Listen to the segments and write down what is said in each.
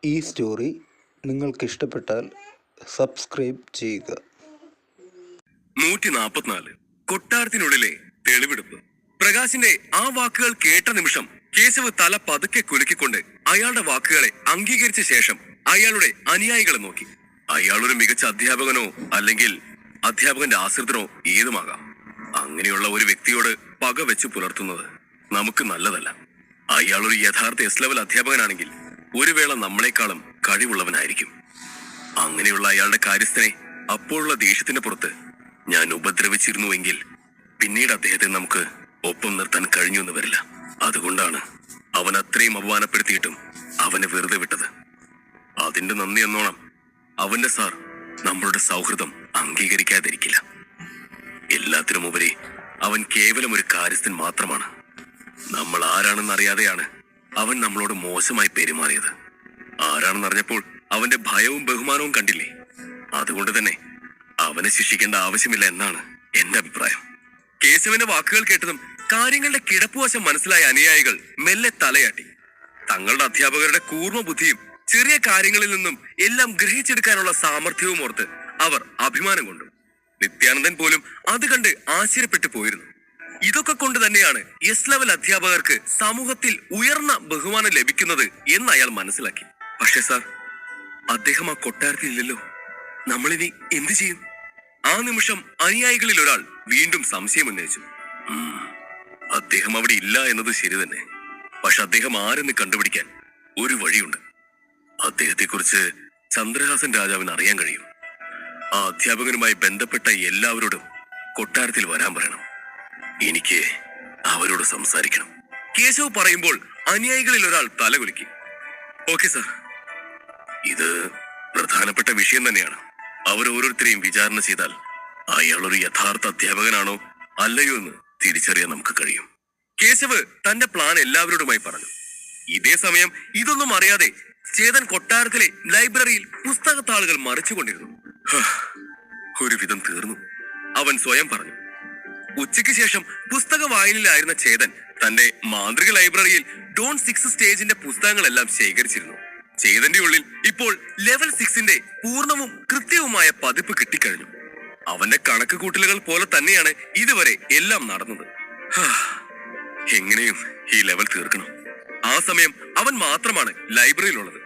ഈ story നിങ്ങൾക്കിഷ്ടപ്പെട്ടാൽ subscribe ചെയ്യുക. 144 കൊട്ടാരത്തിനുള്ളിലെ തെളിവെടുപ്പ്. പ്രകാശിന്റെ ആ വാക്കുകൾ കേട്ട നിമിഷം കേശവ് തല പതുക്കെ കുലുക്കിക്കൊണ്ട് അയാളുടെ വാക്കുകളെ അംഗീകരിച്ച ശേഷം അയാളുടെ അനുയായികളെ നോക്കി. അയാളൊരു മികച്ച അധ്യാപകനോ അല്ലെങ്കിൽ അധ്യാപകന്റെ ആശ്രിതനോ ഏതുമാകാം. അങ്ങനെയുള്ള ഒരു വ്യക്തിയോട് പക വെച്ച് പുലർത്തുന്നത് നമുക്ക് നല്ലതല്ല. അയാളൊരു യഥാർത്ഥ എസ് ലെവൽ അധ്യാപകനാണെങ്കിൽ ഒരു വേള നമ്മളെക്കാളും കഴിവുള്ളവനായിരിക്കും. അങ്ങനെയുള്ള അയാളുടെ കാര്യസ്ഥനെ അപ്പോഴുള്ള ദേഷ്യത്തിന്റെ പുറത്ത് ഞാൻ ഉപദ്രവിച്ചിരുന്നുവെങ്കിൽ പിന്നീട് അദ്ദേഹത്തെ നമുക്ക് ഒപ്പം നിർത്താൻ കഴിഞ്ഞൊന്നു വരില്ല. അതുകൊണ്ടാണ് അവൻ അത്രയും അപമാനപ്പെടുത്തിയിട്ടും അവനെ വെറുതെ വിട്ടത്. അതിന്റെ നന്ദി എന്നോണം അവന്റെ സാർ നമ്മളുടെ സൗഹൃദം അംഗീകരിക്കാതിരിക്കില്ല. എല്ലാത്തിനുമുപരി അവൻ കേവലം ഒരു കാര്യസ്ഥൻ മാത്രമാണ്. നമ്മൾ ആരാണെന്നറിയാതെയാണ് അവൻ നമ്മളോട് മോശമായി പെരുമാറിയത്. ആരാണെന്നറിഞ്ഞപ്പോൾ അവന്റെ ഭയവും ബഹുമാനവും കണ്ടില്ലേ. അതുകൊണ്ട് തന്നെ അവനെ ശിക്ഷിക്കേണ്ട ആവശ്യമില്ല എന്നാണ് എന്റെ അഭിപ്രായം. കേശവന്റെ വാക്കുകൾ കേട്ടതും കാര്യങ്ങളുടെ കിടപ്പുവശം മനസ്സിലായ അനുയായികൾ മെല്ലെ തലയാട്ടി. തങ്ങളുടെ അധ്യാപകരുടെ കൂർമ്മ ബുദ്ധിയും ചെറിയ കാര്യങ്ങളിൽ നിന്നും എല്ലാം ഗ്രഹിച്ചെടുക്കാനുള്ള സാമർഥ്യവും ഓർത്ത് അവർ അഭിമാനം കൊണ്ടു. നിത്യാനന്ദൻ പോലും അത് കണ്ട് ആശ്ചര്യപ്പെട്ടു പോയിരുന്നു. ഇതൊക്കെ കൊണ്ട് തന്നെയാണ് എസ് ലെവൽ അധ്യാപകർക്ക് സമൂഹത്തിൽ ഉയർന്ന ബഹുമാനം ലഭിക്കുന്നത് എന്ന് അയാൾ മനസ്സിലാക്കി. പക്ഷേ സാർ, അദ്ദേഹം ആ കൊട്ടാരത്തിൽ ഇല്ലല്ലോ. നമ്മളിനി എന്തു ചെയ്യും? ആ നിമിഷം അനുയായികളിൽ ഒരാൾ വീണ്ടും സംശയം ഉന്നയിച്ചു. അദ്ദേഹം അവിടെ ഇല്ല എന്നത് ശരി തന്നെ. പക്ഷെ അദ്ദേഹം ആരെന്ന് കണ്ടുപിടിക്കാൻ ഒരു വഴിയുണ്ട്. അദ്ദേഹത്തെക്കുറിച്ച് ചന്ദ്രഹാസൻ രാജാവിന് അറിയാൻ കഴിയും. ആ അധ്യാപകനുമായി ബന്ധപ്പെട്ട എല്ലാവരോടും കൊട്ടാരത്തിൽ വരാൻ പറയണം. എനിക്ക് അവരോട് സംസാരിക്കണം. കേശവ് പറയുമ്പോൾ അനുയായികളിൽ ഒരാൾ തലകുലുക്കി. ഓക്കെ സാർ, ഇത് പ്രധാനപ്പെട്ട വിഷയം തന്നെയാണ്. അവരോരോരുത്തരെയും വിചാരണ ചെയ്താൽ അയാൾ ഒരു യഥാർത്ഥ അധ്യാപകനാണോ അല്ലയോ എന്ന് തിരിച്ചറിയാൻ നമുക്ക് കഴിയും. കേശവ് തന്റെ പ്ലാൻ എല്ലാവരോടുമായി പറഞ്ഞു. ഇതേ സമയം ഇതൊന്നും അറിയാതെ ചേതൻ കൊട്ടാരത്തിലെ ലൈബ്രറിയിൽ പുസ്തകത്താളുകൾ മറിച്ചുകൊണ്ടിരുന്നു. ഒരുവിധം തീർന്നു, അവൻ സ്വയം പറഞ്ഞു. ഉച്ചയ്ക്ക് ശേഷം പുസ്തക വായനയിലായിരുന്ന ചേതൻ തന്റെ മാന്ത്രിക ലൈബ്രറിയിൽ ഡോൺ 6 സ്റ്റേജിന്റെ പുസ്തകങ്ങളെല്ലാം ശേഖരിച്ചിരുന്നു. ചേതന്റെ ഉള്ളിൽ ഇപ്പോൾ ലെവൽ 6ന്റെ പൂർണ്ണവും കൃത്യവുമായ പതിപ്പ് കിട്ടിക്കഴിഞ്ഞു. അവന്റെ കണക്ക് കൂട്ടലുകൾ പോലെ തന്നെയാണ് ഇതുവരെ എല്ലാം നടന്നത്. എങ്ങനെയും ഈ ലെവൽ തീർക്കണം. ആ സമയം അവൻ മാത്രമാണ് ലൈബ്രറിയിലുള്ളത്.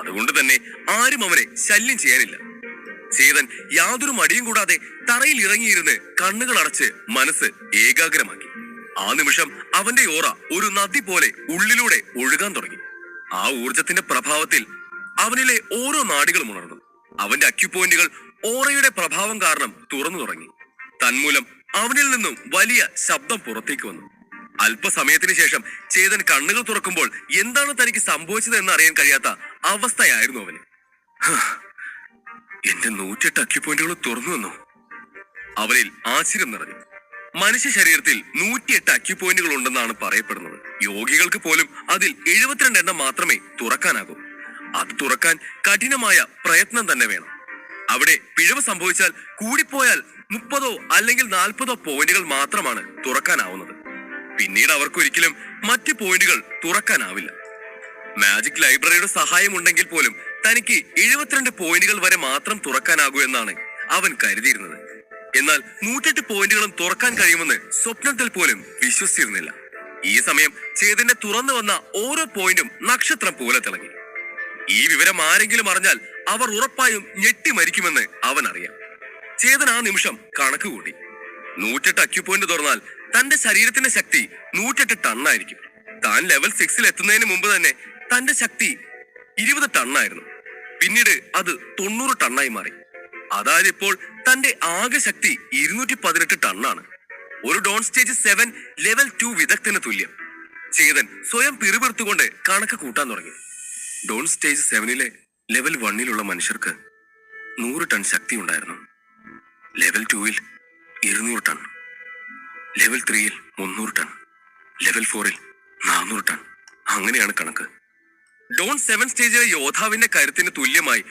അതുകൊണ്ട് തന്നെ ആരും അവനെ ശല്യം ചെയ്യാനില്ല. ചേതൻ യാതൊരു മടിയും കൂടാതെ തറയിൽ ഇറങ്ങിയിരുന്ന് കണ്ണുകൾ അടച്ച് മനസ്സ് ഏകാഗ്രമാക്കി. ആ നിമിഷം അവന്റെ ഓറ ഒരു നദി പോലെ ഉള്ളിലൂടെ ഒഴുകാൻ തുടങ്ങി. ആ ഊർജത്തിന്റെ പ്രഭാവത്തിൽ അവനിലെ ഓരോ നാഡികളും ഉണർന്നു. അവന്റെ അക്യുപോയിന്റുകൾ ഓറയുടെ പ്രഭാവം കാരണം തുറന്നു തുടങ്ങി. തന്മൂലം അവനിൽ നിന്നും വലിയ ശബ്ദം പുറത്തേക്ക് വന്നു. അല്പസമയത്തിന് ശേഷം ചേതൻ കണ്ണുകൾ തുറക്കുമ്പോൾ എന്താണ് തനിക്ക് സംഭവിച്ചത് എന്ന് അറിയാൻ കഴിയാത്ത അവസ്ഥയായിരുന്നു അവന്. എന്റെ 108 അക്യുപോയിന്റുകൾ തുറന്നു വന്നു. അവനിൽ ആശ്ചര്യം നിറഞ്ഞു. മനുഷ്യ ശരീരത്തിൽ 108 അക്യുപോയിന്റുകൾ ഉണ്ടെന്നാണ് പറയപ്പെടുന്നത്. യോഗികൾക്ക് പോലും അതിൽ 72 എണ്ണം മാത്രമേ തുറക്കാനാകൂ. അത് തുറക്കാൻ കഠിനമായ പ്രയത്നം തന്നെ വേണം. അവിടെ പിഴവ് സംഭവിച്ചാൽ കൂടിപ്പോയാൽ 30 അല്ലെങ്കിൽ 40 പോയിന്റുകൾ മാത്രമാണ് തുറക്കാനാവുന്നത്. പിന്നീട് അവർക്കൊരിക്കലും മറ്റ് പോയിന്റുകൾ തുറക്കാനാവില്ല. മാജിക് ലൈബ്രറിയുടെ സഹായം ഉണ്ടെങ്കിൽ പോലും തനിക്ക് 72 പോയിന്റുകൾ വരെ മാത്രം തുറക്കാനാകൂ എന്നാണ് അവൻ കരുതിയിരുന്നത്. എന്നാൽ 108 പോയിന്റുകളും തുറക്കാൻ കഴിയുമെന്ന് സ്വപ്നത്തിൽ പോലും വിശ്വസിച്ചിരുന്നില്ല. ഈ സമയം ചേതന്റെ തുറന്നു വന്ന ഓരോ പോയിന്റും നക്ഷത്രം പോലെ തിളങ്ങി. ഈ വിവരം ആരെങ്കിലും അറിഞ്ഞാൽ അവർ ഉറപ്പായും ഞെട്ടി മരിക്കുമെന്ന് അവൻ അറിയാം. ചേതൻ ആ നിമിഷം കണക്ക് കൂട്ടി. 108 അക്യുപോയിന്റ് തുറന്നാൽ തന്റെ ശരീരത്തിന്റെ ശക്തി 108 ടണ്ണായിരിക്കും. താൻ ലെവൽ 6ൽ എത്തുന്നതിന് മുമ്പ് തന്നെ തന്റെ ശക്തി 20 ടണ്ണായിരുന്നു. പിന്നീട് അത് 90 ടണ്ണായി മാറി. അതായത് ഇപ്പോൾ തന്റെ ആകെ ശക്തി 218 ടണ്ണാണ്. ഒരു ഡോൺ സ്റ്റേജ് 7 ലെവൽ 2 വിദഗ്ധന് തുല്യം. ചേതൻ സ്വയം പിറുപിറുത്തുകൊണ്ട് കണക്ക് കൂട്ടാൻ തുടങ്ങി. ഡോൺ സ്റ്റേജ് 7ലെ ലെവൽ 1ലുള്ള മനുഷ്യർക്ക് 100 ടൺ ശക്തി ഉണ്ടായിരുന്നു. ലെവൽ 2ൽ 200 ടൺ, ലെവൽ 3ൽ 300 ടൺ, ലെവൽ 4ൽ 400 ടൺ. അങ്ങനെയാണ് കണക്ക്. ഡോൺ 7 സ്റ്റേജിലെ യോദ്ധാവിന്റെ കരുത്തിന് തുല്യമായി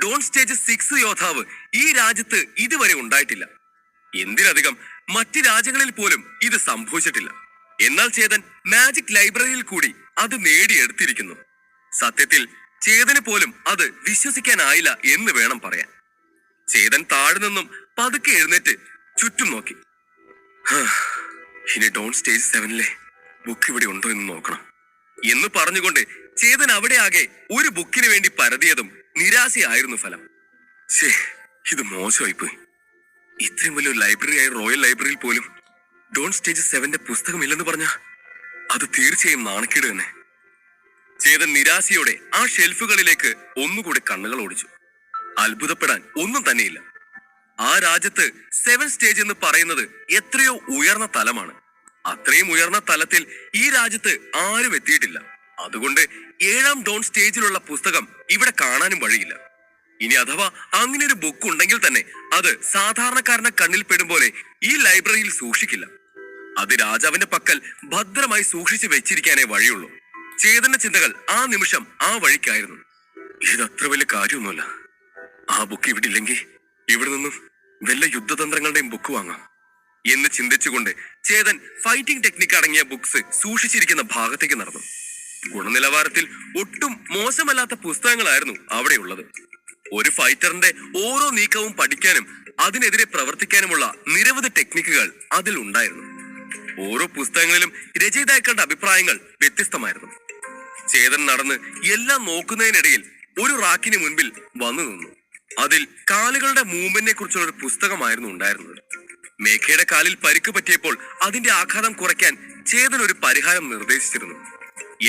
ഡോൺ സ്റ്റേജ് 6 യോദ്ധാവ് ഈ രാജ്യത്ത് ഇതുവരെ ഉണ്ടായിട്ടില്ല. എന്തിനധികം മറ്റ് രാജ്യങ്ങളിൽ പോലും ഇത് സംഭവിച്ചിട്ടില്ല. എന്നാൽ ചേതൻ മാജിക് ലൈബ്രറിയിൽ കൂടി അത് നേടിയെടുത്തിരിക്കുന്നു. സത്യത്തിൽ ചേതന് പോലും അത് വിശ്വസിക്കാനായില്ല എന്ന് വേണം പറയാൻ. ചേതൻ താഴെ നിന്നും പതുക്കെ എഴുന്നേറ്റ് ചുറ്റും നോക്കി. ഇനി ഡോൺ സ്റ്റേജ് 7-ലെ ബുക്ക് ഇവിടെ ഉണ്ടോ എന്ന് നോക്കണം എന്ന് പറഞ്ഞുകൊണ്ട് ചേതൻ അവിടെ ആകെ ഒരു ബുക്കിന് വേണ്ടി പരതിയതും നിരാശയായിരുന്നു ഫലം. ഇത് മോശമായിപ്പോയി. ഇത്രയും വലിയൊരു ലൈബ്രറിയായ റോയൽ ലൈബ്രറിയിൽ പോലും ഡോൺ സ്റ്റേജ് 7-ന്റെ പുസ്തകമില്ലെന്ന് പറഞ്ഞ അത് തീർച്ചയായും നാണക്കേട് തന്നെ. ചേതൻ നിരാശയോടെ ആ ഷെൽഫുകളിലേക്ക് ഒന്നുകൂടി കണ്ണുകൾ ഓടിച്ചു. അത്ഭുതപ്പെടാൻ ഒന്നും തന്നെയില്ല. ആ രാജ്യത്ത് 7 സ്റ്റേജ് എന്ന് പറയുന്നത് എത്രയോ ഉയർന്ന തലമാണ്. അത്രയും ഉയർന്ന തലത്തിൽ ഈ രാജ്യത്ത് ആരും എത്തിയിട്ടില്ല. അതുകൊണ്ട് 7ാം ഡോൺ സ്റ്റേജിലുള്ള പുസ്തകം ഇവിടെ കാണാനും വഴിയില്ല. ഇനി അഥവാ അങ്ങനെ ഒരു ബുക്ക് ഉണ്ടെങ്കിൽ തന്നെ അത് സാധാരണക്കാരന്റെ കണ്ണിൽ പെടും പോലെ ഈ ലൈബ്രറിയിൽ സൂക്ഷിക്കില്ല. അത് രാജാവിന്റെ പക്കൽ ഭദ്രമായി സൂക്ഷിച്ചു വെച്ചിരിക്കാനേ വഴിയുള്ളൂ. ചേതന്റെ ചിന്തകൾ ആ നിമിഷം ആ വഴിക്കായിരുന്നു. ഇതത്ര വലിയ കാര്യമൊന്നുമല്ല. ആ ബുക്ക് ഇവിടെ ഇല്ലെങ്കിൽ ഇവിടെ നിന്നും വല്ല യുദ്ധതന്ത്രങ്ങളുടെയും ബുക്ക് വാങ്ങാം എന്ന് ചിന്തിച്ചുകൊണ്ട് ചേതൻ ഫൈറ്റിംഗ് ടെക്നിക്ക് അടങ്ങിയ ബുക്സ് സൂക്ഷിച്ചിരിക്കുന്ന ഭാഗത്തേക്ക് നടന്നു. ഗുണനിലവാരത്തിൽ ഒട്ടും മോശമല്ലാത്ത പുസ്തകങ്ങളായിരുന്നു അവിടെയുള്ളത്. ഒരു ഫൈറ്ററിന്റെ ഓരോ നീക്കവും പഠിക്കാനും അതിനെതിരെ പ്രവർത്തിക്കാനുമുള്ള നിരവധി ടെക്നിക്കുകൾ അതിൽ ഉണ്ടായിരുന്നു. ഓരോ പുസ്തകങ്ങളിലും രചയിതാക്കളുടെ അഭിപ്രായങ്ങൾ വ്യത്യസ്തമായിരുന്നു. ചേതൻ നടന്ന് എല്ലാം നോക്കുന്നതിനിടയിൽ ഒരു റാക്കിന് മുൻപിൽ വന്നു നിന്നു. അതിൽ കാലുകളുടെ മൂവ്മെന്റിനെ കുറിച്ചുള്ള ഒരു പുസ്തകമായിരുന്നു ഉണ്ടായിരുന്നത്. മേഘയുടെ കാലിൽ പരിക്ക് പറ്റിയപ്പോൾ അതിന്റെ ആഘാതം കുറയ്ക്കാൻ ചേതൻ ഒരു പരിഹാരം നിർദ്ദേശിച്ചിരുന്നു.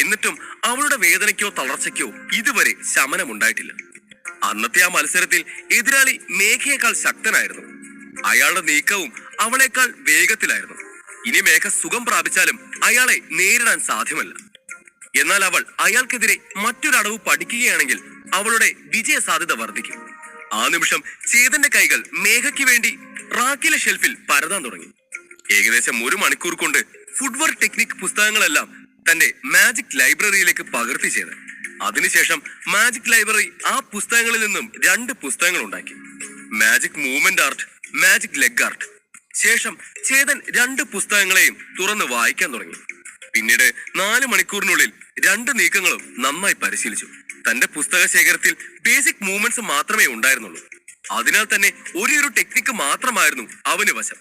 എന്നിട്ടും അവളുടെ വേദനയ്ക്കോ തളർച്ചയ്ക്കോ ഇതുവരെ ശമനമുണ്ടായിട്ടില്ല. അന്നത്തെ ആ മത്സരത്തിൽ എതിരാളി മേഘയേക്കാൾ ശക്തനായിരുന്നു. അയാളുടെ നീക്കവും അവളേക്കാൾ വേഗത്തിലായിരുന്നു. ഇനി മേഘ സുഖം പ്രാപിച്ചാലും അയാളെ നേരിടാൻ സാധ്യമല്ല. എന്നാൽ അവൾ അയാൾക്കെതിരെ മറ്റൊരടവ് പഠിക്കുകയാണെങ്കിൽ അവളുടെ വിജയ സാധ്യത വർദ്ധിക്കും. ആ നിമിഷം ചേതന്റെ കൈകൾ മേഘയ്ക്ക് വേണ്ടി റാക്കിലെ ഷെൽഫിൽ പരതാൻ തുടങ്ങി. ഏകദേശം 1 മണിക്കൂർ കൊണ്ട് ഫുഡ് വർക്ക് ടെക്നിക് പുസ്തകങ്ങളെല്ലാം തന്റെ മാജിക് ലൈബ്രറിയിലേക്ക് പകർത്തി ചെയ്ത് അതിനുശേഷം മാജിക് ലൈബ്രറി ആ പുസ്തകങ്ങളിൽ നിന്നും 2 പുസ്തകങ്ങൾ ഉണ്ടാക്കി. Magic movement art, magic leg art. ശേഷം ചേതൻ 2 പുസ്തകങ്ങളെയും തുറന്ന് വായിക്കാൻ തുടങ്ങി. പിന്നീട് 4 മണിക്കൂറിനുള്ളിൽ 2 നീക്കങ്ങളും നന്നായി പരിശീലിച്ചു. തന്റെ പുസ്തക ശേഖരത്തിൽ ബേസിക് മൂവ്മെന്റ്സ് മാത്രമേ ഉണ്ടായിരുന്നുള്ളൂ. അതിനാൽ തന്നെ ഒരു ടെക്നിക്ക് മാത്രമായിരുന്നു അവന് വശം.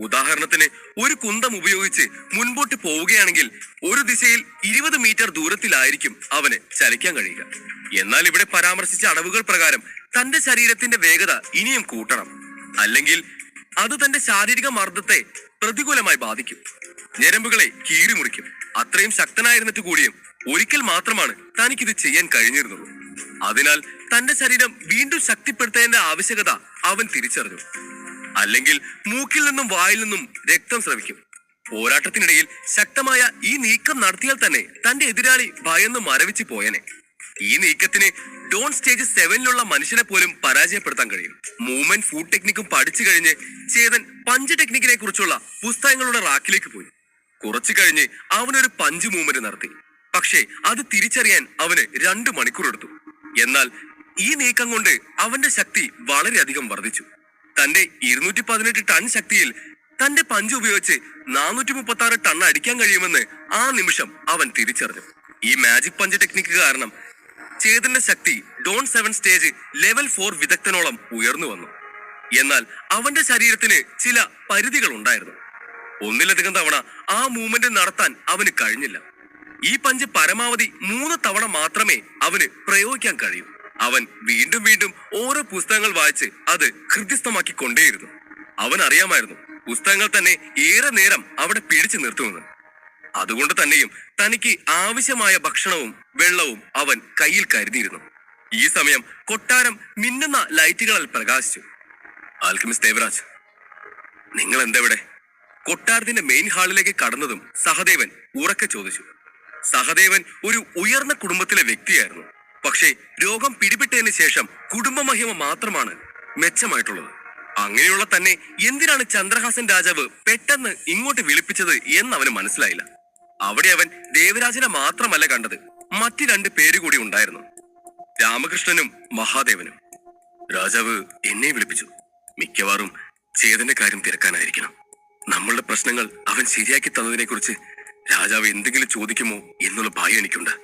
ഉദാഹരണത്തിന് ഒരു കുന്തം ഉപയോഗിച്ച് മുൻപോട്ട് പോവുകയാണെങ്കിൽ ഒരു ദിശയിൽ 20 മീറ്റർ ദൂരത്തിലായിരിക്കും അവന് ചലിക്കാൻ കഴിയുക. എന്നാൽ ഇവിടെ പരാമർശിച്ച അടവുകൾ പ്രകാരം തന്റെ ശരീരത്തിന്റെ വേഗത ഇനിയും കൂട്ടണം. അല്ലെങ്കിൽ അത് തന്റെ ശാരീരിക മർദ്ദത്തെ പ്രതികൂലമായി ബാധിക്കും. ഞരമ്പുകളെ കീറിമുറിക്കും. അത്രയും ശക്തനായിരുന്നിട്ട് കൂടിയും ഒരിക്കൽ മാത്രമാണ് തനിക്കിത് ചെയ്യാൻ കഴിഞ്ഞിരുന്നുള്ളൂ. അതിനാൽ തന്റെ ശരീരം വീണ്ടും ശക്തിപ്പെടുത്തേണ്ട ആവശ്യകത അവൻ തിരിച്ചറിഞ്ഞു. അല്ലെങ്കിൽ മൂക്കിൽ നിന്നും വായിൽ നിന്നും രക്തം സ്രവിക്കും. പോരാട്ടത്തിനിടയിൽ ശക്തമായ ഈ നീക്കം നടത്തിയാൽ തന്നെ തന്റെ എതിരാളി ഭയന്ന് മരവിച്ചു പോയനെ. ഈ നീക്കത്തിന് ഡോൺ സ്റ്റേജ് 7-ലുള്ള മനുഷ്യനെ പോലും പരാജയപ്പെടുത്താൻ കഴിയും. മൂവ്മെന്റ് ഫുഡ് ടെക്നിക്കും പഠിച്ചു കഴിഞ്ഞ് ചേതൻ പഞ്ച് ടെക്നിക്കിനെ കുറിച്ചുള്ള പുസ്തകങ്ങളുടെ റാക്കിലേക്ക് പോയി. കുറച്ചു കഴിഞ്ഞ് അവനൊരു പഞ്ച് മൂവ്മെന്റ് നടത്തി. പക്ഷേ അത് തിരിച്ചറിയാൻ അവന് 2 മണിക്കൂർ എടുത്തു. എന്നാൽ ഈ നീക്കം കൊണ്ട് അവന്റെ ശക്തി വളരെയധികം വർദ്ധിച്ചു. തന്റെ 218 ടൺ ശക്തിയിൽ തന്റെ പഞ്ച് ഉപയോഗിച്ച് 436 ടൺ അടിക്കാൻ കഴിയുമെന്ന് ആ നിമിഷം അവൻ തിരിച്ചറിഞ്ഞു. ഈ മാജിക് പഞ്ച് ടെക്നിക്ക് കാരണം ചേതന്റെ ശക്തി ഡോൺ 7 സ്റ്റേജ് ലെവൽ 4 വിദഗ്ധനോളം ഉയർന്നു വന്നു. എന്നാൽ അവന്റെ ശരീരത്തിന് ചില പരിധികൾ ഉണ്ടായിരുന്നു. ഒന്നിലധികം തവണ ആ മൂവ്മെന്റ് നടത്താൻ അവന് കഴിഞ്ഞില്ല. ഈ പഞ്ച് പരമാവധി 3 തവണ മാത്രമേ അവന് പ്രയോഗിക്കാൻ കഴിയൂ. അവൻ വീണ്ടും വീണ്ടും ഓരോ പുസ്തകങ്ങൾ വായിച്ച് അത് ഹൃദ്യസ്ഥമാക്കി കൊണ്ടേയിരുന്നു. അവൻ അറിയാമായിരുന്നു പുസ്തകങ്ങൾ തന്നെ ഏറെ നേരം അവിടെ പിടിച്ചു നിർത്തുമെന്ന്. അതുകൊണ്ട് തന്നെയും തനിക്ക് ആവശ്യമായ ഭക്ഷണവും വെള്ളവും അവൻ കയ്യിൽ കരുതിയിരുന്നു. ഈ സമയം കൊട്ടാരം മിന്നുന്ന ലൈറ്റുകളിൽ പ്രകാശിച്ചു. ആൽക്കെമിസ്റ്റ് ദേവരാജ്, നിങ്ങൾ എന്തെവിടെ? കൊട്ടാരത്തിന്റെ മെയിൻ ഹാളിലേക്ക് കടന്നതും സഹദേവൻ ഉറക്കെ ചോദിച്ചു. സഹദേവൻ ഒരു ഉയർന്ന കുടുംബത്തിലെ വ്യക്തിയായിരുന്നു. പക്ഷേ രോഗം പിടിപെട്ടതിന് ശേഷം കുടുംബമഹിമ മാത്രമാണ് മെച്ചമായിട്ടുള്ളത്. അങ്ങനെയുള്ള തന്നെ എന്തിനാണ് ചന്ദ്രഹാസൻ രാജാവ് പെട്ടെന്ന് ഇങ്ങോട്ട് വിളിപ്പിച്ചത് എന്ന് അവന് മനസ്സിലായില്ല. അവിടെ അവൻ ദേവരാജനെ മാത്രമല്ല കണ്ടത്, മറ്റു 2 പേര് കൂടി ഉണ്ടായിരുന്നു, രാമകൃഷ്ണനും മഹാദേവനും. രാജാവ് എന്നെ വിളിപ്പിച്ചു. മിക്കവാറും ചേതന്റെ കാര്യം തിരക്കാനായിരിക്കണം. നമ്മളുടെ പ്രശ്നങ്ങൾ അവൻ ശരിയാക്കി തന്നതിനെ കുറിച്ച് രാജാവ് എന്തെങ്കിലും ചോദിക്കുമോ എന്നുള്ള ഭയം എനിക്കുണ്ട്.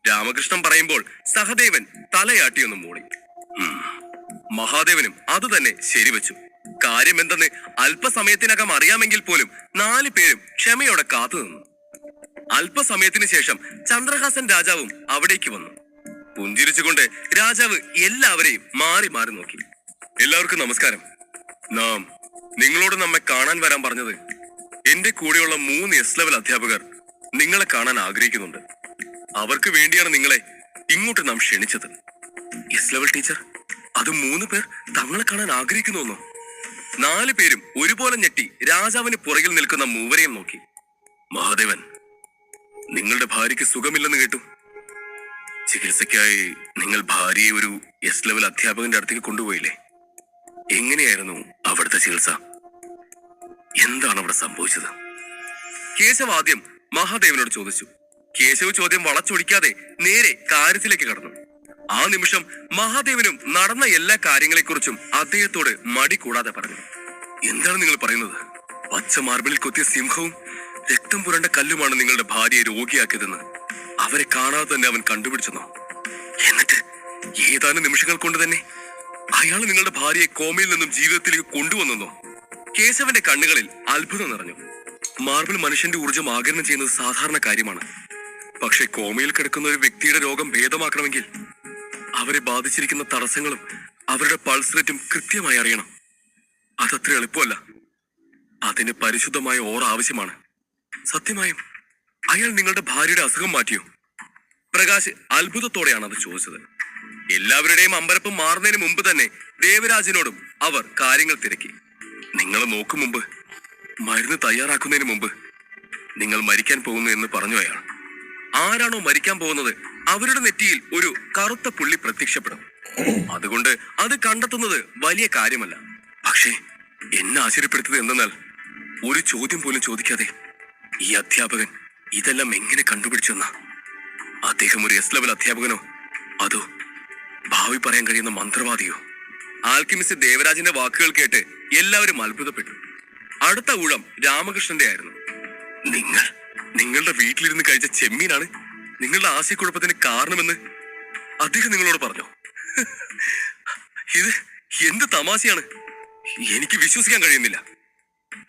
രാമകൃഷ്ണൻ പറയുമ്പോൾ സഹദേവൻ തലയാട്ടിയൊന്ന് മൂളി. മഹാദേവനും അതുതന്നെ ശരിവെച്ചു. കാര്യം എന്തെന്ന് അല്പസമയത്തിനകം അറിയാമെങ്കിൽ പോലും 4 പേരും ക്ഷമയോടെ കാത്തുനിന്നു. അല്പസമയത്തിന് ശേഷം ചന്ദ്രഹാസൻ രാജാവും അവിടേക്ക് വന്നു. പുഞ്ചിരിച്ചുകൊണ്ട് രാജാവ് എല്ലാവരെയും മാറി മാറി നോക്കി. എല്ലാവർക്കും നമസ്കാരം. നാം നിങ്ങളോട് നമ്മെ കാണാൻ വരാൻ പറഞ്ഞത് എന്റെ കൂടെയുള്ള 3 എസ് ലെവൽ അധ്യാപകർ നിങ്ങളെ കാണാൻ ആഗ്രഹിക്കുന്നുണ്ട്. അവർക്ക് വേണ്ടിയാണ് നിങ്ങളെ ഇങ്ങോട്ട് നാം ക്ഷണിച്ചത്. എസ് ലെവൽ ടീച്ചർ, അത് 3 പേർ തങ്ങളെ കാണാൻ ആഗ്രഹിക്കുന്നുവെന്നോ? 4 പേരും ഒരുപോലെ ഞെട്ടി രാജാവിന് പുറകിൽ നിൽക്കുന്ന മൂവരെയും നോക്കി. മഹാദേവൻ, നിങ്ങളുടെ ഭാര്യയ്ക്ക് സുഖമില്ലെന്ന് കേട്ടു. ചികിത്സയ്ക്കായി നിങ്ങൾ ഭാര്യയെ ഒരു എസ് ലെവൽ അധ്യാപകന്റെ അടുത്തേക്ക് കൊണ്ടുപോയില്ലേ? എങ്ങനെയായിരുന്നു അവിടുത്തെ ചികിത്സ? എന്താണ് അവിടെ സംഭവിച്ചത്? കേശവ് ആദ്യം മഹാദേവനോട് ചോദിച്ചു. കേശവ് ചോദ്യം വളച്ചൊടിക്കാതെ നേരെ കാര്യത്തിലേക്ക് കടന്നു. ആ നിമിഷം മഹാദേവനും നടന്ന എല്ലാ കാര്യങ്ങളെക്കുറിച്ചും അദ്ദേഹത്തോട് മടി കൂടാതെ പറഞ്ഞു. എന്താണ് നിങ്ങൾ പറയുന്നത്? പച്ച മാർബിളിൽ കൊത്തിയ സിംഹവും രക്തം പുരണ്ട കല്ലുമാണ് നിങ്ങളുടെ ഭാര്യയെ രോഗിയാക്കിയതെന്ന് അവരെ കാണാതെ തന്നെ അവൻ കണ്ടുപിടിച്ചെന്നോ? എന്നിട്ട് ഏതാനും നിമിഷങ്ങൾ കൊണ്ട് തന്നെ അയാൾ നിങ്ങളുടെ ഭാര്യയെ കോമയിൽ നിന്നും ജീവിതത്തിലേക്ക് കൊണ്ടുവന്നെന്നോ? കേശവന്റെ കണ്ണുകളിൽ അത്ഭുതം നിറഞ്ഞു. മാർബിൾ മനുഷ്യന്റെ ഊർജ്ജം ആഗിരണം ചെയ്യുന്നത് സാധാരണ കാര്യമാണ്. പക്ഷെ കോമയിൽ കിടക്കുന്ന ഒരു വ്യക്തിയുടെ രോഗം ഭേദമാക്കണമെങ്കിൽ അവരെ ബാധിച്ചിരിക്കുന്ന തടസ്സങ്ങളും അവരുടെ പൾസ് റേറ്റും കൃത്യമായി അറിയണം. അതത്ര എളുപ്പമല്ല. അതിന് പരിശുദ്ധമായ ഓർ ആവശ്യമാണ്. സത്യമായും അയാൾ നിങ്ങളുടെ ഭാര്യയുടെ അസുഖം മാറ്റിയോ? പ്രകാശ് അത്ഭുതത്തോടെയാണ് അത് ചോദിച്ചത്. എല്ലാവരുടെയും അമ്പരപ്പ് മാറുന്നതിന് മുമ്പ് തന്നെ ദേവരാജനോടും അവർ കാര്യങ്ങൾ തിരക്കി. നിങ്ങളെ നോക്കും മുമ്പ്, മരുന്ന് തയ്യാറാക്കുന്നതിന് മുമ്പ് നിങ്ങൾ മരിക്കാൻ പോകുന്നു എന്ന് പറഞ്ഞു അയാൾ. ആരാണോ മരിക്കാൻ പോകുന്നത് അവരുടെ നെറ്റിയിൽ ഒരു കറുത്ത പുള്ളി പ്രത്യക്ഷപ്പെടും. അതുകൊണ്ട് അത് കണ്ടെത്തുന്നത് വലിയ കാര്യമല്ല. പക്ഷേ എന്നെ ആശ്ചര്യപ്പെടുത്തത് എന്തെന്നാൽ ഒരു ചോദ്യം പോലും ചോദിക്കാതെ ഈ അധ്യാപകൻ ഇതെല്ലാം എങ്ങനെ കണ്ടുപിടിച്ചെന്ന? അദ്ദേഹം ഒരു എസ് ലെവൽ അധ്യാപകനോ അതോ ഭാവി പറയാൻ കഴിയുന്ന മന്ത്രവാദിയോ? ആൽക്കിമിസ്റ്റ് ദേവരാജന്റെ വാക്കുകൾ കേട്ട് എല്ലാവരും അത്ഭുതപ്പെട്ടു. അടുത്ത ഊഴം രാമകൃഷ്ണന്റെ ആയിരുന്നു. നിങ്ങളുടെ വീട്ടിലിരുന്ന് കഴിച്ച ചെമ്മീനാണ് നിങ്ങളുടെ ആശയക്കുഴപ്പത്തിന് കാരണമെന്ന് അദ്ദേഹം നിങ്ങളോട് പറഞ്ഞോ? ഇത് എന്ത് തമാശയാണ്! എനിക്ക് വിശ്വസിക്കാൻ കഴിയുന്നില്ല.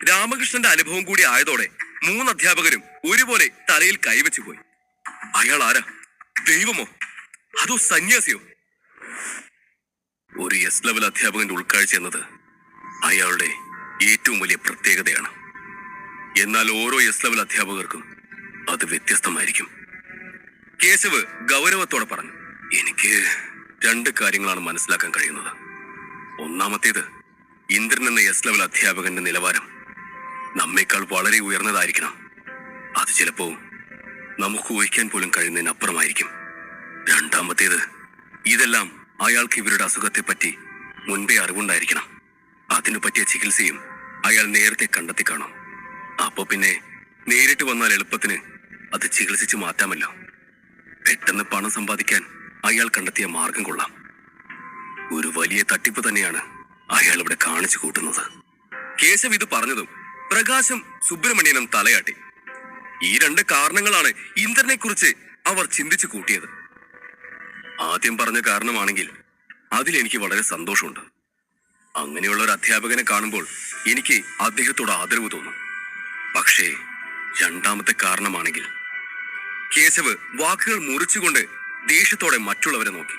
രാമകൃഷ്ണന്റെ അനുഭവം കൂടി ആയതോടെ 3 അധ്യാപകരും ഒരുപോലെ തലയിൽ കൈവച്ചു പോയി. അയാൾ ആരാ? ദൈവമോ അതോ സന്യാസിയോ? ഒരു എസ് ലെവൽ അധ്യാപകന്റെ ഉൾക്കാഴ്ച എന്നത് അയാളുടെ ഏറ്റവും വലിയ പ്രത്യേകതയാണ്. എന്നാൽ ഓരോ എസ് ലെവൽ അധ്യാപകർക്കും അത് വ്യത്യസ്തമായിരിക്കും. കേശവ് ഗൗരവത്തോടെ പറഞ്ഞു. എനിക്ക് 2 കാര്യങ്ങളാണ് മനസ്സിലാക്കാൻ കഴിയുന്നത്. ഒന്നാമത്തേത്, ഇന്ദ്രൻ എന്ന എസ് ലെവൽ അധ്യാപകന്റെ നിലവാരം നമ്മേക്കാൾ വളരെ ഉയർന്നതായിരിക്കണം. അത് ചിലപ്പോ നമുക്ക് ഊഹിക്കാൻ പോലും കഴിയുന്നതിനപ്പുറമായിരിക്കും. രണ്ടാമത്തേത്, ഇതെല്ലാം അയാൾക്ക് ഇവരുടെ അസുഖത്തെ പറ്റി മുൻപേ അറിവുണ്ടായിരിക്കണം. അതിനു പറ്റിയ ചികിത്സയും അയാൾ നേരത്തെ കണ്ടെത്തി കാണും. അപ്പോ പിന്നെ നേരിട്ട് വന്നാൽ എളുപ്പത്തിന് അത് ചികിത്സിച്ച് മാറ്റാമല്ലോ. പെട്ടെന്ന് പണം സമ്പാദിക്കാൻ അയാൾ കണ്ടെത്തിയ മാർഗം കൊള്ളാം. ഒരു വലിയ തട്ടിപ്പ് തന്നെയാണ് അയാൾ ഇവിടെ കാണിച്ചു കൂട്ടുന്നത്. കേശവ് ഇത് പറഞ്ഞതും പ്രകാശും സുബ്രഹ്മണ്യനും തലയാട്ടി. ഈ 2 കാരണങ്ങളാണ് ഇന്ദ്രനെ കുറിച്ച് അവർ ചിന്തിച്ചു കൂട്ടിയത്. ആദ്യം പറഞ്ഞ കാരണമാണെങ്കിൽ അതിലെനിക്ക് വളരെ സന്തോഷമുണ്ട്. അങ്ങനെയുള്ള ഒരു അധ്യാപകനെ കാണുമ്പോൾ എനിക്ക് അദ്ദേഹത്തോട് ആദരവ് തോന്നും. പക്ഷേ രണ്ടാമത്തെ കാരണമാണെങ്കിൽ, കേശവ് വാക്കുകൾ മുറിച്ചുകൊണ്ട് ദേഷ്യത്തോടെ മറ്റുള്ളവരെ നോക്കി.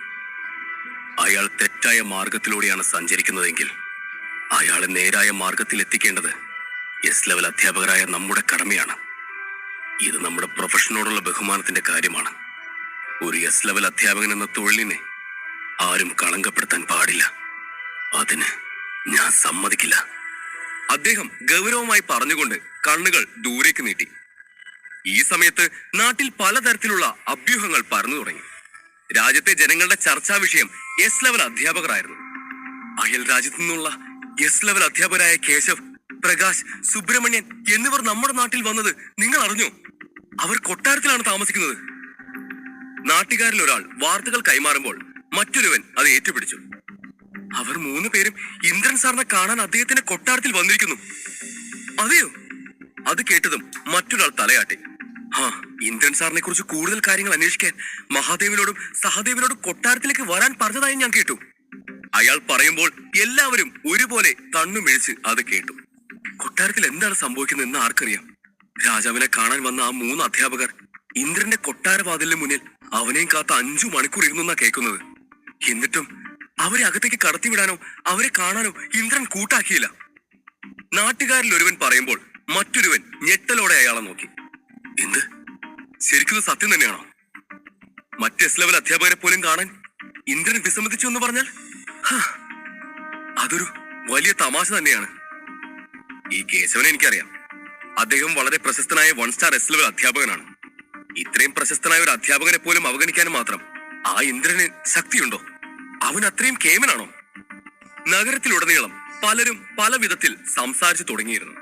അയാൾ തെറ്റായ മാർഗത്തിലൂടെയാണ് സഞ്ചരിക്കുന്നതെങ്കിൽ അയാളെ നേരായ മാർഗത്തിൽ എത്തിക്കേണ്ടത് എസ് ലെവൽ അധ്യാപകരായ നമ്മുടെ കടമയാണ്. ഇത് നമ്മുടെ പ്രൊഫഷനോടുള്ള ബഹുമാനത്തിന്റെ കാര്യമാണ്. ഒരു എസ് ലെവൽ അധ്യാപകൻ എന്ന തൊഴിലിനെ ആരും കളങ്കപ്പെടുത്താൻ പാടില്ല. അതിന് ഞാൻ സമ്മതിക്കില്ല. അദ്ദേഹം ഗൗരവമായി പറഞ്ഞുകൊണ്ട് കണ്ണുകൾ ദൂരേക്ക് നീട്ടി. ഈ സമയത്ത് നാട്ടിൽ പലതരത്തിലുള്ള അഭ്യൂഹങ്ങൾ പരന്നു തുടങ്ങി. രാജ്യത്തെ ജനങ്ങളുടെ ചർച്ചാ വിഷയം എസ് ലെവൽ അധ്യാപകരായിരുന്നു. അയൽ രാജ്യത്തു നിന്നുള്ള എസ് ലെവൽ അധ്യാപകരായ കേശവ്, പ്രകാശ്, സുബ്രഹ്മണ്യൻ എന്നിവർ നമ്മുടെ നാട്ടിൽ വന്നത് നിങ്ങൾ അറിഞ്ഞോ? അവർ കൊട്ടാരത്തിലാണ് താമസിക്കുന്നത്. നാട്ടുകാരിൽ ഒരാൾ വാർത്തകൾ കൈമാറുമ്പോൾ മറ്റൊരുവൻ അത് ഏറ്റുപിടിച്ചു. അവർ 3 പേരും ഇന്ദ്രൻ സാറിനെ കാണാൻ അദ്ദേഹത്തിന്റെ കൊട്ടാരത്തിൽ വന്നിരിക്കുന്നു. അതെയോ? അത് കേട്ടതും മറ്റൊരാൾ തലയാട്ടി. ആ, ഇന്ദ്രൻ സാറിനെ കുറിച്ച് കൂടുതൽ കാര്യങ്ങൾ അന്വേഷിക്കാൻ മഹാദേവിനോടും സഹദേവിനോടും കൊട്ടാരത്തിലേക്ക് വരാൻ പറഞ്ഞതായി ഞാൻ കേട്ടു. അയാൾ പറയുമ്പോൾ എല്ലാവരും ഒരുപോലെ കണ്ണുമിഴിച്ച് അത് കേട്ടു. കൊട്ടാരത്തിൽ എന്താണ് സംഭവിക്കുന്നത് എന്ന് ആർക്കറിയാം? രാജാവിനെ കാണാൻ വന്ന ആ 3 അധ്യാപകർ ഇന്ദ്രന്റെ കൊട്ടാരവാതിലിന് മുന്നിൽ അവനെയും കാത്ത 5 മണിക്കൂർ ഇരുന്നാ കേൾക്കുന്നത്. എന്നിട്ടും അവരെ അകത്തേക്ക് കടത്തിവിടാനോ അവരെ കാണാനോ ഇന്ദ്രൻ കൂട്ടാക്കിയില്ല. നാട്ടുകാരിൽ ഒരുവൻ പറയുമ്പോൾ മറ്റൊരുവൻ ഞെട്ടലോടെ അയാളെ നോക്കി. എന്ത്, ശരിക്കും ഇത് സത്യം തന്നെയാണോ? മറ്റ് എസ് ലെവൽ അധ്യാപകരെ പോലും കാണാൻ ഇന്ദ്രൻ വിസമ്മതിച്ചു എന്ന് പറഞ്ഞാൽ അതൊരു വലിയ തമാശ തന്നെയാണ്. ഈ കേശവനെ എനിക്കറിയാം. അദ്ദേഹം വളരെ പ്രശസ്തനായ 1 സ്റ്റാർ എസ് ലെവൽ അധ്യാപകനാണ്. ഇത്രയും പ്രശസ്തനായ ഒരു അധ്യാപകനെ പോലും അവഗണിക്കാൻ മാത്രം ആ ഇന്ദ്രന് ശക്തിയുണ്ടോ? അവൻ അത്രയും കേമനാണോ? നഗരത്തിലുടനീളം പലരും പല വിധത്തിൽ സംസാരിച്ചു തുടങ്ങിയിരുന്നു.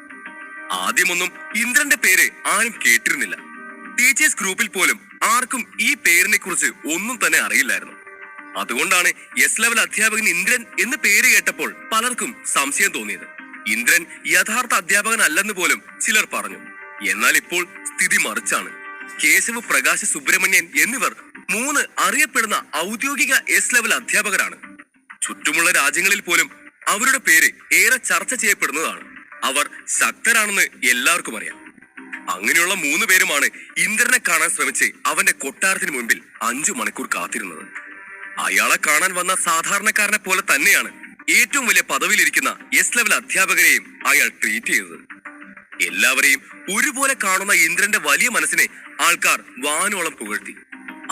ആദ്യമൊന്നും ഇന്ദ്രന്റെ പേര് ആരും കേട്ടിരുന്നില്ല. ടീച്ചേഴ്സ് ഗ്രൂപ്പിൽ പോലും ആർക്കും ഈ പേരിനെ കുറിച്ച് ഒന്നും തന്നെ അറിയില്ലായിരുന്നു. അതുകൊണ്ടാണ് എസ് ലെവൽ അധ്യാപകൻ ഇന്ദ്രൻ എന്ന് പേര് കേട്ടപ്പോൾ പലർക്കും സംശയം തോന്നിയത്. ഇന്ദ്രൻ യഥാർത്ഥ അധ്യാപകനല്ലെന്ന് പോലും ചിലർ പറഞ്ഞു. എന്നാൽ ഇപ്പോൾ സ്ഥിതി മറിച്ചാണ്. കേശവ്, പ്രകാശ്, സുബ്രഹ്മണ്യൻ എന്നിവർ 3 അറിയപ്പെടുന്ന ഔദ്യോഗിക എസ് ലെവൽ അധ്യാപകരാണ്. ചുറ്റുമുള്ള രാജ്യങ്ങളിൽ പോലും അവരുടെ പേര് ഏറെ ചർച്ച ചെയ്യപ്പെടുന്നതാണ്. അവർ ശക്തരാണെന്ന് എല്ലാവർക്കും അറിയാം. അങ്ങനെയുള്ള 3 പേരുമാണ് ഇന്ദ്രനെ കാണാൻ ശ്രമിച്ച് അവന്റെ കൊട്ടാരത്തിന് മുൻപിൽ 5 മണിക്കൂർ കാത്തിരുന്നത്. അയാളെ കാണാൻ വന്ന സാധാരണക്കാരനെ പോലെ തന്നെയാണ് ഏറ്റവും വലിയ പദവിയിലിരിക്കുന്ന എസ് ലെവൽ അധ്യാപകരെയും അയാൾ ട്രീറ്റ് ചെയ്തത്. എല്ലാവരെയും ഒരുപോലെ കാണുന്ന ഇന്ദ്രന്റെ വലിയ മനസ്സിനെ ആൾക്കാർ വാനോളം പുകഴ്ത്തി.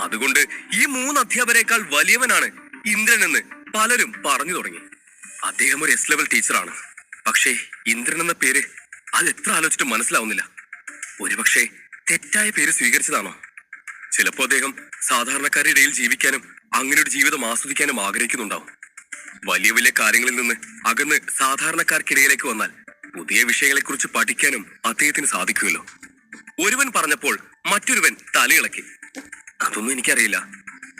അതുകൊണ്ട് ഈ 3 അധ്യാപകരെക്കാൾ വലിയവനാണ് ഇന്ദ്രൻ എന്ന് പലരും പറഞ്ഞു തുടങ്ങി. അദ്ദേഹം ഒരു എസ് ലെവൽ ടീച്ചറാണ്. പക്ഷേ ഇന്ദ്രൻ എന്ന പേര് അത് എത്ര ആലോചിച്ചിട്ടും മനസ്സിലാവുന്നില്ല. ഒരുപക്ഷെ തെറ്റായ പേര് സ്വീകരിച്ചതാണോ? ചിലപ്പോ അദ്ദേഹം സാധാരണക്കാരുടെ ഇടയിൽ ജീവിക്കാനും അങ്ങനെ ഒരു ജീവിതം ആസ്വദിക്കാനും ആഗ്രഹിക്കുന്നുണ്ടാവും. വലിയ വലിയ കാര്യങ്ങളിൽ നിന്ന് അകന്ന് സാധാരണക്കാർക്കിടയിലേക്ക് വന്നാൽ പുതിയ വിഷയങ്ങളെ കുറിച്ച് പഠിക്കാനും അദ്ദേഹത്തിന് സാധിക്കുമല്ലോ. ഒരുവൻ പറഞ്ഞപ്പോൾ മറ്റൊരുവൻ തലയിളക്കി. അതൊന്നും എനിക്കറിയില്ല.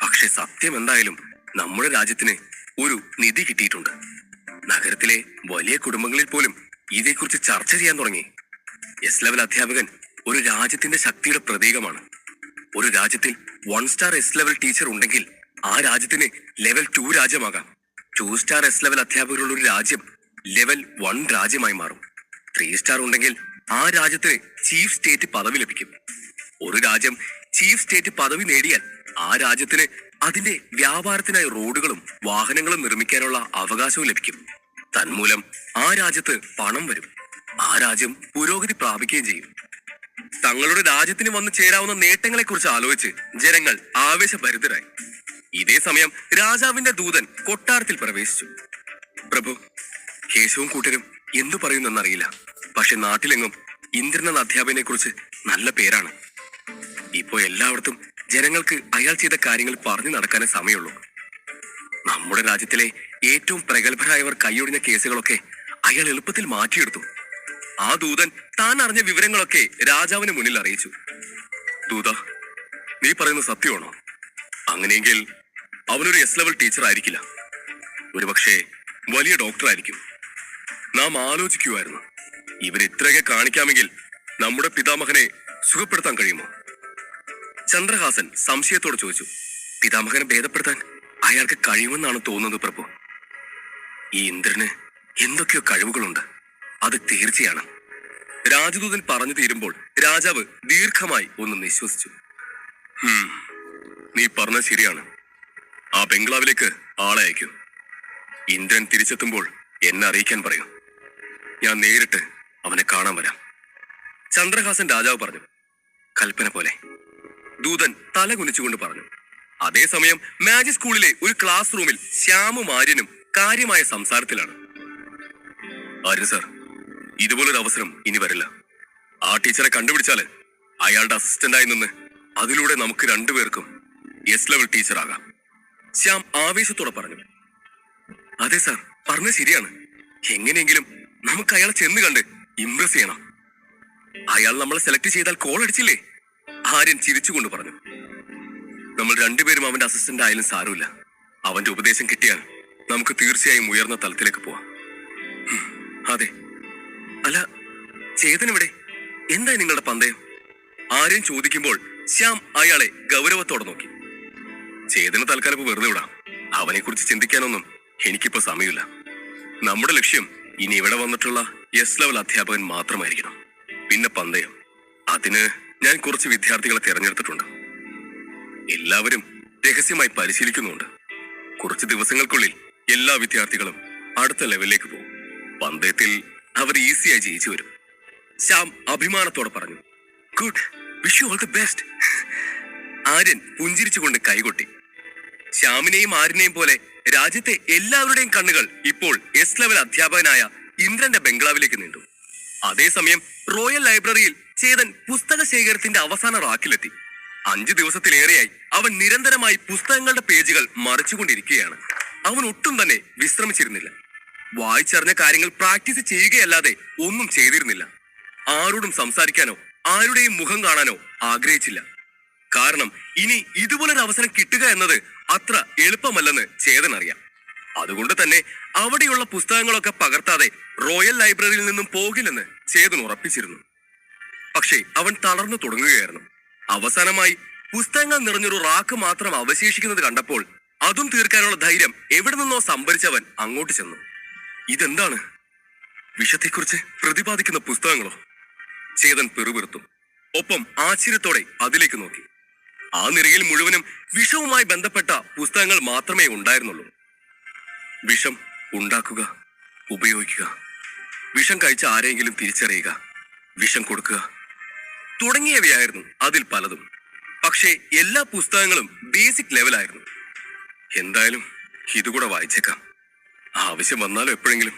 പക്ഷെ സത്യം എന്തായാലും നമ്മുടെ രാജ്യത്തിന് ഒരു നിധി കിട്ടിയിട്ടുണ്ട്. നഗരത്തിലെ വലിയ കുടുംബങ്ങളിൽ പോലും ഇതേക്കുറിച്ച് ചർച്ച ചെയ്യാൻ തുടങ്ങി. എസ് ലെവൽ അധ്യാപകൻ ഒരു രാജ്യത്തിന്റെ ശക്തിയുടെ പ്രതീകമാണ്. ഒരു രാജ്യത്തിൽ 1 സ്റ്റാർ എസ് ലെവൽ ടീച്ചർ ഉണ്ടെങ്കിൽ ആ രാജ്യത്തിന് ലെവൽ 2 രാജ്യമാകാം. 2 സ്റ്റാർ എസ് ലെവൽ അധ്യാപകരുള്ള ഒരു രാജ്യം ലെവൽ 1 രാജ്യമായി മാറും. 3 സ്റ്റാർ ഉണ്ടെങ്കിൽ ആ രാജ്യത്തിന് ചീഫ് സ്റ്റേറ്റ് പദവി ലഭിക്കും. ഒരു രാജ്യം ചീഫ് സ്റ്റേറ്റ് പദവി നേടിയാൽ ആ രാജ്യത്തിന് അതിന്റെ വ്യാപാരത്തിനായി റോഡുകളും വാഹനങ്ങളും നിർമ്മിക്കാനുള്ള അവകാശവും ലഭിക്കും. തന്മൂലം ആ രാജ്യത്ത് പണം വരും. ആ രാജ്യം പുരോഗതി പ്രാപിക്കുകയും ചെയ്യും. തങ്ങളുടെ രാജ്യത്തിന് വന്നു ചേരാവുന്ന നേട്ടങ്ങളെ കുറിച്ച് ആലോചിച്ച് ജനങ്ങൾ ആവേശഭരിതരായി. ഇതേ സമയം രാജാവിന്റെ ദൂതൻ കൊട്ടാരത്തിൽ പ്രവേശിച്ചു. പ്രഭു, കേശവും കൂട്ടരും എന്തു പറയുന്നെന്നറിയില്ല. പക്ഷെ നാട്ടിലെങ്ങും ഇന്ദ്രൻ എന്ന അധ്യാപകനെ കുറിച്ച് നല്ല പേരാണ്. ഇപ്പോ എല്ലായിടത്തും ജനങ്ങൾക്ക് അയാൾ ചെയ്ത കാര്യങ്ങൾ പറഞ്ഞു നടക്കാനേ സമയമുള്ളൂ. നമ്മുടെ രാജ്യത്തിലെ ഏറ്റവും പ്രഗത്ഭരായവർ കൈയൊഴിഞ്ഞ കേസുകളൊക്കെ അയാൾ എളുപ്പത്തിൽ മാറ്റിയെടുത്തു. ആ ദൂതൻ താൻ അറിഞ്ഞ വിവരങ്ങളൊക്കെ രാജാവിന് മുന്നിൽ അറിയിച്ചു. ദൂത, നീ പറയുന്നത് സത്യമാണോ? അങ്ങനെയെങ്കിൽ അവനൊരു എസ് ലെവൽ ടീച്ചർ ആയിരിക്കില്ല. ഒരുപക്ഷെ വലിയ ഡോക്ടർ ആയിരിക്കും. നാം ആലോചിക്കുമായിരുന്നു, ഇവരിത്രയൊക്കെ കാണിക്കാമെങ്കിൽ നമ്മുടെ പിതാമഹനെ സുഖപ്പെടുത്താൻ കഴിയുമോ? ചന്ദ്രഹാസൻ സംശയത്തോടെ ചോദിച്ചു. പിതാമഹനെ ഭേദപ്പെടുത്താൻ അയാൾക്ക് കഴിയുമെന്നാണ് തോന്നുന്നത് പ്രഭു. ഈ ഇന്ദ്രന് എന്തൊക്കെയോ കഴിവുകളുണ്ട്, അത് തീർച്ചയാണ്. രാജദൂതൻ പറഞ്ഞു തീരുമ്പോൾ രാജാവ് ദീർഘമായി ഒന്ന് നിശ്വസിച്ചു. നീ പറഞ്ഞത് ശരിയാണ്. ആ ബംഗ്ലാവിലേക്ക് ആളെ അയക്കും. ഇന്ദ്രൻ തിരിച്ചെത്തുമ്പോൾ എന്നെ അറിയിക്കാൻ പറയൂ. ഞാൻ നേരിട്ട് അവനെ കാണാൻ വരാം. ചന്ദ്രഹാസൻ രാജാവ് പറഞ്ഞു. കൽപ്പന പോലെ. ദൂതൻ തല കുനിച്ചുകൊണ്ട് പറഞ്ഞു. അതേസമയം മാജിക് സ്കൂളിലെ ഒരു ക്ലാസ് റൂമിൽ ശ്യാമും ആര്യനും കാര്യമായ സംസാരത്തിലാണ്. ആര്യൻ സാർ, ഇതുപോലൊരു അവസരം ഇനി വരില്ല. ആ ടീച്ചറെ കണ്ടുപിടിച്ചാല് അയാളുടെ അസിസ്റ്റന്റായി നിന്ന് അതിലൂടെ നമുക്ക് 2 പേർക്കും എസ് ലെവൽ ടീച്ചറാകാം. ശ്യാം ആവേശത്തോടെ പറഞ്ഞു. അതെ സാർ, പറഞ്ഞത് ശരിയാണ്. എങ്ങനെയെങ്കിലും നമുക്ക് അയാളെ ചെന്ന് കണ്ട് ഇംപ്രസ് ചെയ്യണം. അയാൾ നമ്മളെ സെലക്ട് ചെയ്താൽ കോൾ അടിച്ചില്ലേ? ആര്യൻ ചിരിച്ചുകൊണ്ട് പറഞ്ഞു. നമ്മൾ 2 പേരും അവന്റെ അസിസ്റ്റന്റ് ആയാലും സാരമില്ല. അവന്റെ ഉപദേശം കിട്ടിയാൽ നമുക്ക് തീർച്ചയായും ഉയർന്ന തലത്തിലേക്ക് പോവാം. അതെ. അല്ല, ചേതൻ ഇവിടെ? എന്തായി നിങ്ങളുടെ പന്തയം? ആര്യൻ ചോദിക്കുമ്പോൾ ശ്യാം അയാളെ ഗൗരവത്തോടെ നോക്കി. ചേതന തൽക്കാലം വെറുതെ വിടാം. അവനെ കുറിച്ച് ചിന്തിക്കാനൊന്നും എനിക്കിപ്പോ സമയമില്ല. നമ്മുടെ ലക്ഷ്യം ഇനി ഇവിടെ വന്നിട്ടുള്ള എസ് ലെവൽ അധ്യാപകൻ മാത്രമായിരിക്കണം. പിന്നെ പന്തയം. അതിന് ഞാൻ കുറച്ച് വിദ്യാർത്ഥികളെ തിരഞ്ഞെടുത്തിട്ടുണ്ട്. എല്ലാവരും രഹസ്യമായി പരിശീലിക്കുന്നുണ്ട്. കുറച്ച് ദിവസങ്ങൾക്കുള്ളിൽ എല്ലാ വിദ്യാർത്ഥികളും അടുത്ത ലെവലിലേക്ക് പോകും. പന്തയത്തിൽ അവർ ഈസിയായി ജയിച്ചു വരും. ശ്യാം അഭിമാനത്തോടെ പറഞ്ഞു. Good, wish you all the best. Aryan പുഞ്ചിരിച്ചുകൊണ്ട് കൈകൊട്ടി. ശ്യാമിനെയും ആര്യനെയും പോലെ രാജ്യത്തെ എല്ലാവരുടെയും കണ്ണുകൾ ഇപ്പോൾ എസ് ലെവൽ അധ്യാപകനായ ഇന്ദ്രന്റെ ബംഗ്ലാവിലേക്ക് നീണ്ടു. അതേസമയം റോയൽ ലൈബ്രറിയിൽ ചേതൻ പുസ്തക ശേഖരത്തിന്റെ അവസാന റാക്കിലെത്തി. 5 ദിവസത്തിലേറെയായി അവൻ നിരന്തരമായി പുസ്തകങ്ങളുടെ പേജുകൾ മറിച്ചുകൊണ്ടിരിക്കുകയാണ്. അവൻ ഒട്ടും തന്നെ വിശ്രമിച്ചിരുന്നില്ല. വായിച്ചറിഞ്ഞ കാര്യങ്ങൾ പ്രാക്ടീസ് ചെയ്യുകയല്ലാതെ ഒന്നും ചെയ്തിരുന്നില്ല. ആരോടും സംസാരിക്കാനോ ആരുടെയും മുഖം കാണാനോ ആഗ്രഹിച്ചില്ല. കാരണം ഇനി ഇതുപോലൊരു അവസരം കിട്ടുക എന്നത് അത്ര എളുപ്പമല്ലെന്ന് ചേതൻ അറിയാം. അതുകൊണ്ട് തന്നെ അവിടെയുള്ള പുസ്തകങ്ങളൊക്കെ പകർത്താതെ റോയൽ ലൈബ്രറിയിൽ നിന്നും പോകില്ലെന്ന് ചേതൻ ഉറപ്പിച്ചിരുന്നു. പക്ഷേ അവൻ തളർന്നു തുടങ്ങുകയായിരുന്നു. അവസാനമായി പുസ്തകങ്ങൾ നിറഞ്ഞൊരു റാക്ക് മാത്രം അവശേഷിക്കുന്നത് കണ്ടപ്പോൾ അതും തീർക്കാനുള്ള ധൈര്യം എവിടെ നിന്നോ സംഭരിച്ചവൻ അങ്ങോട്ട് ചെന്നു. ഇതെന്താണ്? വിഷത്തെക്കുറിച്ച് പ്രതിപാദിക്കുന്ന പുസ്തകങ്ങളോ? ചേതൻ പിറുപിറുത്തു. ഒപ്പം ആശ്ചര്യത്തോടെ അതിലേക്ക് നോക്കി. ആ നിരയിൽ മുഴുവനും വിഷവുമായി ബന്ധപ്പെട്ട പുസ്തകങ്ങൾ മാത്രമേ ഉണ്ടായിരുന്നുള്ളൂ. വിഷം ഉണ്ടാക്കുക, ഉപയോഗിക്കുക, വിഷം കഴിച്ച ആരെങ്കിലും തിരിച്ചറിയുക, വിഷം കൊടുക്കുക തുടങ്ങിയവയായിരുന്നു അതിൽ പലതും. പക്ഷേ എല്ലാ പുസ്തകങ്ങളും ബേസിക് ലെവലായിരുന്നു. എന്തായാലും ഇതുകൂടെ വായിച്ചേക്കാം, ആവശ്യം വന്നാലും എപ്പോഴെങ്കിലും.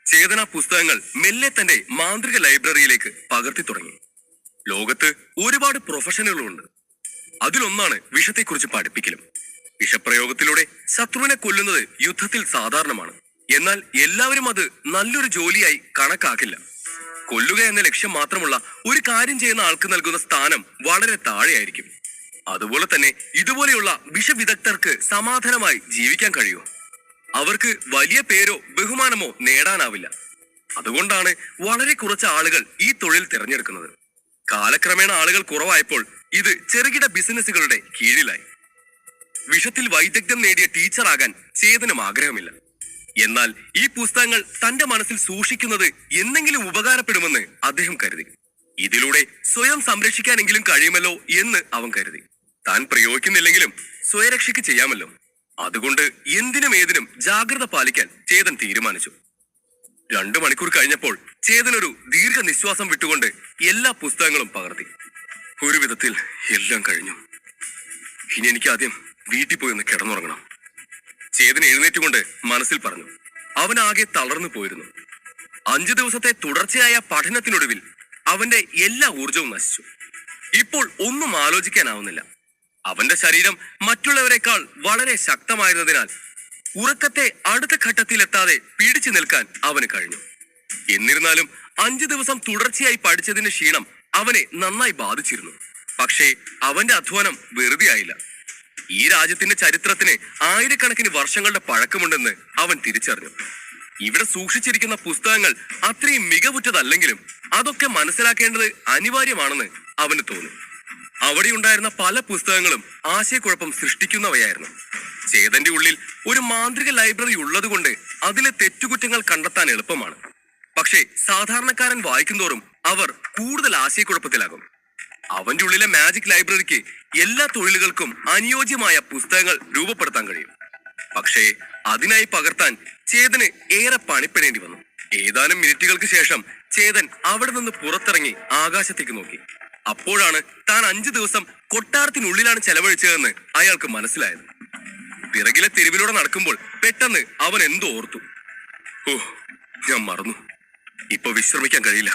ചേതന പുസ്തകങ്ങൾ മെല്ലെ തന്റെ മാന്ത്രിക ലൈബ്രറിയിലേക്ക് പകർത്തി തുടങ്ങി. ലോകത്ത് ഒരുപാട് പ്രൊഫഷനുകളുണ്ട്. അതിലൊന്നാണ് വിഷത്തെക്കുറിച്ച് പഠിപ്പിക്കലും. വിഷപ്രയോഗത്തിലൂടെ ശത്രുവിനെ കൊല്ലുന്നത് യുദ്ധത്തിൽ സാധാരണമാണ്. എന്നാൽ എല്ലാവരും അത് നല്ലൊരു ജോലിയായി കണക്കാക്കില്ല. കൊല്ലുക എന്ന ലക്ഷ്യം മാത്രമുള്ള ഒരു കാര്യം ചെയ്യുന്ന ആൾക്ക് നൽകുന്ന സ്ഥാനം വളരെ താഴെയായിരിക്കും. അതുപോലെ തന്നെ ഇതുപോലെയുള്ള വിഷവിദഗ്ധർക്ക് സമാധാനമായി ജീവിക്കാൻ കഴിയുമോ? അവർക്ക് വലിയ പേരോ ബഹുമാനമോ നേടാനാവില്ല. അതുകൊണ്ടാണ് വളരെ കുറച്ച് ആളുകൾ ഈ തൊഴിൽ തിരഞ്ഞെടുക്കുന്നത്. കാലക്രമേണ ആളുകൾ കുറവായപ്പോൾ ഇത് ചെറുകിട ബിസിനസ്സുകളുടെ കീഴിലായി. വിഷത്തിൽ വൈദഗ്ധ്യം നേടിയ ടീച്ചറാകാൻ ചേതനും ആഗ്രഹമില്ല. എന്നാൽ ഈ പുസ്തകങ്ങൾ തന്റെ മനസ്സിൽ സൂക്ഷിക്കുന്നത് എന്തെങ്കിലും ഉപകാരപ്പെടുമെന്ന് അദ്ദേഹം കരുതി. ഇതിലൂടെ സ്വയം സംരക്ഷിക്കാനെങ്കിലും കഴിയുമല്ലോ എന്ന് അവൻ കരുതി. താൻ പ്രയോഗിക്കുന്നില്ലെങ്കിലും സ്വയരക്ഷയ്ക്ക് ചെയ്യാമല്ലോ. അതുകൊണ്ട് എന്തിനും ഏതിനും ജാഗ്രത പാലിക്കാൻ ചേതൻ തീരുമാനിച്ചു. 2 മണിക്കൂർ കഴിഞ്ഞപ്പോൾ ചേതൻ ഒരു ദീർഘനിശ്വാസം വിട്ടുകൊണ്ട് എല്ലാ പുസ്തകങ്ങളും പകർത്തി. ഒരു വിധത്തിൽ എല്ലാം കഴിഞ്ഞു. ഇനി എനിക്ക് ആദ്യം വീട്ടിൽ പോയി ഒന്ന് കിടന്നുറങ്ങണം. ചേതൻ എഴുന്നേറ്റുകൊണ്ട് മനസ്സിൽ പറഞ്ഞു. അവനാകെ തളർന്നു പോയിരുന്നു. 5 ദിവസത്തെ തുടർച്ചയായ പഠനത്തിനൊടുവിൽ അവന്റെ എല്ലാ ഊർജവും നശിച്ചു. ഇപ്പോൾ ഒന്നും ആലോചിക്കാനാവുന്നില്ല. അവന്റെ ശരീരം മറ്റുള്ളവരെക്കാൾ വളരെ ശക്തമായിരുന്നതിനാൽ ഉറക്കത്തെ അടുത്ത ഘട്ടത്തിലെത്താതെ പിടിച്ചു നിൽക്കാൻ അവന് കഴിഞ്ഞു. എന്നിരുന്നാലും 5 ദിവസം തുടർച്ചയായി പഠിച്ചതിന്റെ ക്ഷീണം അവനെ നന്നായി ബാധിച്ചിരുന്നു. പക്ഷേ അവന്റെ അധ്വാനം വെറുതെ ആയില്ല. ഈ രാജ്യത്തിന്റെ ചരിത്രത്തിന് ആയിരക്കണക്കിന് വർഷങ്ങളുടെ പഴക്കമുണ്ടെന്ന് അവൻ തിരിച്ചറിഞ്ഞു. ഇവിടെ സൂക്ഷിച്ചിരിക്കുന്ന പുസ്തകങ്ങൾ അത്രയും മികവുറ്റതല്ലെങ്കിലും അതൊക്കെ മനസ്സിലാക്കേണ്ടത് അനിവാര്യമാണെന്ന് അവന് തോന്നി. അവിടെ ഉണ്ടായിരുന്ന പല പുസ്തകങ്ങളും ആശയക്കുഴപ്പം സൃഷ്ടിക്കുന്നവയായിരുന്നു. ചേതന്റെ ഉള്ളിൽ ഒരു മാന്ത്രിക ലൈബ്രറി ഉള്ളതുകൊണ്ട് അതിലെ തെറ്റുകുറ്റങ്ങൾ കണ്ടെത്താൻ എളുപ്പമാണ്. പക്ഷേ സാധാരണക്കാരൻ വായിക്കുന്തോറും അവർ കൂടുതൽ ആശയക്കുഴപ്പത്തിലാകും. അവന്റെ ഉള്ളിലെ മാജിക് ലൈബ്രറിക്ക് എല്ലാ തൊഴിലുകൾക്കും അനുയോജ്യമായ പുസ്തകങ്ങൾ രൂപപ്പെടുത്താൻ കഴിയും. പക്ഷേ അതിനായി പകർത്താൻ ചേതന് ഏറെ പണിപ്പെടേണ്ടി വന്നു. ഏതാനും മിനിറ്റുകൾക്ക് ശേഷം ചേതൻ അവിടെ നിന്ന് പുറത്തിറങ്ങി ആകാശത്തേക്ക് നോക്കി. അപ്പോഴാണ് താൻ 5 ദിവസം കൊട്ടാരത്തിനുള്ളിലാണ് ചെലവഴിച്ചതെന്ന് അയാൾക്ക് മനസ്സിലായത്. പിറകിലെ തെരുവിലൂടെ നടക്കുമ്പോൾ പെട്ടെന്ന് അവൻ എന്തോ ഓർത്തു. ഓ, ഞാൻ മറന്നു. ഇപ്പൊ വിശ്രമിക്കാൻ കഴിയില്ല.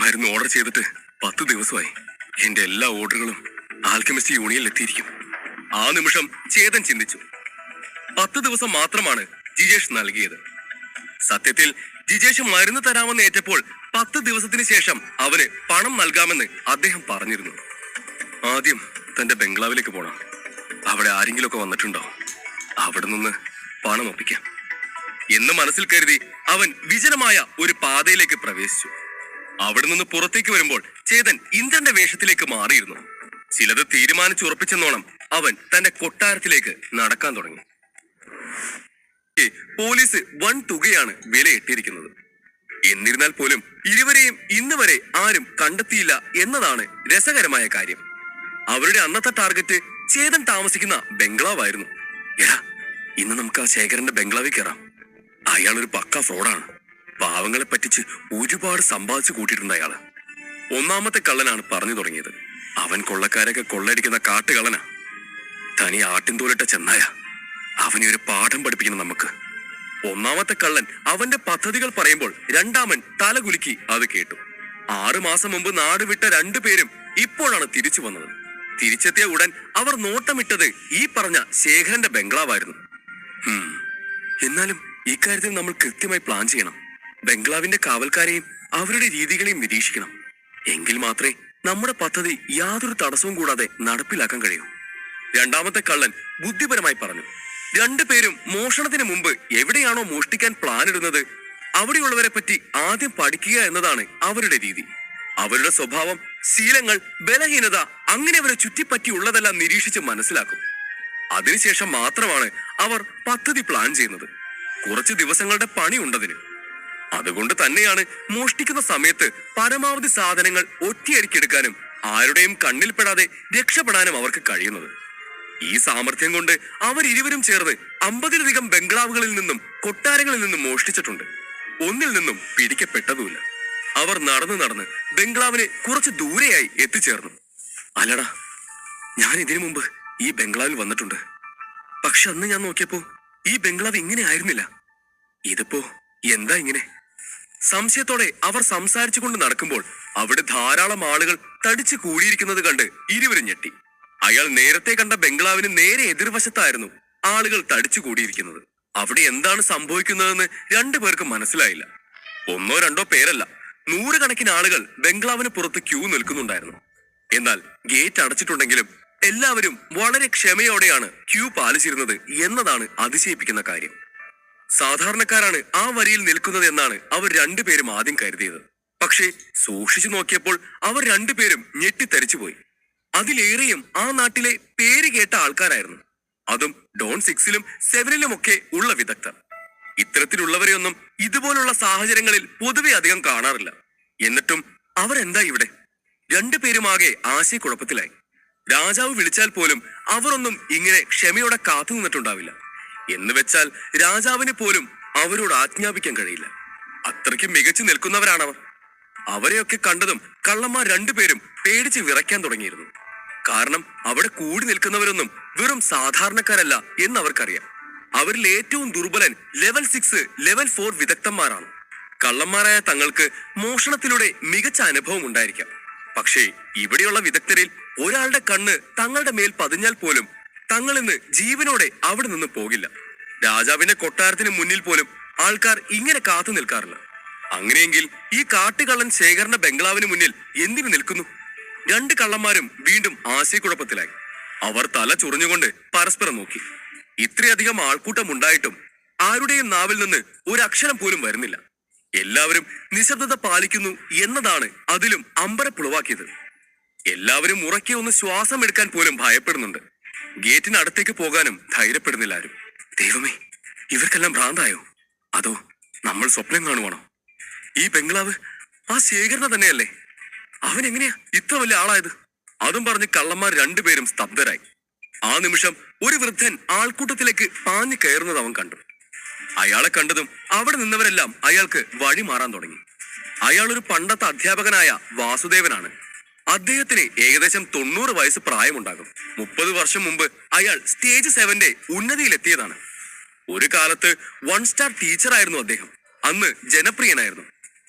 മരുന്ന് ഓർഡർ ചെയ്തിട്ട് 10 ദിവസമായി. എന്റെ എല്ലാ ഓർഡറുകളും ആൽക്കെമിസ്റ്റ് യൂണിയനിൽ എത്തിയിരിക്കും. ആ നിമിഷം ചേതൻ ചിന്തിച്ചു. 10 ദിവസം മാത്രമാണ് ജിജേഷ് നൽകിയത്. സത്യത്തിൽ ജിജേഷ് മരുന്ന് തരാമെന്ന് ഏറ്റപ്പോൾ 10 ദിവസത്തിന് ശേഷം അവന് പണം നൽകാമെന്ന് അദ്ദേഹം പറഞ്ഞിരുന്നു. ആദ്യം തന്റെ ബംഗ്ലാവിലേക്ക് പോണം. അവിടെ ആരെങ്കിലുമൊക്കെ വന്നിട്ടുണ്ടോ? അവിടെ നിന്ന് പണം ഒപ്പിക്കാം എന്ന് മനസ്സിൽ കരുതി അവൻ വിജനമായ ഒരു പാതയിലേക്ക് പ്രവേശിച്ചു. അവിടെ നിന്ന് പുറത്തേക്ക് വരുമ്പോൾ ചേതൻ ഇന്ദ്രന്റെ വേഷത്തിലേക്ക് മാറിയിരുന്നു. ചിലത് തീരുമാനിച്ചുറപ്പിച്ചെന്നോണം അവൻ തന്റെ കൊട്ടാരത്തിലേക്ക് നടക്കാൻ തുടങ്ങി. പോലീസ് വൻ തുകയാണ് വിലയിട്ടിരിക്കുന്നത്. എന്നിരുന്നാൽ പോലും ഇരുവരെയും ഇന്ന് വരെ ആരും കണ്ടെത്തിയില്ല എന്നതാണ് രസകരമായ കാര്യം. അവരുടെ അന്നത്തെ ടാർഗറ്റ് ചേതൻ താമസിക്കുന്ന ബംഗ്ലാവായിരുന്നു. എടാ, ഇന്ന് നമുക്ക് ആ ശേഖരന്റെ ബംഗ്ലാവിൽ കയറാം. അയാളൊരു പക്ക ഫ്രോഡാണ്. പാവങ്ങളെ പറ്റിച്ച് ഒരുപാട് സമ്പാദിച്ചു കൂട്ടിയിട്ടുണ്ട് അയാള്. ഒന്നാമത്തെ കള്ളനാണ് പറഞ്ഞു തുടങ്ങിയത്. അവൻ കൊള്ളക്കാരൊക്കെ കൊള്ളയടിക്കുന്ന കാട്ടുകള്ളനാ. തനി ആട്ടിൻതോലിട്ട ചെന്നായ. അവനെ ഒരു പാഠം പഠിപ്പിക്കണം നമുക്ക്. ഒന്നാമത്തെ കള്ളൻ അവന്റെ പദ്ധതികൾ പറയുമ്പോൾ രണ്ടാമൻ തലകുലുക്കി അത് കേട്ടു. 6 മാസം മുമ്പ് നാട് വിട്ട 2 പേരും ഇപ്പോഴാണ് തിരിച്ചു വന്നത്. തിരിച്ചെത്തിയ ഉടൻ അവർ നോട്ടമിട്ടത് ഈ പറഞ്ഞ ശേഖരന്റെ ബംഗ്ലാവായിരുന്നു. എന്നാലും ഇക്കാര്യത്തിൽ നമ്മൾ കൃത്യമായി പ്ലാൻ ചെയ്യണം. ബംഗ്ലാവിന്റെ കാവൽക്കാരെയും അവരുടെ രീതികളെയും നിരീക്ഷിക്കണം. എങ്കിൽ മാത്രമേ നമ്മുടെ പദ്ധതി യാതൊരു തടസ്സവും കൂടാതെ നടപ്പിലാക്കാൻ കഴിയൂ. രണ്ടാമത്തെ കള്ളൻ ബുദ്ധിപരമായി പറഞ്ഞു. 2 പേരും മോഷണത്തിന് മുമ്പ് എവിടെയാണോ മോഷ്ടിക്കാൻ പ്ലാൻ ഇടുന്നത് അവിടെയുള്ളവരെ പറ്റി ആദ്യം പഠിക്കുക എന്നതാണ് അവരുടെ രീതി. അവരുടെ സ്വഭാവം, ശീലങ്ങൾ, ബലഹീനത അങ്ങനെ അവരെ ചുറ്റിപ്പറ്റിയുള്ളതെല്ലാം നിരീക്ഷിച്ച് മനസ്സിലാക്കും. അതിനുശേഷം മാത്രമാണ് അവർ പദ്ധതി പ്ലാൻ ചെയ്യുന്നത്. കുറച്ച് ദിവസങ്ങളുടെ പണിയുണ്ടതിന്. അതുകൊണ്ട് തന്നെയാണ് മോഷ്ടിക്കുന്ന സമയത്ത് പരമാവധി സാധനങ്ങൾ ഒറ്റയടിക്കെടുക്കാനും ആരുടെയും കണ്ണിൽപ്പെടാതെ രക്ഷപ്പെടാനും അവർക്ക് കഴിയുന്നത്. ഈ സാമർഥ്യം കൊണ്ട് അവരിരുവരും ചേർന്ന് 50-ലധികം ബംഗ്ലാവുകളിൽ നിന്നും കൊട്ടാരങ്ങളിൽ നിന്നും മോഷ്ടിച്ചിട്ടുണ്ട്. ഒന്നിൽ നിന്നും പിടിക്കപ്പെട്ടതുമില്ല. അവർ നടന്ന് ബംഗ്ലാവിന് കുറച്ച് ദൂരെയായി എത്തിച്ചേർന്നു. അല്ലടാ, ഞാൻ ഇതിനു മുമ്പ് ഈ ബംഗ്ലാവിൽ വന്നിട്ടുണ്ട്. പക്ഷെ അന്ന് ഞാൻ നോക്കിയപ്പോ ഈ ബംഗ്ലാവ് ഇങ്ങനെ ആയിരുന്നില്ല. ഇതിപ്പോ എന്താ ഇങ്ങനെ? സംശയത്തോടെ അവർ സംസാരിച്ചുകൊണ്ട് നടക്കുമ്പോൾ അവിടെ ധാരാളം ആളുകൾ തടിച്ചു കൂടിയിരിക്കുന്നത് കണ്ട് ഇരുവരും ഞെട്ടി. അയാൾ നേരത്തെ കണ്ട ബംഗ്ലാവിന് നേരെ എതിർവശത്തായിരുന്നു ആളുകൾ തടിച്ചു കൂടിയിരിക്കുന്നത്. അവിടെ എന്താണ് സംഭവിക്കുന്നതെന്ന് 2 പേർക്കും മനസ്സിലായില്ല. 1-2 പേരല്ല, 100 കണക്കിന് ആളുകൾ ബംഗ്ലാവിന് പുറത്ത് ക്യൂ നിൽക്കുന്നുണ്ടായിരുന്നു. എന്നാൽ ഗേറ്റ് അടച്ചിട്ടുണ്ടെങ്കിലും എല്ലാവരും വളരെ ക്ഷമയോടെയാണ് ക്യൂ പാലിച്ചിരുന്നത് എന്നതാണ് അതിശയിപ്പിക്കുന്ന കാര്യം. സാധാരണക്കാരാണ് ആ വരിയിൽ നിൽക്കുന്നത് എന്നാണ് അവർ 2 പേരും ആദ്യം കരുതിയത്. പക്ഷേ സൂക്ഷിച്ചു നോക്കിയപ്പോൾ അവർ 2 പേരും ഞെട്ടിത്തരിച്ചുപോയി. അതിലേറെയും ആ നാട്ടിലെ പേര് കേട്ട ആൾക്കാരായിരുന്നു. അതും ഡോൺ 6-ലും 7-ലും ഒക്കെ ഉള്ള വിദഗ്ധർ. ഇത്തരത്തിലുള്ളവരെയൊന്നും ഇതുപോലുള്ള സാഹചര്യങ്ങളിൽ പൊതുവെ അധികം കാണാറില്ല. എന്നിട്ടും അവരെന്താ ഇവിടെ? 2 പേരുമാകെ ആശയക്കുഴപ്പത്തിലായി. രാജാവ് വിളിച്ചാൽ പോലും അവരൊന്നും ഇങ്ങനെ ക്ഷമയോടെ കാത്തു നിന്നിട്ടുണ്ടാവില്ല. എന്ന് വെച്ചാൽ രാജാവിന് പോലും അവരോട് ആജ്ഞാപിക്കാൻ കഴിയില്ല. അത്രയ്ക്ക് മികച്ചു നിൽക്കുന്നവരാണവർ. അവരെയൊക്കെ കണ്ടതും കള്ളന്മാർ 2 പേരും പേടിച്ച് വിറയ്ക്കാൻ തുടങ്ങിയിരുന്നു. കാരണം അവിടെ കൂടി നിൽക്കുന്നവരൊന്നും വെറും സാധാരണക്കാരല്ല എന്നവർക്കറിയാം. അവരിൽ ഏറ്റവും ദുർബലൻ ലെവൽ 6, ലെവൽ 4 വിദഗ്ധന്മാരാണ്. കള്ളന്മാരായ തങ്ങൾക്ക് മോഷണത്തിലൂടെ മികച്ച അനുഭവം ഉണ്ടായിരിക്കാം. പക്ഷേ ഇവിടെയുള്ള വിദഗ്ധരിൽ ഒരാളുടെ കണ്ണ് തങ്ങളുടെ മേൽ പതിഞ്ഞാൽ പോലും തങ്ങൾ ഇന്ന് ജീവനോടെ അവിടെ നിന്ന് പോകില്ല. രാജാവിന്റെ കൊട്ടാരത്തിന് മുന്നിൽ പോലും ആൾക്കാർ ഇങ്ങനെ കാത്തു നിൽക്കാറില്ല. അങ്ങനെയെങ്കിൽ ഈ കാട്ടുകള്ളൻ ശേഖരന്റെ ബംഗ്ലാവിന് മുന്നിൽ എന്തിനു നിൽക്കുന്നു? 2 കള്ളന്മാരും വീണ്ടും ആശയക്കുഴപ്പത്തിലായി. അവർ തല ചൊറിഞ്ഞുകൊണ്ട് പരസ്പരം നോക്കി. ഇത്രയധികം ആൾക്കൂട്ടം ഉണ്ടായിട്ടും ആരുടെയും നാവിൽ നിന്ന് ഒരു അക്ഷരം പോലും വരുന്നില്ല. എല്ലാവരും നിശബ്ദത പാലിക്കുന്നു എന്നതാണ് അതിലും അമ്പരപ്പുളവാക്കിയത്. എല്ലാവരും ഉറക്കെ ഒന്ന് ശ്വാസം എടുക്കാൻ പോലും ഭയപ്പെടുന്നുണ്ട്. ഗേറ്റിന് അടുത്തേക്ക് പോകാനും ധൈര്യപ്പെടുന്നില്ല ആരും. ദൈവമേ, ഇവർക്കെല്ലാം ഭ്രാന്തായോ? അതോ നമ്മൾ സ്വപ്നം കാണുവാണോ? ഈ ബംഗ്ലാവ് ആ ശേഖരന തന്നെയല്ലേ? അവൻ എങ്ങനെയാ ഇത്ര വലിയ ആളായത്? അതും പറഞ്ഞ് കള്ളന്മാർ 2 പേരും സ്തബ്ധരായി. ആ നിമിഷം ഒരു വൃദ്ധൻ ആൾക്കൂട്ടത്തിലേക്ക് പാഞ്ഞു കയറുന്നത് അവൻ കണ്ടു. അയാളെ കണ്ടതും അവിടെ നിന്നവരെല്ലാം അയാൾക്ക് വഴി മാറാൻ തുടങ്ങി. അയാൾ ഒരു പണ്ടത്തെ അധ്യാപകനായ വാസുദേവനാണ്. അദ്ദേഹത്തിന് ഏകദേശം 90 വയസ്സ് പ്രായമുണ്ടാകും. 30 വർഷം മുമ്പ് അയാൾ സ്റ്റേജ് 7ന്റെ ഉന്നതിയിലെത്തിയതാണ്. ഒരു കാലത്ത് 1 സ്റ്റാർ ടീച്ചറായിരുന്നു അദ്ദേഹം. അന്ന് ജനപ്രിയനായിരുന്നു.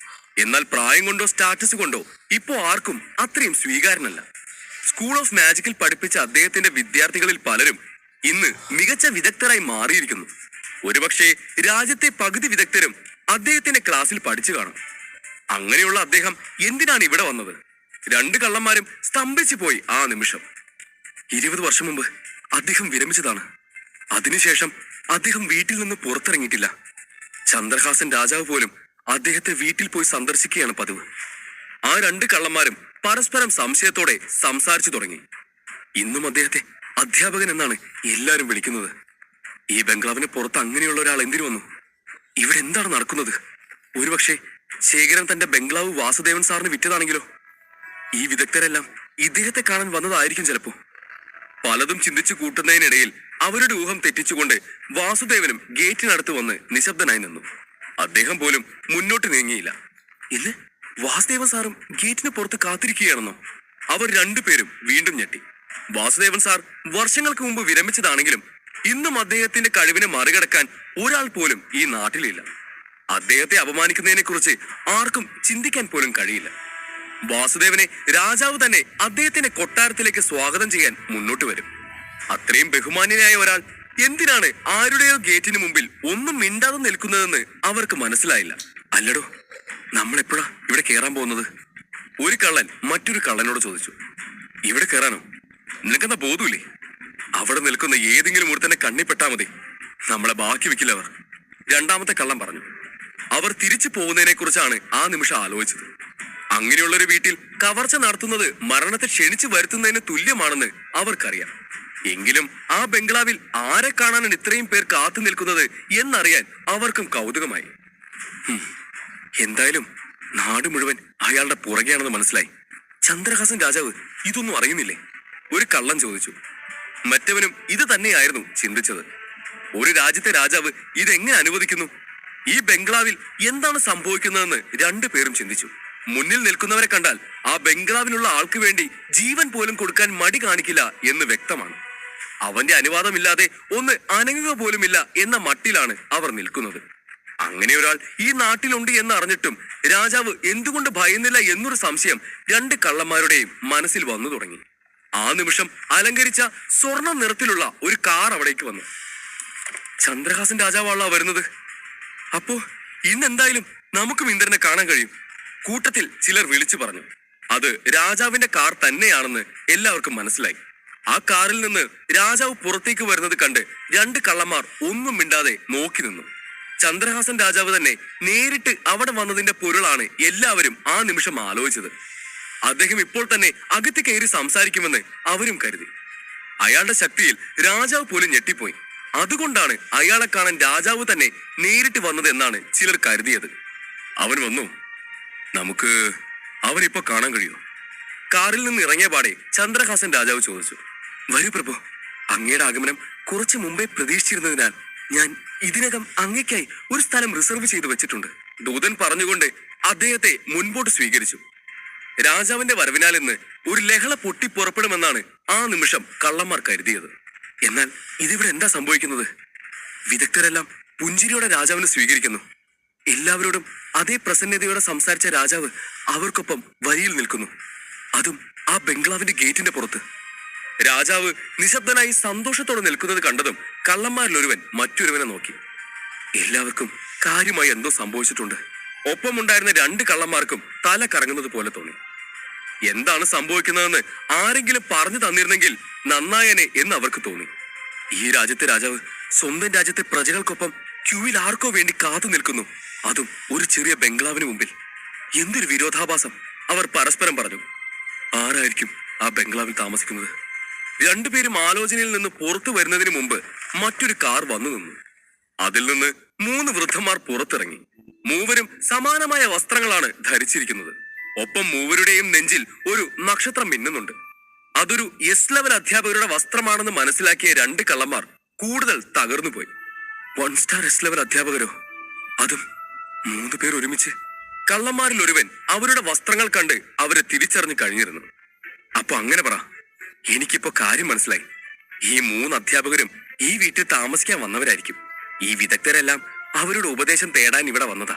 എന്നാൽ പ്രായം കൊണ്ടോ സ്റ്റാറ്റസ് കൊണ്ടോ ഇപ്പോ ആർക്കും അത്രയും സ്വീകാര്യനല്ല. സ്കൂൾ ഓഫ് മാജിക്കിൽ പഠിപ്പിച്ച അദ്ദേഹത്തിന്റെ വിദ്യാർത്ഥികളിൽ പലരും ഇന്ന് മികച്ച വിദഗ്ധരായി മാറിയിരിക്കുന്നു. ഒരുപക്ഷെ രാജ്യത്തെ പകുതി വിദഗ്ധരും അദ്ദേഹത്തിന്റെ ക്ലാസ്സിൽ പഠിച്ചു കാണും. അങ്ങനെയുള്ള അദ്ദേഹം എന്തിനാണ് ഇവിടെ വന്നത്? 2 കള്ളന്മാരും സ്തംഭിച്ചു പോയി ആ നിമിഷം. 20 വർഷം മുമ്പ് അദ്ദേഹം വിരമിച്ചതാണ്. അതിനുശേഷം അദ്ദേഹം വീട്ടിൽ നിന്ന് പുറത്തിറങ്ങിയിട്ടില്ല. ചന്ദ്രഹാസൻ രാജാവ് പോലും അദ്ദേഹത്തെ വീട്ടിൽ പോയി സന്ദർശിക്കുകയാണ് പതിവ്. ആ രണ്ട് കള്ളന്മാരും പരസ്പരം സംശയത്തോടെ സംസാരിച്ചു തുടങ്ങി. ഇന്നും അദ്ദേഹത്തെ അധ്യാപകൻ എന്നാണ് എല്ലാരും വിളിക്കുന്നത്. ഈ ബംഗ്ലാവിന് പുറത്ത് അങ്ങനെയുള്ള ഒരാൾ എന്തിനു വന്നു? ഇവിടെ എന്താണ് നടക്കുന്നത്? ഒരുപക്ഷെ ശേഖരൻ തന്റെ ബംഗ്ലാവ് വാസുദേവൻ സാറിന് വിറ്റതാണെങ്കിലോ? ഈ വിദഗ്ധരെല്ലാം ഇദ്ദേഹത്തെ കാണാൻ വന്നതായിരിക്കും ചിലപ്പോ. പലതും ചിന്തിച്ചു കൂട്ടുന്നതിനിടയിൽ അവരുടെ ഊഹം തെറ്റിച്ചുകൊണ്ട് വാസുദേവനും ഗേറ്റിനടുത്ത് വന്ന് നിശബ്ദനായി നിന്നു. അദ്ദേഹം പോലും മുന്നോട്ട് നീങ്ങിയില്ല. ഇല്ല, വാസുദേവൻ സാറും ഗേറ്റിന് പുറത്ത് കാത്തിരിക്കുകയാണെന്നോ? അവർ രണ്ടുപേരും വീണ്ടും ഞെട്ടി. വാസുദേവൻ സാർ വർഷങ്ങൾക്ക് മുമ്പ് വിരമിച്ചതാണെങ്കിലും ഇന്നും അദ്ദേഹത്തിന്റെ കഴിവിനെ മറികടക്കാൻ ഒരാൾ പോലും ഈ നാട്ടിലില്ല. അദ്ദേഹത്തെ അപമാനിക്കുന്നതിനെ കുറിച്ച് ആർക്കും ചിന്തിക്കാൻ പോലും കഴിയില്ല. വാസുദേവനെ രാജാവ് തന്നെ അദ്ദേഹത്തിന്റെ കൊട്ടാരത്തിലേക്ക് സ്വാഗതം ചെയ്യാൻ മുന്നോട്ട് വരും. അത്രയും ബഹുമാന്യനായ ഒരാൾ എന്തിനാണ് ആരുടെയോ ഗേറ്റിന് മുമ്പിൽ ഒന്നും മിണ്ടാതെ നിൽക്കുന്നതെന്ന് അവർക്ക് മനസ്സിലായില്ല. അല്ലടോ, നമ്മളെപ്പോഴാ ഇവിടെ കയറാൻ പോകുന്നത്? ഒരു കള്ളൻ മറ്റൊരു കള്ളനോട് ചോദിച്ചു. ഇവിടെ കയറാനോ? നിനക്കെന്താ ബോധമില്ലേ? അവിടെ നിൽക്കുന്ന ഏതെങ്കിലും ഒരുത്തന്നെ കണ്ണിപ്പെട്ടാ മതി, നമ്മളെ ബാക്കി വെക്കില്ല അവർ. രണ്ടാമത്തെ കള്ളൻ പറഞ്ഞു. അവർ തിരിച്ചു പോകുന്നതിനെ കുറിച്ചാണ് ആ നിമിഷം ആലോചിച്ചത്. അങ്ങനെയുള്ളൊരു വീട്ടിൽ കവർച്ച നടത്തുന്നത് മരണത്തെ ക്ഷണിച്ചു വരുത്തുന്നതിന് തുല്യമാണെന്ന് അവർക്കറിയാം. എങ്കിലും ആ ബംഗ്ലാവിൽ ആരെ കാണാനാണ് ഇത്രയും പേർ കാത്തു നിൽക്കുന്നത് എന്നറിയാൻ അവർക്കും കൗതുകമായി. എന്തായാലും നാട് മുഴുവൻ അയാളുടെ പുറകെയാണെന്ന് മനസ്സിലായി. ചന്ദ്രഹാസൻ രാജാവ് ഇതൊന്നും അറിയുന്നില്ലേ? ഒരു കള്ളൻ ചോദിച്ചു. മറ്റവനും ഇത് തന്നെയായിരുന്നു ചിന്തിച്ചത്. ഒരു രാജ്യത്തെ രാജാവ് ഇതെങ്ങനെ അനുവദിക്കുന്നു? ഈ ബംഗ്ലാവിൽ എന്താണ് സംഭവിക്കുന്നതെന്ന് രണ്ടുപേരും ചിന്തിച്ചു. മുന്നിൽ നിൽക്കുന്നവരെ കണ്ടാൽ ആ ബംഗ്ലാവിനുള്ള ആൾക്ക് വേണ്ടി ജീവൻ പോലും കൊടുക്കാൻ മടി കാണിക്കില്ല എന്ന് വ്യക്തമാണ്. അവന്റെ അനുവാദമില്ലാതെ ഒന്ന് അനങ്ങുക പോലുമില്ല എന്ന മട്ടിലാണ് അവർ നിൽക്കുന്നത്. അങ്ങനെ ഒരാൾ ഈ നാട്ടിലുണ്ട് എന്ന് അറിഞ്ഞിട്ടും രാജാവ് എന്തുകൊണ്ട് ഭയന്നില്ല എന്നൊരു സംശയം രണ്ട് കള്ളന്മാരുടെയും മനസ്സിൽ വന്നു തുടങ്ങി. ആ നിമിഷം അലങ്കരിച്ച സ്വർണ്ണ നിറത്തിലുള്ള ഒരു കാർ അവിടേക്ക് വന്നു. ചന്ദ്രഹാസൻ രാജാവാണല്ലോ വരുന്നത്. അപ്പോ ഇന്നെന്തായാലും നമുക്കും ഇന്ദ്രനെ കാണാൻ കഴിയും, കൂട്ടത്തിൽ ചിലർ വിളിച്ചു പറഞ്ഞു. അത് രാജാവിന്റെ കാർ തന്നെയാണെന്ന് എല്ലാവർക്കും മനസ്സിലായി. ആ കാറിൽ നിന്ന് രാജാവ് പുറത്തേക്ക് വരുന്നത് കണ്ട് രണ്ട് കള്ളന്മാർ ഒന്നും മിണ്ടാതെ നോക്കി നിന്നു. ചന്ദ്രഹാസൻ രാജാവ് തന്നെ നേരിട്ട് അവിടെ വന്നതിന്റെ പൊരുളാണ് എല്ലാവരും ആ നിമിഷം ആലോചിച്ചത്. അദ്ദേഹം ഇപ്പോൾ തന്നെ അകത്ത് കയറി സംസാരിക്കുമെന്ന് അവരും കരുതി. അയാളുടെ ശക്തിയിൽ രാജാവ് പോലും ഞെട്ടിപ്പോയി. അതുകൊണ്ടാണ് അയാളെ കാണാൻ രാജാവ് തന്നെ നേരിട്ട് വന്നത് എന്നാണ് ചിലർ കരുതിയത്. അവൻ വന്നു. നമുക്ക് അവനിപ്പോ കാണാൻ കഴിയുമോ? കാറിൽ നിന്ന് ഇറങ്ങിയ പാടെ ചന്ദ്രഹാസൻ രാജാവ് ചോദിച്ചു. വരൂ പ്രഭു, അങ്ങയുടെ ആഗമനം കുറച്ചു മുമ്പേ പ്രതീക്ഷിച്ചിരുന്നതിനാൽ ഞാൻ ഇതിനകം അങ്ങയ്ക്കായി ഒരു സ്ഥലം റിസർവ് ചെയ്തു വെച്ചിട്ടുണ്ട്. ദൂതൻ പറഞ്ഞുകൊണ്ട് അദ്ദേഹത്തെ മുൻപോട്ട് സ്വീകരിച്ചു. രാജാവിന്റെ വരവിനാൽ ഇന്ന് ഒരു ലഹള പൊട്ടിപ്പുറപ്പെടുമെന്നാണ് ആ നിമിഷം കള്ളന്മാർ കരുതിയത്. എന്നാൽ ഇതിവിടെ എന്താ സംഭവിക്കുന്നത്? വിദഗ്ധരെല്ലാം പുഞ്ചിരിയോടെ രാജാവിനെ സ്വീകരിക്കുന്നു. എല്ലാവരോടും അതേ പ്രസന്നതയോടെ സംസാരിച്ച രാജാവ് അവർക്കൊപ്പം വരിയിൽ നിൽക്കുന്നു, അതും ആ ബംഗ്ലാവിന്റെ ഗേറ്റിന്റെ പുറത്ത്. രാജാവ് നിശബ്ദനായി സന്തോഷത്തോടെ നിൽക്കുന്നത് കണ്ടതും കള്ളന്മാരിൽ ഒരുവൻ മറ്റൊരുവനെ നോക്കി. എല്ലാവർക്കും കാര്യമായി എന്തോ സംഭവിച്ചിട്ടുണ്ട്. ഒപ്പമുണ്ടായിരുന്ന രണ്ട് കള്ളന്മാർക്കും തല കറങ്ങുന്നത് പോലെ തോന്നി. എന്താണ് സംഭവിക്കുന്നതെന്ന് ആരെങ്കിലും പറഞ്ഞു തന്നിരുന്നെങ്കിൽ നന്നായനെ എന്ന് അവർക്ക് തോന്നി. ഈ രാജ്യത്തെ രാജാവ് സ്വന്തം രാജ്യത്തെ പ്രജകൾക്കൊപ്പം ക്യൂവിൽ ആർക്കോ വേണ്ടി കാത്തു നിൽക്കുന്നു, അതും ഒരു ചെറിയ ബംഗ്ലാവിന് മുമ്പിൽ. എന്തൊരു വിരോധാഭാസം! അവർ പരസ്പരം പറഞ്ഞു. ആരായിരിക്കും ആ ബംഗ്ലാവിൽ താമസിക്കുന്നത്? രണ്ടുപേരും ആലോചനയിൽ നിന്ന് പുറത്തു വരുന്നതിന് മുമ്പ് മറ്റൊരു കാർ വന്നു നിന്നു. അതിൽ നിന്ന് 3 വൃദ്ധന്മാർ പുറത്തിറങ്ങി. മൂവരും സമാനമായ വസ്ത്രങ്ങളാണ് ധരിച്ചിരിക്കുന്നത്. ഒപ്പം മൂവരുടെയും നെഞ്ചിൽ ഒരു നക്ഷത്രം മിന്നുന്നുണ്ട്. അതൊരു എസ് ലെവൽ അധ്യാപകരുടെ വസ്ത്രമാണെന്ന് മനസ്സിലാക്കിയ രണ്ട് കള്ളന്മാർ കൂടുതൽ തകർന്നുപോയി. 1 സ്റ്റാർ എസ് ലെവൽ അധ്യാപകരോ? അതും 3 പേർ ഒരുമിച്ച്. കള്ളന്മാരിൽ ഒരുവൻ അവരുടെ വസ്ത്രങ്ങൾ കണ്ട് അവരെ തിരിച്ചറിഞ്ഞു കഴിഞ്ഞിരുന്നു. അപ്പൊ അങ്ങനെ പറ, എനിക്കിപ്പോ കാര്യം മനസ്സിലായി. ഈ 3 അധ്യാപകരും ഈ വീട്ടിൽ താമസിക്കാൻ വന്നവരായിരിക്കും. ഈ വിദഗ്ധരെല്ലാം അവരുടെ ഉപദേശം തേടാൻ ഇവിടെ വന്നതാ.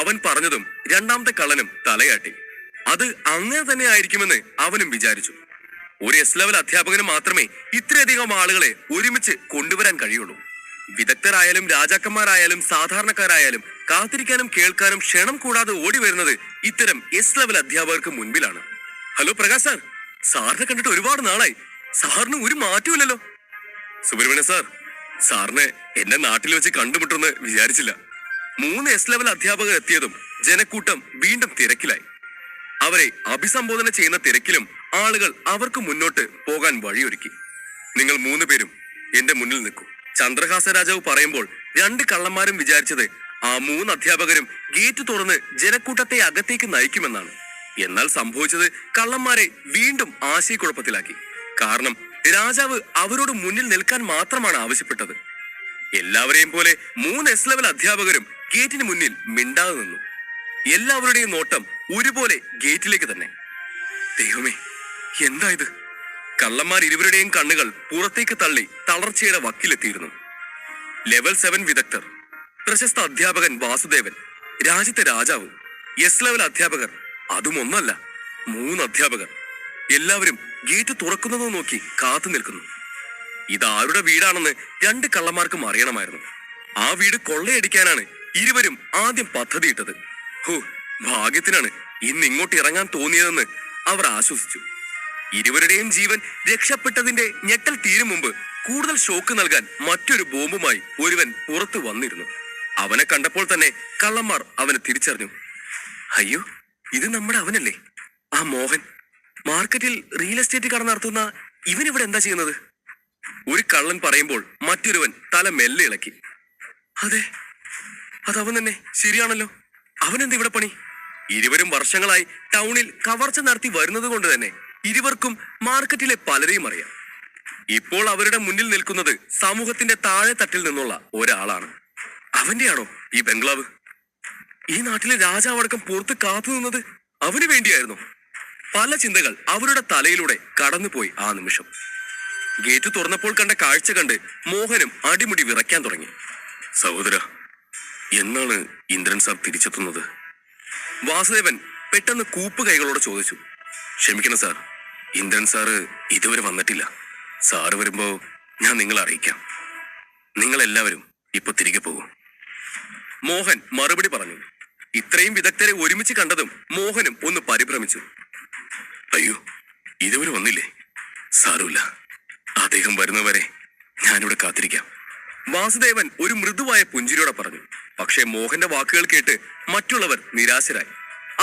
അവൻ പറഞ്ഞതും രണ്ടാമത്തെ കള്ളനും തലയാട്ടി. അത് അങ്ങനെ തന്നെ ആയിരിക്കുമെന്ന് അവനും വിചാരിച്ചു. ഒരു എസ് ലെവൽ അധ്യാപകന് മാത്രമേ ഇത്രയധികം ആളുകളെ ഒരുമിച്ച് കൊണ്ടുവരാൻ കഴിയുള്ളൂ. വിദഗ്ധരായാലും രാജാക്കന്മാരായാലും സാധാരണക്കാരായാലും കാത്തിരിക്കാനും കേൾക്കാനും ക്ഷണം കൂടാതെ ഓടി വരുന്നത് ഇത്തരം എസ് ലെവൽ അധ്യാപകർക്ക് മുൻപിലാണ്. ഹലോ പ്രകാശ് സാർ, സാറിനെ കണ്ടിട്ട് ഒരുപാട് നാളായി. സാറിന് ഒരു മാറ്റമില്ലല്ലോ. സുബ്രഹ്മണ്യ സാർ, സാറിനെ എന്റെ നാട്ടിൽ വെച്ച് കണ്ടുമുട്ടുമെന്ന് വിചാരിച്ചില്ല. 3 എസ് ലെവൽ അധ്യാപകർ എത്തിയതും ജനക്കൂട്ടം വീണ്ടും തിരക്കിലായി. അവരെ അഭിസംബോധന ചെയ്യുന്ന തിരക്കിലും ആളുകൾ അവർക്ക് മുന്നോട്ട് പോകാൻ വഴിയൊരുക്കി. നിങ്ങൾ 3 പേരും എന്റെ മുന്നിൽ നിൽക്കൂ. ചന്ദ്രഹാസ രാജാവ് പറയുമ്പോൾ 2 കള്ളന്മാരും വിചാരിച്ചത് ആ 3 അധ്യാപകരും ഗേറ്റ് തുറന്ന് ജനക്കൂട്ടത്തെ അകത്തേക്ക് നയിക്കുമെന്നാണ്. എന്നാൽ സംഭവിച്ചത് കള്ളന്മാരെ വീണ്ടും ആശയക്കുഴപ്പത്തിലാക്കി. കാരണം രാജാവ് അവരോട് മുന്നിൽ നിൽക്കാൻ മാത്രമാണ് ആവശ്യപ്പെട്ടത്. എല്ലാവരെയും പോലെ 3 എസ് ലെവൽ അധ്യാപകരും ഗേറ്റിന് മുന്നിൽ മിണ്ടാതെ നിന്നു. എല്ലാവരുടെയും നോട്ടം ഒരുപോലെ ഗേറ്റിലേക്ക് തന്നെ. ദൈവമേ, എന്താ ഇത്? കള്ളന്മാർ ഇരുവരുടെയും കണ്ണുകൾ പുറത്തേക്ക് തള്ളി തളർച്ചയുടെ വക്കിലെത്തിയിരുന്നു. ലെവൽ 7 വിദഗ്ധർ, പ്രശസ്ത അധ്യാപകൻ വാസുദേവൻ, രാജ്യത്തെ രാജാവ്, എസ് ലെവൽ അധ്യാപകർ, അതും ഒന്നല്ല 3 അധ്യാപകർ. എല്ലാവരും ഗേറ്റ് തുറക്കുന്നത് നോക്കി കാത്തു നിൽക്കുന്നു. ഇതാരുടെ വീടാണെന്ന് 2 കള്ളന്മാർക്കും അറിയണമായിരുന്നു. ആ വീട് കൊള്ളയടിക്കാനാണ് ഇരുവരും ആദ്യം പദ്ധതിയിട്ടത്. ഭാഗ്യത്തിനാണ് ഇന്ന് ഇങ്ങോട്ട് ഇറങ്ങാൻ തോന്നിയതെന്ന് അവർ ആശ്വസിച്ചു. ഇരുവരുടെയും ജീവൻ രക്ഷപ്പെട്ടതിന്റെ ഞെട്ടൽ തീരും മുമ്പ് കൂടുതൽ ഷോക്ക് നൽകാൻ മറ്റൊരു ബോംബുമായി ഒരുവൻ പുറത്തു വന്നിരുന്നു. അവനെ കണ്ടപ്പോൾ തന്നെ കള്ളന്മാർ അവനെ തിരിച്ചറിഞ്ഞു. അയ്യോ, ഇത് നമ്മുടെ അവനല്ലേ, ആ മോഹൻ. മാർക്കറ്റിൽ റിയൽ എസ്റ്റേറ്റ് കട നടത്തുന്ന ഇവനിവിടെ എന്താ ചെയ്യുന്നത്? ഒരു കള്ളൻ പറയുമ്പോൾ മറ്റൊരുവൻ തല മെല്ലെ ഇളക്കി. അതെ, അതവൻ തന്നെ. ശരിയാണല്ലോ, അവനെന്താ ഇവിടെ പണി? ഇരുവരും വർഷങ്ങളായി ടൗണിൽ കവർച്ച നടത്തി വരുന്നത് കൊണ്ട് തന്നെ ഇരുവർക്കും മാർക്കറ്റിലെ പലരെയും അറിയാം. ഇപ്പോൾ അവരുടെ മുന്നിൽ നിൽക്കുന്നത് സമൂഹത്തിന്റെ താഴെ തട്ടിൽ നിന്നുള്ള ഒരാളാണ്. അവന്റെയാണോ ഈ ബംഗ്ലാവ്? ഈ നാട്ടിലെ രാജാവടക്കം പുറത്ത് കാത്തു നിന്നത് അവന് വേണ്ടിയായിരുന്നു. പല ചിന്തകൾ അവരുടെ തലയിലൂടെ കടന്നുപോയി ആ നിമിഷം. ഗേറ്റ് തുറന്നപ്പോൾ കണ്ട കാഴ്ച കണ്ട് മോഹനും അടിമുടി വിറയ്ക്കാൻ തുടങ്ങി. സഹോദര, എന്നാണ് ഇന്ദ്രൻ സാർ തിരിച്ചെത്തുന്നത്? വാസുദേവൻ പെട്ടെന്ന് കൂപ്പ് കൈകളോട് ചോദിച്ചു. ക്ഷമിക്കണം സാർ, ഇന്ദ്രൻ സാറ് ഇതുവരെ വന്നിട്ടില്ല. സാറ് വരുമ്പോ ഞാൻ നിങ്ങളെ അറിയിക്കാം. നിങ്ങളെല്ലാവരും ഇപ്പൊ തിരികെ പോകും. മോഹൻ മറുപടി പറഞ്ഞു. ഇത്രയും വിദഗ്ധരെ ഒരുമിച്ച് കണ്ടതും മോഹനും ഒന്ന് പരിഭ്രമിച്ചു. അയ്യോ, ഇതുവരെ വന്നില്ലേ? സാരമില്ല, അദ്ദേഹം വരുന്നവരെ ഞാനിവിടെ കാത്തിരിക്കാം. വാസുദേവൻ ഒരു മൃദുവായ പുഞ്ചിരിയോടെ പറഞ്ഞു. പക്ഷേ മോഹന്റെ വാക്കുകൾ കേട്ട് മറ്റുള്ളവർ നിരാശരായി.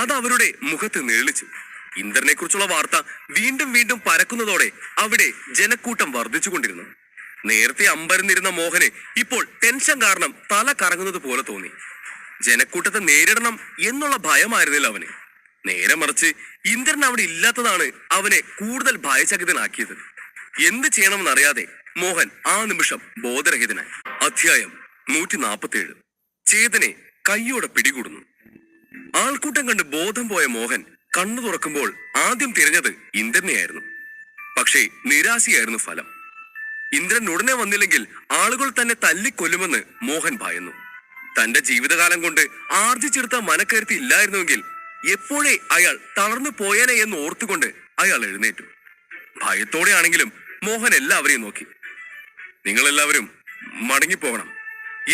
അത് അവരുടെ മുഖത്ത് നീളിച്ചു. ഇന്ദ്രനെ കുറിച്ചുള്ള വാർത്ത വീണ്ടും വീണ്ടും പരക്കുന്നതോടെ അവിടെ ജനക്കൂട്ടം വർദ്ധിച്ചുകൊണ്ടിരുന്നു. നേരത്തെ അമ്പരന്നിരുന്ന മോഹന് ഇപ്പോൾ ടെൻഷൻ കാരണം തല കറങ്ങുന്നത് പോലെ തോന്നി. ജനക്കൂട്ടത്തെ നേരിടണം എന്നുള്ള ഭയമായിരുന്നില്ല അവന്. നേരെ മറിച്ച് ഇന്ദ്രൻ അവിടെ ഇല്ലാത്തതാണ് അവനെ കൂടുതൽ ഭയചകിതനാക്കിയത്. എന്ത് ചെയ്യണമെന്നറിയാതെ മോഹൻ ആ നിമിഷം ബോധരഹിതനായി. അധ്യായം 147. ചേതനെ കയ്യോടെ പിടികൂടുന്നു. ആൾക്കൂട്ടം കണ്ട് ബോധം പോയ മോഹൻ കണ്ണു തുറക്കുമ്പോൾ ആദ്യം തിരഞ്ഞത് ഇന്ദ്രനെയായിരുന്നു. പക്ഷേ നിരാശയായിരുന്നു ഫലം. ഇന്ദ്രൻ ഉടനെ വന്നില്ലെങ്കിൽ ആളുകൾ തന്നെ തല്ലിക്കൊല്ലുമെന്ന് മോഹൻ ഭയന്നു. തന്റെ ജീവിതകാലം കൊണ്ട് ആർജിച്ചെടുത്ത മനക്കരുത്തി ഇല്ലായിരുന്നുവെങ്കിൽ എപ്പോഴേ അയാൾ തളർന്നു പോയേനെ എന്ന് ഓർത്തുകൊണ്ട് അയാൾ എഴുന്നേറ്റു. ഭയത്തോടെയാണെങ്കിലും മോഹൻ എല്ലാവരെയും നോക്കി. നിങ്ങളെല്ലാവരും മടങ്ങിപ്പോകണം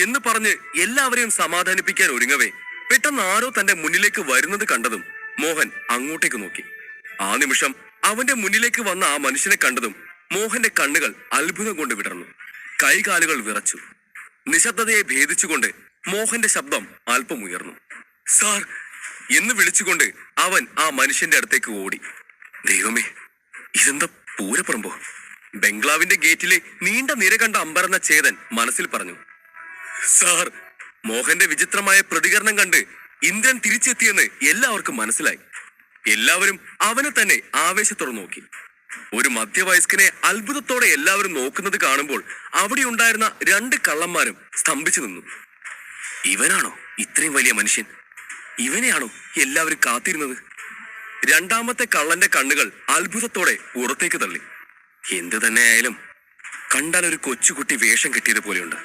എന്ന് പറഞ്ഞ് എല്ലാവരെയും സമാധാനിപ്പിക്കാൻ ഒരുങ്ങവേ പെട്ടെന്ന് ആരോ തന്റെ മുന്നിലേക്ക് വരുന്നത് കണ്ടതും മോഹൻ അങ്ങോട്ടേക്ക് നോക്കി. ആ നിമിഷം അവന്റെ മുന്നിലേക്ക് വന്ന ആ മനുഷ്യനെ കണ്ടതും മോഹന്റെ കണ്ണുകൾ അത്ഭുതം കൊണ്ട് വിടർന്നു. കൈകാലുകൾ വിറച്ചു. നിശബ്ദതയെ ഭേദിച്ചുകൊണ്ട് മോഹന്റെ ശബ്ദം അല്പം ഉയർന്നു. സാർ എന്ന് വിളിച്ചുകൊണ്ട് അവൻ ആ മനുഷ്യന്റെ അടുത്തേക്ക് ഓടി. ദൈവമേ, ഇതെന്താ പൂരപ്പറമ്പോ? ബംഗ്ലാവിന്റെ ഗേറ്റിലെ നീണ്ട നിര കണ്ട അമ്പരന്ന ചേതൻ മനസ്സിൽ പറഞ്ഞു. സാർ, മോഹന്റെ വിചിത്രമായ പ്രതികരണം കണ്ട് ഇന്ദ്രൻ തിരിച്ചെത്തിയെന്ന് എല്ലാവർക്കും മനസ്സിലായി. എല്ലാവരും അവനെ തന്നെ ആവേശത്തോടെ നോക്കി. ഒരു മധ്യവയസ്കനെ അത്ഭുതത്തോടെ എല്ലാവരും നോക്കുന്നത് കാണുമ്പോൾ അവിടെ ഉണ്ടായിരുന്ന 2 കള്ളന്മാരും സ്തംഭിച്ചു നിന്നു. ഇവനാണോ ഇത്രയും വലിയ മനുഷ്യൻ? ഇവനെയാണോ എല്ലാവരും കാത്തിരുന്നത്? രണ്ടാമത്തെ കള്ളന്റെ കണ്ണുകൾ അത്ഭുതത്തോടെ പുറത്തേക്ക് തള്ളി. എന്തു തന്നെയായാലും കണ്ടാൽ ഒരു കൊച്ചുകുട്ടി വേഷം കെട്ടിയതുപോലെയുണ്ട്.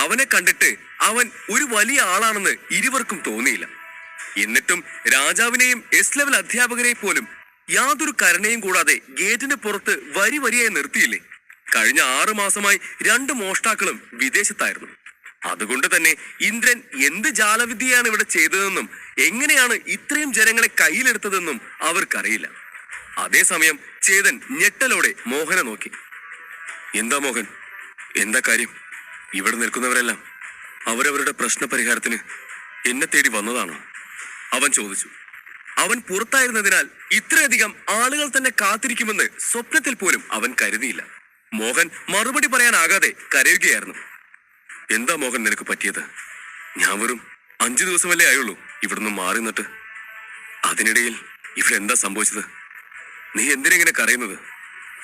അവനെ കണ്ടിട്ട് അവൻ ഒരു വലിയ ആളാണെന്ന് ഇരുവർക്കും തോന്നിയില്ല. എന്നിട്ടും രാജാവിനെയും എസ് ലെവൽ അധ്യാപകരെ പോലും യാതൊരു കരുണയും കൂടാതെ ഗേറ്റിന് പുറത്ത് വരി വരിയായി നിർത്തിയില്ലേ? കഴിഞ്ഞ 6 മാസമായി 2 മോഷ്ടാക്കളും വിദേശത്തായിരുന്നു. അതുകൊണ്ട് തന്നെ ഇന്ദ്രൻ എന്ത് ജാലവിദ്യയാണ് ഇവിടെ ചെയ്തതെന്നും എങ്ങനെയാണ് ഇത്രയും ജനങ്ങളെ കയ്യിലെടുത്തതെന്നും അവർക്കറിയില്ല. അതേസമയം ചേതൻ ഞെട്ടലോടെ മോഹനെ നോക്കി. എന്താ മോഹൻ, എന്താ കാര്യം? ഇവിടെ നിൽക്കുന്നവരെല്ലാം അവരവരുടെ പ്രശ്ന പരിഹാരത്തിന് എന്നെ തേടി വന്നതാണോ? അവൻ ചോദിച്ചു. അവൻ പുറത്തായിരുന്നതിനാൽ ഇത്രയധികം ആളുകൾ തന്നെ കാത്തിരിക്കുമെന്ന് സ്വപ്നത്തിൽ പോലും അവൻ കരുതിയില്ല. മോഹൻ മറുപടി പറയാനാകാതെ കരയുകയായിരുന്നു. എന്താ മോഹൻ നിനക്ക് പറ്റിയത്? ഞാൻ വെറും 5 ദിവസമല്ലേ ആയുള്ളൂ ഇവിടുന്ന് മാറി നിന്നിട്ട്. അതിനിടയിൽ ഇവിടെ എന്താ സംഭവിച്ചത്? നീ എന്തിനെങ്ങനെ കരയുന്നത്?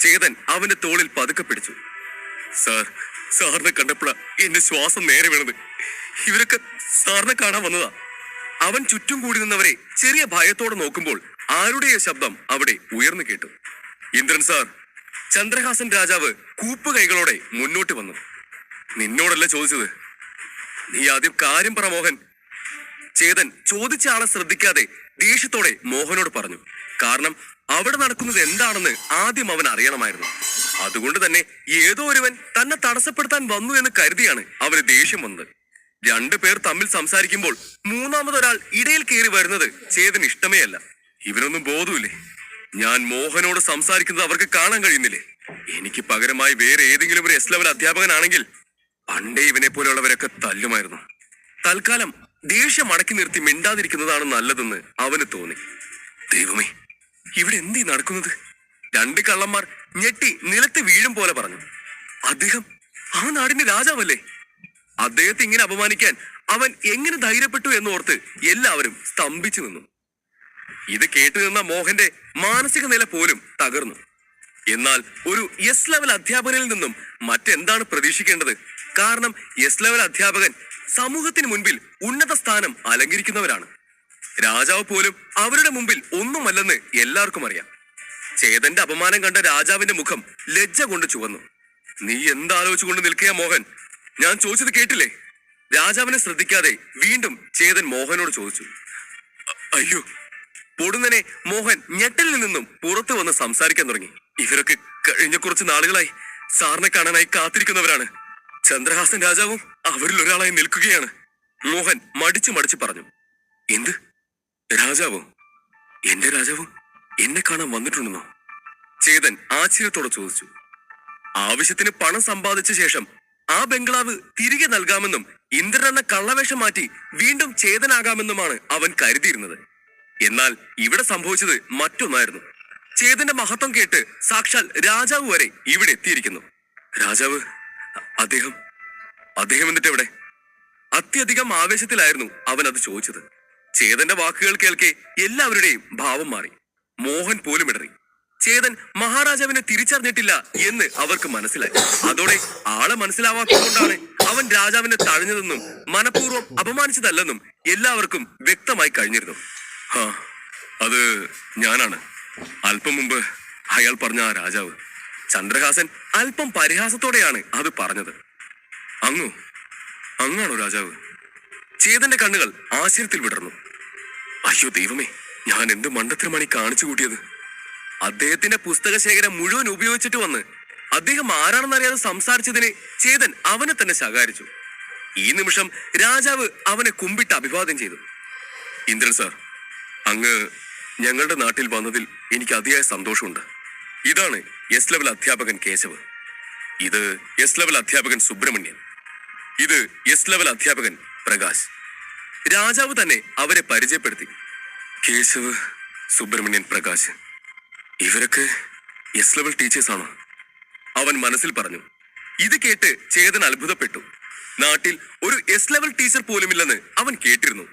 ചേതൻ അവന്റെ തോളിൽ പതുക്കെ പിടിച്ചു. സാറിനെ കണ്ടപ്പോഴാ എന്റെ ശ്വാസം നേരെ വീണത്. ഇവരൊക്കെ സാറിനെ കാണാൻ വന്നതാ. അവൻ ചുറ്റും കൂടി നിന്നവരെ ചെറിയ ഭയത്തോടെ നോക്കുമ്പോൾ ആരുടെയോ ശബ്ദം അവിടെ ഉയർന്നു കേട്ടു. ഇന്ദ്രൻ സാർ. ചന്ദ്രഹാസൻ രാജാവ് കൂപ്പുകൈകളോടെ മുന്നോട്ട് വന്നു. നിന്നോടല്ല ചോദിച്ചത്, നീ ആദ്യം കാര്യം പറ മോഹൻ. ചേതൻ ചോദിച്ച ആളെ ശ്രദ്ധിക്കാതെ ദേഷ്യത്തോടെ മോഹനോട് പറഞ്ഞു. കാരണം അവിടെ നടക്കുന്നത് എന്താണെന്ന് ആദ്യം അവൻ അറിയണമായിരുന്നു. അതുകൊണ്ട് തന്നെ ഏതോ ഒരുവൻ തന്നെ തടസ്സപ്പെടുത്താൻ വന്നു എന്ന് കരുതിയാണ് അവന് ദേഷ്യം വന്നത്. 2 പേർ തമ്മിൽ സംസാരിക്കുമ്പോൾ മൂന്നാമതൊരാൾ ഇടയിൽ കയറി വരുന്നത് ചേതന് ഇഷ്ടമേ അല്ല. ഇവനൊന്നും ബോധമില്ലേ? ഞാൻ മോഹനോട് സംസാരിക്കുന്നത് അവർക്ക് കാണാൻ കഴിയുന്നില്ലേ? എനിക്ക് പകരമായി വേറെ ഏതെങ്കിലും ഒരു S ലെവൽ അധ്യാപകനാണെങ്കിൽ പണ്ടേ ഇവനെ പോലെയുള്ളവരൊക്കെ തല്ലുമായിരുന്നു. തൽക്കാലം ദേഷ്യം അടക്കി നിർത്തി മിണ്ടാതിരിക്കുന്നതാണ് നല്ലതെന്ന് അവന് തോന്നി. ദൈവമേ, ഇവിടെ എന്തീ നടക്കുന്നത്? 2 കള്ളന്മാർ ഞെട്ടി നിലത്ത് വീഴും പോലെ പറഞ്ഞു. അദ്ദേഹം ആ നാടിന്റെ രാജാവല്ലേ? അദ്ദേഹത്തെ ഇങ്ങനെ അപമാനിക്കാൻ അവൻ എങ്ങനെ ധൈര്യപ്പെട്ടു എന്നോർത്ത് എല്ലാവരും സ്തംഭിച്ചു നിന്നു. ഇത് കേട്ടു നിന്ന മോഹന്റെ മാനസിക നില പോലും തകർന്നു. എന്നാൽ ഒരു S ലെവൽ അധ്യാപകനിൽ നിന്നും മറ്റെന്താണ് പ്രതീക്ഷിക്കേണ്ടത്? കാരണം S ലെവൽ അധ്യാപകൻ സമൂഹത്തിന് മുൻപിൽ ഉന്നത സ്ഥാനം അലങ്കരിക്കുന്നവരാണ്. രാജാവ് പോലും അവരുടെ മുമ്പിൽ ഒന്നുമല്ലെന്ന് എല്ലാവർക്കും അറിയാം. ചേതന്റെ അപമാനം കണ്ട രാജാവിന്റെ മുഖം ലജ്ജ കൊണ്ട് ചുവന്നു. നീ എന്താലോചിച്ചുകൊണ്ട് നിൽക്കുക മോഹൻ? ഞാൻ ചോദിച്ചത് കേട്ടില്ലേ? രാജാവിനെ ശ്രദ്ധിക്കാതെ വീണ്ടും ചേതൻ മോഹനോട് ചോദിച്ചു. അയ്യോ! പൊടുന്നനെ മോഹൻ ഞെട്ടലിൽ നിന്നും പുറത്തു വന്ന് സംസാരിക്കാൻ തുടങ്ങി. ഇവരൊക്കെ കഴിഞ്ഞ കുറച്ച് നാളുകളായി സാറിനെ കാണാനായി കാത്തിരിക്കുന്നവരാണ്. ചന്ദ്രഹാസൻ രാജാവും അവരിൽ ഒരാളായി നിൽക്കുകയാണ്. മോഹൻ മടിച്ചു പറഞ്ഞു. എന്ത്? രാജാവോ? എന്റെ രാജാവും എന്നെ കാണാൻ വന്നിട്ടുണ്ടെന്നോ? ചേതൻ ആശ്ചര്യത്തോടെ ചോദിച്ചു. ആവശ്യത്തിന് പണം സമ്പാദിച്ച ശേഷം ആ ബംഗ്ലാവ് തിരികെ നൽകാമെന്നും ഇന്ദ്രൻ എന്ന കള്ളവേഷം മാറ്റി വീണ്ടും ചേതനാകാമെന്നുമാണ് അവൻ കരുതിയിരുന്നത്. എന്നാൽ ഇവിടെ സംഭവിച്ചത് മറ്റൊന്നായിരുന്നു. ചേതന്റെ മഹത്വം കേട്ട് സാക്ഷാൽ രാജാവ് വരെ ഇവിടെ എത്തിയിരിക്കുന്നു. രാജാവ്? അദ്ദേഹം എന്നിട്ട് എവിടെ? അത്യധികം ആവേശത്തിലായിരുന്നു അവൻ അത് ചോദിച്ചത്. ചേതന്റെ വാക്കുകൾ കേൾക്കെ എല്ലാവരുടെയും ഭാവം മാറി. മോഹൻ പോലും ഇടറി. ചേതൻ മഹാരാജാവിനെ തിരിച്ചറിഞ്ഞിട്ടില്ല എന്ന് അവർക്ക് മനസ്സിലായി. അതോടെ ആളെ മനസ്സിലാവാത്തതുകൊണ്ടാണ് അവൻ രാജാവിനെ തഴഞ്ഞതെന്നും മനഃപൂർവ്വം അപമാനിച്ചതല്ലെന്നും എല്ലാവർക്കും വ്യക്തമായി കഴിഞ്ഞിരുന്നു. അത് ഞാനാണ്. അല്പം മുമ്പ് അയാൾ പറഞ്ഞ ആ രാജാവ്. ചന്ദ്രഹാസൻ അല്പം പരിഹാസത്തോടെയാണ് അത് പറഞ്ഞത്. അങ്ങാണോ രാജാവ്? ചേതന്റെ കണ്ണുകൾ ആശ്ചര്യത്തിൽ വിടർന്നു. അയ്യോ ദൈവമേ, ഞാൻ എന്ത് മണ്ടത്തരമാണ് ഈ കാണിച്ചു കൂട്ടിയത്? അദ്ദേഹത്തിന്റെ പുസ്തക ശേഖരം മുഴുവൻ ഉപയോഗിച്ചിട്ട് വന്ന് അദ്ദേഹം ആരാണെന്നറിയാതെ സംസാരിച്ചതിന് ചേതൻ അവനെ തന്നെ ശകാരിച്ചു. ഈ നിമിഷം രാജാവ് അവനെ കുമ്പിട്ട് അഭിവാദ്യം ചെയ്തു. ഇന്ദ്രൻ സാർ, അങ്ങ് ഞങ്ങളുടെ നാട്ടിൽ വന്നതിൽ എനിക്ക് അതിയായ സന്തോഷമുണ്ട്. ഇതാണ് S ലെവൽ അധ്യാപകൻ കേശവ്. ഇത് S ലെവൽ അധ്യാപകൻ സുബ്രഹ്മണ്യൻ. ഇത് S ലെവൽ അധ്യാപകൻ പ്രകാശ്. രാജാവ് തന്നെ അവരെ പരിചയപ്പെടുത്തി. കേശവ്, സുബ്രഹ്മണ്യൻ, പ്രകാശ്, ഇവരൊക്കെ S ലെവൽ ടീച്ചേഴ്സാണോ? അവൻ മനസ്സിൽ പറഞ്ഞു. ഇത് കേട്ട് ചേതൻ അത്ഭുതപ്പെട്ടു. നാട്ടിൽ ഒരു S ലെവൽ ടീച്ചർ പോലുമില്ലെന്ന് അവൻ കേട്ടിരുന്നു.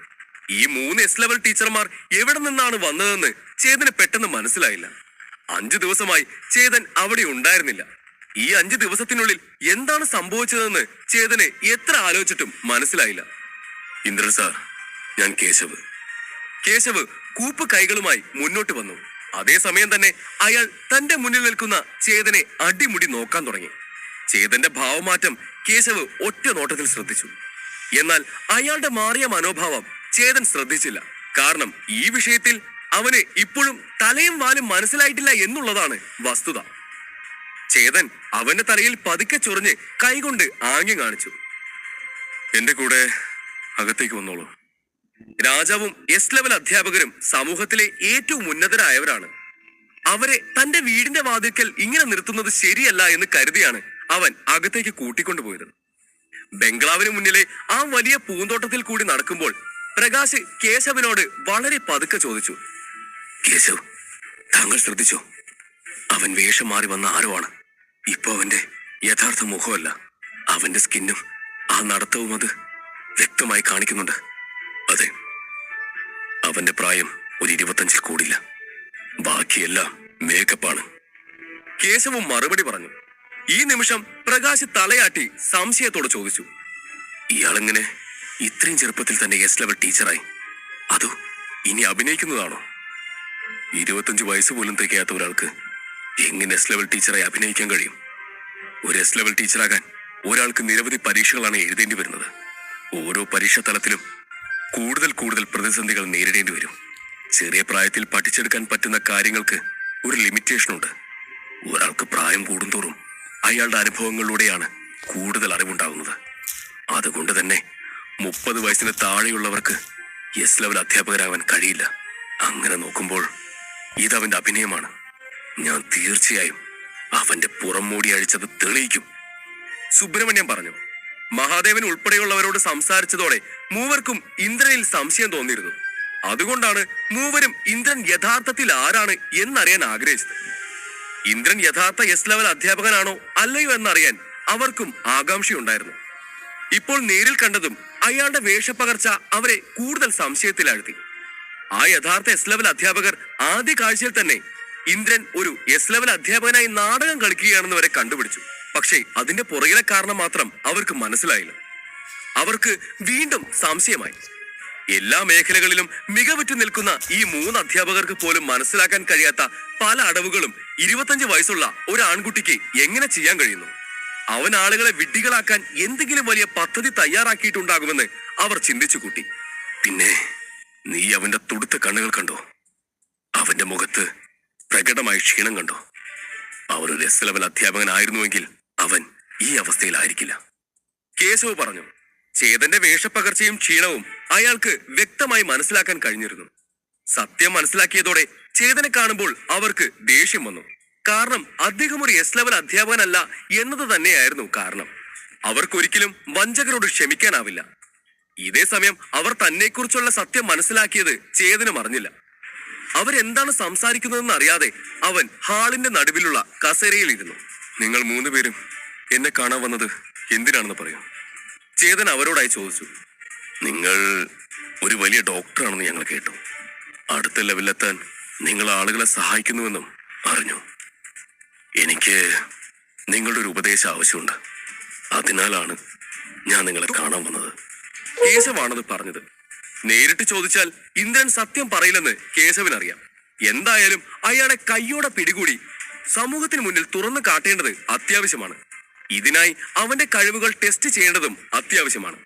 ഈ 3 S ലെവൽ ടീച്ചർമാർ എവിടെ നിന്നാണ് വന്നതെന്ന് ചേതന് പെട്ടെന്ന് മനസ്സിലായില്ല. 5 ദിവസമായി ചേതൻ അവിടെ ഉണ്ടായിരുന്നില്ല. ഈ 5 ദിവസത്തിനുള്ളിൽ എന്താണ് സംഭവിച്ചതെന്ന് ചേതന് എത്ര ആലോചിച്ചിട്ടും മനസ്സിലായില്ല. ഇന്ദ്രൻ സാർ, ഞാൻ കേശവ് കൂപ്പ് കൈകളുമായി മുന്നോട്ട് വന്നു. അതേസമയം തന്നെ അയാൾ തന്റെ മുന്നിൽ നിൽക്കുന്ന ചേതനെ അടിമുടി നോക്കാൻ തുടങ്ങി. ചേതന്റെ ഭാവമാറ്റം കേശവ് ഒറ്റ നോട്ടത്തിൽ ശ്രദ്ധിച്ചു. എന്നാൽ അയാളുടെ മാറിയ മനോഭാവം ചേതൻ ശ്രദ്ധിച്ചില്ല. കാരണം ഈ വിഷയത്തിൽ അവന് ഇപ്പോഴും തലയും വാലും മനസ്സിലായിട്ടില്ല എന്നുള്ളതാണ് വസ്തുത. ചേതൻ അവന്റെ തലയിൽ പതുക്കെ ചൊറിഞ്ഞ് കൈകൊണ്ട് ആംഗ്യം കാണിച്ചു. എന്റെ കൂടെ അകത്തേക്ക് വന്നോളൂ. രാജാവും S ലെവൽ അധ്യാപകരും സമൂഹത്തിലെ ഏറ്റവും ഉന്നതരായവരാണ്. അവരെ തന്റെ വീടിന്റെ വാതിൽക്കൽ ഇങ്ങനെ നിർത്തുന്നത് ശരിയല്ല എന്ന് കരുതിയാണ് അവൻ അകത്തേക്ക് കൂട്ടിക്കൊണ്ടുപോയത്. ബംഗ്ലാവിന് മുന്നിലെ ആ വലിയ പൂന്തോട്ടത്തിൽ കൂടി നടക്കുമ്പോൾ പ്രകാശ് കേശവനോട് വളരെ പതുക്കെ ചോദിച്ചു. കേശവ്, താങ്കൾ ശ്രദ്ധിച്ചോ? അവൻ വേഷം മാറി വന്ന ആരോ ആണ്. ഇപ്പൊ അവന്റെ യഥാർത്ഥ മുഖമല്ല, അവന്റെ സ്കിന്നും ആ നടത്തവും അത് വ്യക്തമായി കാണിക്കുന്നുണ്ട്. അതെ, അവന്റെ പ്രായം ഒരു 25 കൂടില്ല. ബാക്കിയെല്ലാം മേക്കപ്പാണ്. കേശവും മറുപടി പറഞ്ഞു. ഈ നിമിഷം പ്രകാശ് തലയാട്ടി സംശയത്തോടെ ചോദിച്ചു, ഇയാളെങ്ങനെ ഇത്രയും ചെറുപ്പത്തിൽ തന്നെ എസ് ലെവൽ ടീച്ചറായി? അതോ ഇനി അഭിനയിക്കുന്നതാണോ? 25 വയസ്സ് പോലും തികയാത്ത ഒരാൾക്ക് എങ്ങനെ എസ് ലെവൽ ടീച്ചറായി അഭിനയിക്കാൻ കഴിയും? ഒരു എസ് ലെവൽ ടീച്ചറാകാൻ ഒരാൾക്ക് നിരവധി പരീക്ഷകളാണ് എഴുതേണ്ടി വരുന്നത്. ഓരോ പരീക്ഷാ തലത്തിലും കൂടുതൽ പ്രതിസന്ധികൾ നേരിടേണ്ടി വരും. ചെറിയ പ്രായത്തിൽ പഠിച്ചെടുക്കാൻ പറ്റുന്ന കാര്യങ്ങൾക്ക് ഒരു ലിമിറ്റേഷൻ ഉണ്ട്. ഒരാൾക്ക് പ്രായം കൂടുന്തോറും അയാളുടെ അനുഭവങ്ങളിലൂടെയാണ് കൂടുതൽ അറിവുണ്ടാകുന്നത്. അതുകൊണ്ട് തന്നെ 30 വയസ്സിന് താഴെയുള്ളവർക്ക് എസ് ലെവൽ അധ്യാപകരാകാൻ കഴിയില്ല. അങ്ങനെ നോക്കുമ്പോൾ ഇതവന്റെ അഭിനയമാണ്. ഞാൻ തീർച്ചയായും അവന്റെ പുറം മൂടി അഴിച്ചത് തെളിയിക്കും. സുബ്രഹ്മണ്യം പറഞ്ഞു. മഹാദേവൻ ഉൾപ്പെടെയുള്ളവരോട് സംസാരിച്ചതോടെ മൂവർക്കും ഇന്ദ്രനിൽ സംശയം തോന്നിയിരുന്നു. അതുകൊണ്ടാണ് മൂവരും ഇന്ദ്രൻ യഥാർത്ഥത്തിൽ ആരാണ് എന്നറിയാൻ ആഗ്രഹിച്ചത്. ഇന്ദ്രൻ യഥാർത്ഥ എസ് ലെവൽ അധ്യാപകനാണോ അല്ലയോ എന്നറിയാൻ അവർക്കും ആകാംക്ഷയുണ്ടായിരുന്നു. ഇപ്പോൾ നേരിൽ കണ്ടതും അയാളുടെ വേഷപ്പകർച്ച അവരെ കൂടുതൽ സംശയത്തിലാഴ്ത്തി. ആ യഥാർത്ഥ എസ് ലെവൽ അധ്യാപകർ ആദ്യ കാഴ്ചയിൽ തന്നെ ഇന്ദ്രൻ ഒരു എസ് ലെവൽ അധ്യാപകനായി നാടകം കളിക്കുകയാണെന്ന് വരെ കണ്ടുപിടിച്ചു. പക്ഷേ അതിന്റെ പുറകിലെ കാരണം മാത്രം അവർക്ക് മനസ്സിലായില്ല. അവർക്ക് വീണ്ടും സംശയമായി. എല്ലാ മേഖലകളിലും മികവുറ്റു നിൽക്കുന്ന ഈ 3 അധ്യാപകർക്ക് പോലും മനസ്സിലാക്കാൻ കഴിയാത്ത പല അടവുകളും 25 വയസ്സുള്ള ഒരു ആൺകുട്ടിക്ക് എങ്ങനെ ചെയ്യാൻ കഴിയുന്നു? അവൻ ആളുകളെ വിഡ്ഢികളാക്കാൻ എന്തെങ്കിലും വലിയ പദ്ധതി തയ്യാറാക്കിയിട്ടുണ്ടാകുമെന്ന് അവർ ചിന്തിച്ചു കൂട്ടി. പിന്നെ നീ അവന്റെ തുടുത്ത കണ്ണുകൾ കണ്ടോ? അവന്റെ മുഖത്ത് പ്രകടമായി ക്ഷീണം കണ്ടോ? അവരൊരു എസ് ലെവൽ അധ്യാപകനായിരുന്നുവെങ്കിൽ അവൻ ഈ അവസ്ഥയിലായിരിക്കില്ല. കേശവ് പറഞ്ഞു. ചേതന്റെ വേഷപ്പകർച്ചയും ക്ഷീണവും അയാൾക്ക് വ്യക്തമായി മനസ്സിലാക്കാൻ കഴിഞ്ഞിരുന്നു. സത്യം മനസ്സിലാക്കിയതോടെ ചേതനെ കാണുമ്പോൾ അവർക്ക് ദേഷ്യം വന്നു. കാരണം അദ്ദേഹം ഒരു എസ് ലെവൽ അധ്യാപകനല്ല എന്നത് തന്നെയായിരുന്നു കാരണം. അവർക്കൊരിക്കലും വഞ്ചകരോട് ക്ഷമിക്കാനാവില്ല. ഇതേ സമയം അവർ തന്നെക്കുറിച്ചുള്ള സത്യം മനസ്സിലാക്കിയത് ചേതനും അറിഞ്ഞില്ല. അവരെന്താണ് സംസാരിക്കുന്നതെന്ന് അറിയാതെ അവൻ ഹാളിന്റെ നടുവിലുള്ള കസേരയിൽ ഇരുന്നു. നിങ്ങൾ 3 പേരും എന്നെ കാണാൻ വന്നത് എന്തിനാണെന്ന് പറയൂ, ചേതൻ അവരോടായി ചോദിച്ചു. നിങ്ങൾ ഒരു വലിയ ഡോക്ടറാണെന്ന് ഞങ്ങൾ കേട്ടു. അടുത്ത ലെവലിലെത്താൻ നിങ്ങൾ ആളുകളെ സഹായിക്കുന്നുവെന്നും അറിഞ്ഞു. എനിക്ക് നിങ്ങളുടെ ഒരു ഉപദേശം ആവശ്യമുണ്ട്. അതിനാലാണ് ഞാൻ നിങ്ങളെ കാണാൻ വന്നത്. കേശവാണത് പറഞ്ഞത്. നേരിട്ട് ചോദിച്ചാൽ ഇന്ദ്രൻ സത്യം പറയില്ലെന്ന് കേശവനറിയാം. എന്തായാലും അയാളെ കയ്യോടെ പിടികൂടി സമൂഹത്തിന് മുന്നിൽ തുറന്നു കാട്ടേണ്ടത് അത്യാവശ്യമാണ്. ഇതിനായി അവന്റെ കഴിവുകൾ ടെസ്റ്റ് ചെയ്യേണ്ടതും അത്യാവശ്യമാണ്.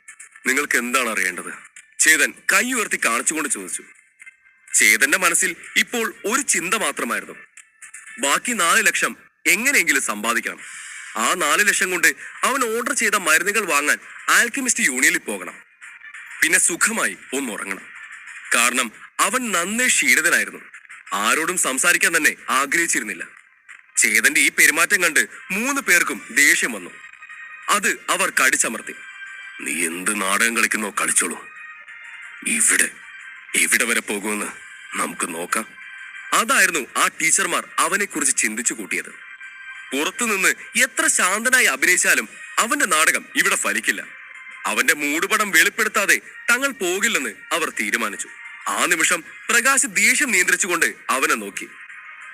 നിങ്ങൾക്ക് എന്താണ് അറിയേണ്ടത്? ചേതൻ കൈ ഉയർത്തി കാണിച്ചുകൊണ്ട് ചോദിച്ചു. ചേതന്റെ മനസ്സിൽ ഇപ്പോൾ ഒരു ചിന്ത മാത്രമായിരുന്നു. ബാക്കി 4 ലക്ഷം എങ്ങനെയെങ്കിലും സമ്പാദിക്കണം. ആ 4 ലക്ഷം കൊണ്ട് അവൻ ഓർഡർ ചെയ്ത മരുന്നുകൾ വാങ്ങാൻ ആൽക്കമിസ്റ്റ് യൂണിയനിൽ പോകണം. പിന്നെ സുഖമായി ഒന്നുറങ്ങണം. കാരണം അവൻ നന്നേ ക്ഷീണിതനായിരുന്നു. ആരോടും സംസാരിക്കാൻ തന്നെ ആഗ്രഹിച്ചിരുന്നില്ല. ചേതന്റെ ഈ പെരുമാറ്റം കണ്ട് 3 പേർക്കും ദേഷ്യം വന്നു. അത് അവർ കടിച്ചമർത്തി. നീ എന്ത് നാടകം കളിക്കുന്നോ കളിച്ചോളൂ. എവിടെ വരെ പോകുമെന്ന് നമുക്ക് നോക്കാം. അതായിരുന്നു ആ ടീച്ചർമാർ അവനെ കുറിച്ച് ചിന്തിച്ചു കൂട്ടിയത്. പുറത്തുനിന്ന് എത്ര ശാന്തനായി അഭിനയിച്ചാലും അവന്റെ നാടകം ഇവിടെ ഫലിക്കില്ല. അവന്റെ മൂടുപടം വെളിപ്പെടുത്താതെ തങ്ങൾ പോകില്ലെന്ന് അവർ തീരുമാനിച്ചു. ആ നിമിഷം പ്രകാശ് ദേഷ്യം നിയന്ത്രിച്ചുകൊണ്ട് അവനെ നോക്കി.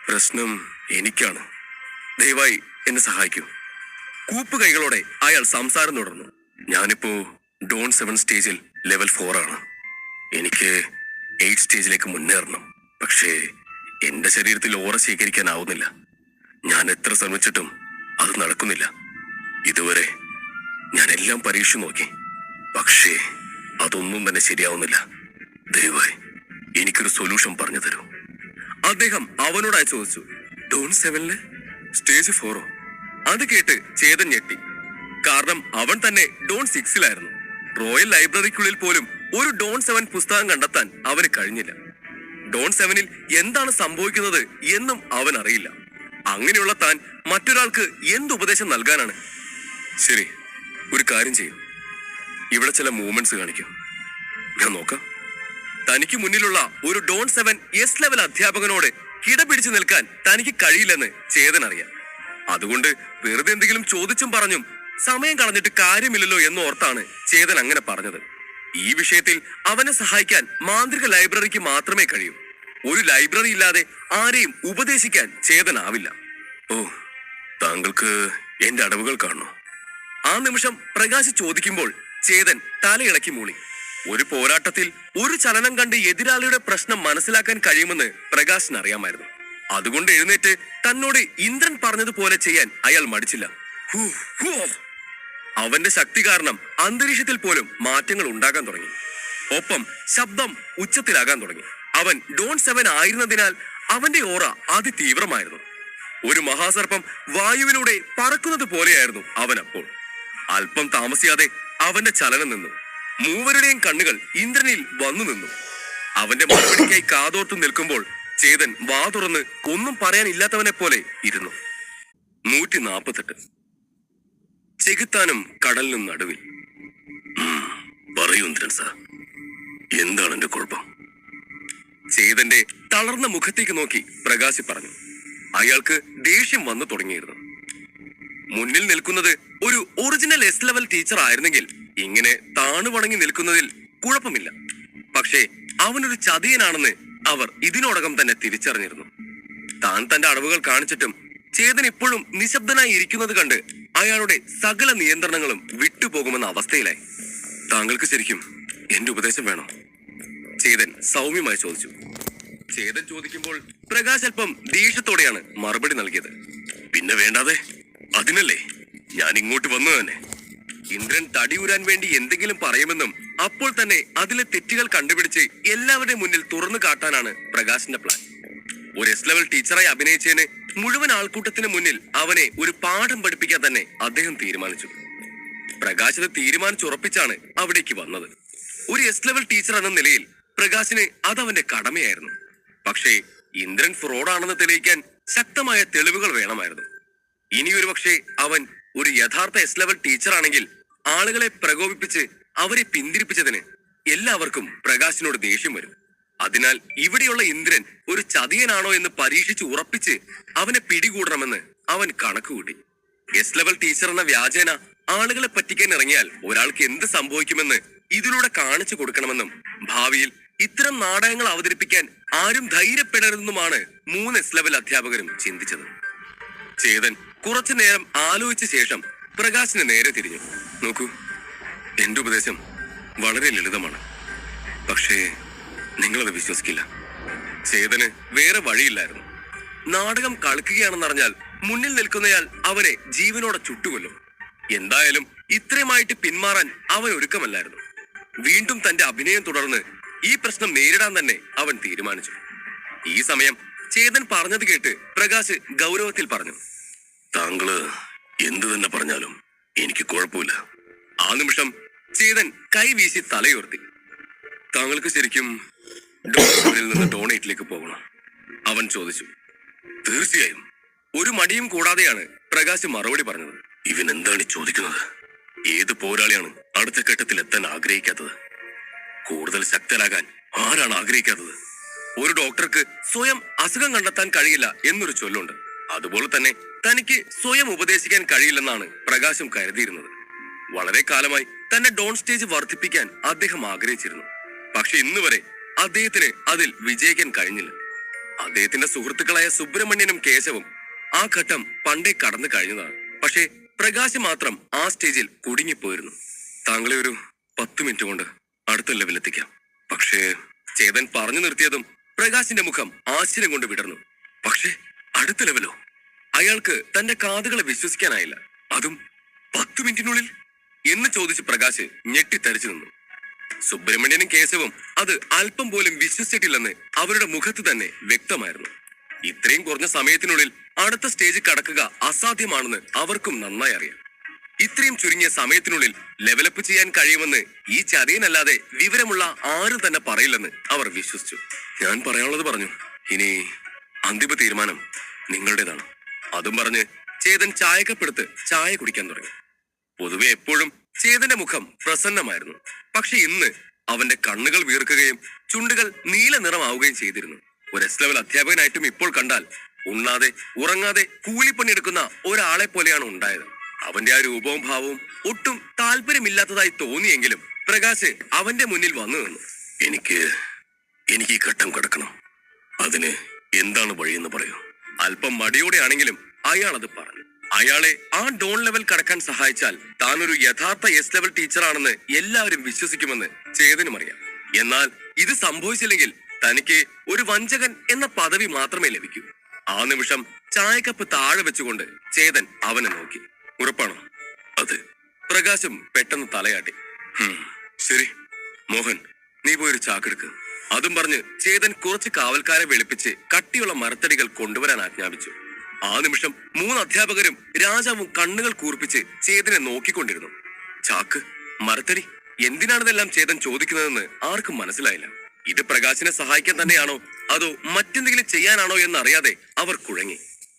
പ്രശ്നം എനിക്കാണ്, ദയവായി എന്നെ സഹായിക്കൂ. കൂപ്പുകൈകളോടെ അയാൾ സംസാരം തുടർന്നു. ഞാനിപ്പോ ഡോൺ 7 സ്റ്റേജിൽ ലെവൽ 4 ആണ്. എനിക്ക് 8 സ്റ്റേജിലേക്ക് മുന്നേറണം. പക്ഷേ എന്റെ ശരീരത്തിൽ ഓറ ശേഖരിക്കാനാവുന്നില്ല. ഞാൻ എത്ര ശ്രമിച്ചിട്ടും അത് നടക്കുന്നില്ല. ഇതുവരെ ഞാൻ എല്ലാം പരീക്ഷിച്ചു നോക്കി, പക്ഷേ അതൊന്നും തന്നെ ശരിയാവുന്നില്ല. ദയവായി എനിക്കൊരു സൊല്യൂഷൻ പറഞ്ഞു തരൂ. അദ്ദേഹം അവനോടായി ചോദിച്ചു. ഡോൺ 7 സ്റ്റേജ് 4? അത് കേട്ട് ചേതൻ ഞെട്ടി. കാരണം അവൻ തന്നെ ഡോൺ 6 റോയൽ ലൈബ്രറിക്കുള്ളിൽ പോലും ഒരു ഡോൺ 7 പുസ്തകം കണ്ടെത്താൻ അവന് കഴിഞ്ഞില്ല. ഡോൺ 7 എന്താണ് സംഭവിക്കുന്നത് എന്നും അവൻ അറിയില്ല. അങ്ങനെയുള്ള താൻ മറ്റൊരാൾക്ക് എന്ത് ഉപദേശം നൽകാനാണ്? ശരി, ഒരു കാര്യം ചെയ്യും. ഇവിടെ ചില മൂവ്മെന്റ്സ് കാണിക്കും, ഞാൻ നോക്കാം. തനിക്ക് മുന്നിലുള്ള ഒരു ഡോൺ 7 എസ് ലെവൽ അധ്യാപകനോട് കിടപിടിച്ചു നിൽക്കാൻ തനിക്ക് കഴിയില്ലെന്ന് ചേതൻ അറിയാം. അതുകൊണ്ട് വെറുതെ എന്തെങ്കിലും ചോദിച്ചും പറഞ്ഞും സമയം കളഞ്ഞിട്ട് കാര്യമില്ലല്ലോ എന്നോർത്താണ് ചേതൻ അങ്ങനെ പറഞ്ഞത്. ഈ വിഷയത്തിൽ അവനെ സഹായിക്കാൻ മാന്ത്രിക ലൈബ്രറിക്ക് മാത്രമേ കഴിയൂ. ഒരു ലൈബ്രറി ഇല്ലാതെ ആരെയും ഉപദേശിക്കാൻ ചേതനാവില്ല. ഓ, താങ്കൾക്ക് എന്റെ അടവുകൾ കാണണോ? ആ നിമിഷം പ്രകാശ് ചോദിക്കുമ്പോൾ ചേതൻ തലയിളക്കി മൂളി. ഒരു പോരാട്ടത്തിൽ ഒരു ചലനം കണ്ട് എതിരാളിയുടെ പ്രശ്നം മനസ്സിലാക്കാൻ കഴിയുമെന്ന് പ്രകാശിന് അറിയാമായിരുന്നു. അതുകൊണ്ട് എഴുന്നേറ്റ് തന്നോട് ഇന്ദ്രൻ പറഞ്ഞതുപോലെ ചെയ്യാൻ അയാൾ മടിച്ചില്ല. അവന്റെ ശക്തി കാരണം അന്തരീക്ഷത്തിൽ പോലും മാറ്റങ്ങൾ ഉണ്ടാകാൻ തുടങ്ങി. ഒപ്പം ശബ്ദം ഉച്ചത്തിലാകാൻ തുടങ്ങി. അവൻ ഡോൺ 7 ആയിരുന്നതിനാൽ അവന്റെ ഓറ അതിതീവ്രമായിരുന്നു. ഒരു മഹാസർപ്പം വായുവിലൂടെ പറക്കുന്നത് പോലെയായിരുന്നു അവൻ അപ്പോൾ. അല്പം താമസിയാതെ അവന്റെ ചലനം നിന്നു. മൂവരുടെയും കണ്ണുകൾ ഇന്ദ്രനിൽ വന്നു നിന്നു. അവന്റെ മറുപടിക്കായി കാതോർത്തു നിൽക്കുമ്പോൾ ചേതൻ വാ തുറന്ന് ഒന്നും പറയാനില്ലാത്തവനെ പോലെ ഇരുന്നു. 148. ചെകുത്താനും കടലിനും നടുവിൽ. പറയൂ ഇന്ദ്രൻ സാർ, എന്താണ് എന്റെ കുഴപ്പം? ചേതന്റെ തളർന്ന മുഖത്തേക്ക് നോക്കി പ്രകാശ് പറഞ്ഞു. അയാൾക്ക് ദേഷ്യം വന്നു തുടങ്ങിയിരുന്നു. മുന്നിൽ നിൽക്കുന്നത് ഒരു ഒറിജിനൽ എസ് ലെവൽ ടീച്ചർ ആയിരുന്നെങ്കിൽ ഇങ്ങനെ താണുവണങ്ങി നിൽക്കുന്നതിൽ കുഴപ്പമില്ല. പക്ഷേ അവനൊരു ചതിയനാണെന്ന് അവർ ഇതിനോടകം തന്നെ തിരിച്ചറിഞ്ഞിരുന്നു. താൻ തന്റെ അടവുകൾ കാണിച്ചിട്ടും ചേതൻ ഇപ്പോഴും നിശബ്ദനായി ഇരിക്കുന്നത് കണ്ട് അയാളുടെ സകല നിയന്ത്രണങ്ങളും വിട്ടുപോകുമെന്ന അവസ്ഥയിലായി. താങ്കൾക്ക് ശരിക്കും എന്റെ ഉപദേശം വേണോ? ചേതൻ സൗമ്യമായി ചോദിച്ചു. ചേതൻ ചോദിക്കുമ്പോൾ പ്രകാശ് അല്പം ദേഷ്യത്തോടെയാണ് മറുപടി നൽകിയത്. പിന്നെ വേണ്ടാതെ, അതിനല്ലേ ഞാൻ ഇങ്ങോട്ട് വന്നു തന്നെ. ഇന്ദ്രൻ തടിയൂരാൻ വേണ്ടി എന്തെങ്കിലും പറയുമെന്നും അപ്പോൾ തന്നെ അതിലെ തെറ്റുകൾ കണ്ടുപിടിച്ച് എല്ലാവരുടെയും മുന്നിൽ തുറന്നു കാട്ടാനാണ് പ്രകാശിന്റെ പ്ലാൻ. ഒരു എസ് ലെവൽ ടീച്ചറായി അഭിനയിച്ചതിന് മുഴുവൻ ആൾക്കൂട്ടത്തിന് മുന്നിൽ അവനെ ഒരു പാഠം പഠിപ്പിക്കാൻ തന്നെ അദ്ദേഹം തീരുമാനിച്ചു. പ്രകാശ് അത് തീരുമാനിച്ചുറപ്പിച്ചാണ് അവിടേക്ക് വന്നത്. ഒരു എസ് ലെവൽ ടീച്ചർ എന്ന നിലയിൽ പ്രകാശിന് അതവന്റെ കടമയായിരുന്നു. പക്ഷേ ഇന്ദ്രൻ ഫ്രോഡാണെന്ന് തെളിയിക്കാൻ ശക്തമായ തെളിവുകൾ വേണമായിരുന്നു. ഇനിയൊരു പക്ഷേ അവൻ ഒരു യഥാർത്ഥ എസ് ലെവൽ ടീച്ചറാണെങ്കിൽ ആളുകളെ പ്രകോപിപ്പിച്ച് അവരെ പിന്തിരിപ്പിച്ചതിന് എല്ലാവർക്കും പ്രകാശിനോട് ദേഷ്യം വരും. അതിനാൽ ഇവിടെയുള്ള ഇന്ദ്രൻ ഒരു ചതിയനാണോ എന്ന് പരീക്ഷിച്ച് ഉറപ്പിച്ച് അവനെ പിടികൂടണമെന്ന് അവൻ കണക്കുകൂട്ടി. എസ് ലെവൽ ടീച്ചർ എന്ന വ്യാജേന ആളുകളെ പറ്റിക്കാൻ ഇറങ്ങിയാൽ ഒരാൾക്ക് എന്ത് സംഭവിക്കുമെന്ന് ഇതിലൂടെ കാണിച്ചു കൊടുക്കണമെന്നും ഭാവിയിൽ ഇത്തരം നാടകങ്ങൾ അവതരിപ്പിക്കാൻ ആരും ധൈര്യപ്പെടരുതെന്നുമാണ് 3 എസ് ലെവൽ അധ്യാപകരും ചിന്തിച്ചത്. ചേതൻ കുറച്ചു നേരം ആലോചിച്ച ശേഷം പ്രകാശിന് നേരെ തിരിഞ്ഞു. നോക്കൂ, എന്റെ ഉപദേശം വളരെ ലളിതമാണ്. പക്ഷേ നിങ്ങളത് വിശ്വസിക്കില്ല. ചേതന് വേറെ വഴിയില്ലായിരുന്നു. നാടകം കളിക്കുകയാണെന്നറിഞ്ഞാൽ മുന്നിൽ നിൽക്കുന്നയാൾ അവനെ ജീവനോടെ ചുട്ടുകൊല്ലും. എന്തായാലും ഇത്രയുമായിട്ട് പിന്മാറാൻ അവൻ ഒരുക്കമല്ലായിരുന്നു. വീണ്ടും തന്റെ അഭിനയം തുടർന്ന് ഈ പ്രശ്നം നേരിടാൻ തന്നെ അവൻ തീരുമാനിച്ചു. ഈ സമയം ചേതൻ പറഞ്ഞത് കേട്ട് പ്രകാശ് ഗൗരവത്തിൽ പറഞ്ഞു. താങ്കള് എന്തു തന്നെ പറഞ്ഞാലും എനിക്ക് കുഴപ്പമില്ല. ആ നിമിഷം ചേതൻ കൈവീശി തലയുയർത്തി. താങ്കൾക്ക് ശരിക്കും ഡോണിൽ നിന്ന് ഡോണേറ്റിലേക്ക് പോകണം? അവൻ ചോദിച്ചു. തീർച്ചയായും. ഒരു മടിയും കൂടാതെയാണ് പ്രകാശ് മറുപടി പറഞ്ഞത്. ഇവൻ എന്താണ് ചോദിക്കുന്നത്? ഏത് പോരാളിയാണ് അടുത്ത ഘട്ടത്തിൽ എത്താൻ ആഗ്രഹിക്കാത്തത്? കൂടുതൽ ശക്തരാകാൻ ആരാണ് ആഗ്രഹിക്കാത്തത്? ഒരു ഡോക്ടർക്ക് സ്വയം അസുഖം കണ്ടെത്താൻ കഴിയില്ല എന്നൊരു ചൊല്ലുണ്ട്. അതുപോലെ തന്നെ തനിക്ക് സ്വയം ഉപദേശിക്കാൻ കഴിയില്ലെന്നാണ് പ്രകാശം കരുതിയിരുന്നത്. വളരെ കാലമായി തന്റെ ഡോൺ സ്റ്റേജ് വർദ്ധിപ്പിക്കാൻ അദ്ദേഹം ആഗ്രഹിച്ചിരുന്നു. പക്ഷെ ഇന്ന് വരെ അദ്ദേഹത്തിന് അതിൽ വിജയിക്കാൻ കഴിഞ്ഞില്ല. അദ്ദേഹത്തിന്റെ സുഹൃത്തുക്കളായ സുബ്രഹ്മണ്യനും കേശവും ആ ഘട്ടം പണ്ടേ കടന്നു കഴിഞ്ഞതാണ്. പക്ഷേ പ്രകാശ് മാത്രം ആ സ്റ്റേജിൽ കുടുങ്ങിപ്പോയിരുന്നു. താങ്കളെ ഒരു 10 മിനിറ്റ് കൊണ്ട് അടുത്ത ലെവലെത്തിക്കാം. പക്ഷേ ചേതൻ പറഞ്ഞു നിർത്തിയതും പ്രകാശിന്റെ മുഖം ആശ്ചര്യം കൊണ്ട് വിടർന്നു. പക്ഷേ അടുത്ത ലെവലോ? അയാൾക്ക് തന്റെ കാതുകളെ വിശ്വസിക്കാനായില്ല. അതും 10 മിനിറ്റിനുള്ളിൽ എന്ന് ചോദിച്ച് പ്രകാശ് ഞെട്ടിത്തരിച്ചു നിന്നു. സുബ്രഹ്മണ്യനും കേശവും അത് അല്പം പോലും വിശ്വസിച്ചിട്ടില്ലെന്ന് അവരുടെ മുഖത്ത് തന്നെ വ്യക്തമായിരുന്നു. ഇത്രയും കുറഞ്ഞ സമയത്തിനുള്ളിൽ അടുത്ത സ്റ്റേജ് കടക്കുക അസാധ്യമാണെന്ന് അവർക്കും നന്നായി അറിയാം. ഇത്രയും ചുരുങ്ങിയ സമയത്തിനുള്ളിൽ ലെവലപ്പ് ചെയ്യാൻ കഴിയുമെന്ന് ഈ ചതിയനല്ലാതെ വിവരമുള്ള ആരും തന്നെ പറയില്ലെന്ന് അവർ വിശ്വസിച്ചു. ഞാൻ പറയാനുള്ളത് പറഞ്ഞു. ഇനി അന്തിമ തീരുമാനം നിങ്ങളുടേതാണ്. അതും പറഞ്ഞ് ചേതൻ ചായക്കപ്പെടുത്ത് ചായ കുടിക്കാൻ തുടങ്ങി. പൊതുവെ എപ്പോഴും ചേതന്റെ മുഖം പ്രസന്നമായിരുന്നു. പക്ഷെ ഇന്ന് അവന്റെ കണ്ണുകൾ വീർക്കുകയും ചുണ്ടുകൾ നീല നിറമാവുകയും ചെയ്തിരുന്നു. ഒരു എസ് ലെവൽ അധ്യാപകനായിട്ടും ഇപ്പോൾ കണ്ടാൽ ഉണ്ണാതെ ഉറങ്ങാതെ കൂലിപ്പണിയെടുക്കുന്ന ഒരാളെ പോലെയാണ് ഉണ്ടായത്. അവന്റെ ആ രൂപവും ഭാവവും ഒട്ടും താല്പര്യമില്ലാത്തതായി തോന്നിയെങ്കിലും പ്രകാശ് അവന്റെ മുന്നിൽ വന്നു നിന്നു. എനിക്ക് ഈ ഘട്ടം കടക്കണം. അതിന് എന്താണ് വഴിയെന്ന് പറയൂ. അല്പം മടിയോടെയാണെങ്കിലും അയാൾ അത് പറഞ്ഞു. അയാളെ ആ ഡോൺ ലെവൽ കടക്കാൻ സഹായിച്ചാൽ താൻ ഒരു യഥാർത്ഥ എസ് ലെവൽ ടീച്ചറാണെന്ന് എല്ലാവരും വിശ്വസിക്കുമെന്ന് ചേതനും അറിയാം. എന്നാൽ ഇത് സംഭവിച്ചില്ലെങ്കിൽ തനിക്ക് ഒരു വഞ്ചകൻ എന്ന പദവി മാത്രമേ ലഭിക്കൂ. ആ നിമിഷം ചായക്കപ്പ് താഴെ വെച്ചുകൊണ്ട് ചേതൻ അവനെ നോക്കി. ഉറപ്പാണോ? അത്. പ്രകാശം പെട്ടെന്ന് തലയാട്ടി. ശരി മോഹൻ, നീ പോയൊരു ചാക്കെടുക്ക്. അതും പറഞ്ഞ് ചേതൻ കുറച്ച് കാവൽക്കാരെ വെളുപ്പിച്ച് കട്ടിയുള്ള മരത്തടികൾ കൊണ്ടുവരാൻ ആജ്ഞാപിച്ചു. ആ നിമിഷം 3 അധ്യാപകരും രാജാവും കണ്ണുകൾ കൂർപ്പിച്ച് ചേതനെ നോക്കിക്കൊണ്ടിരുന്നു. ചാക്ക്, മരത്തടി, എന്തിനാണിതെല്ലാം ചേതൻ ചോദിക്കുന്നതെന്ന് ആർക്കും മനസ്സിലായില്ല. ഇത് പ്രകാശിനെ സഹായിക്കാൻ തന്നെയാണോ അതോ മറ്റെന്തെങ്കിലും ചെയ്യാനാണോ എന്നറിയാതെ അവർ കുഴങ്ങി.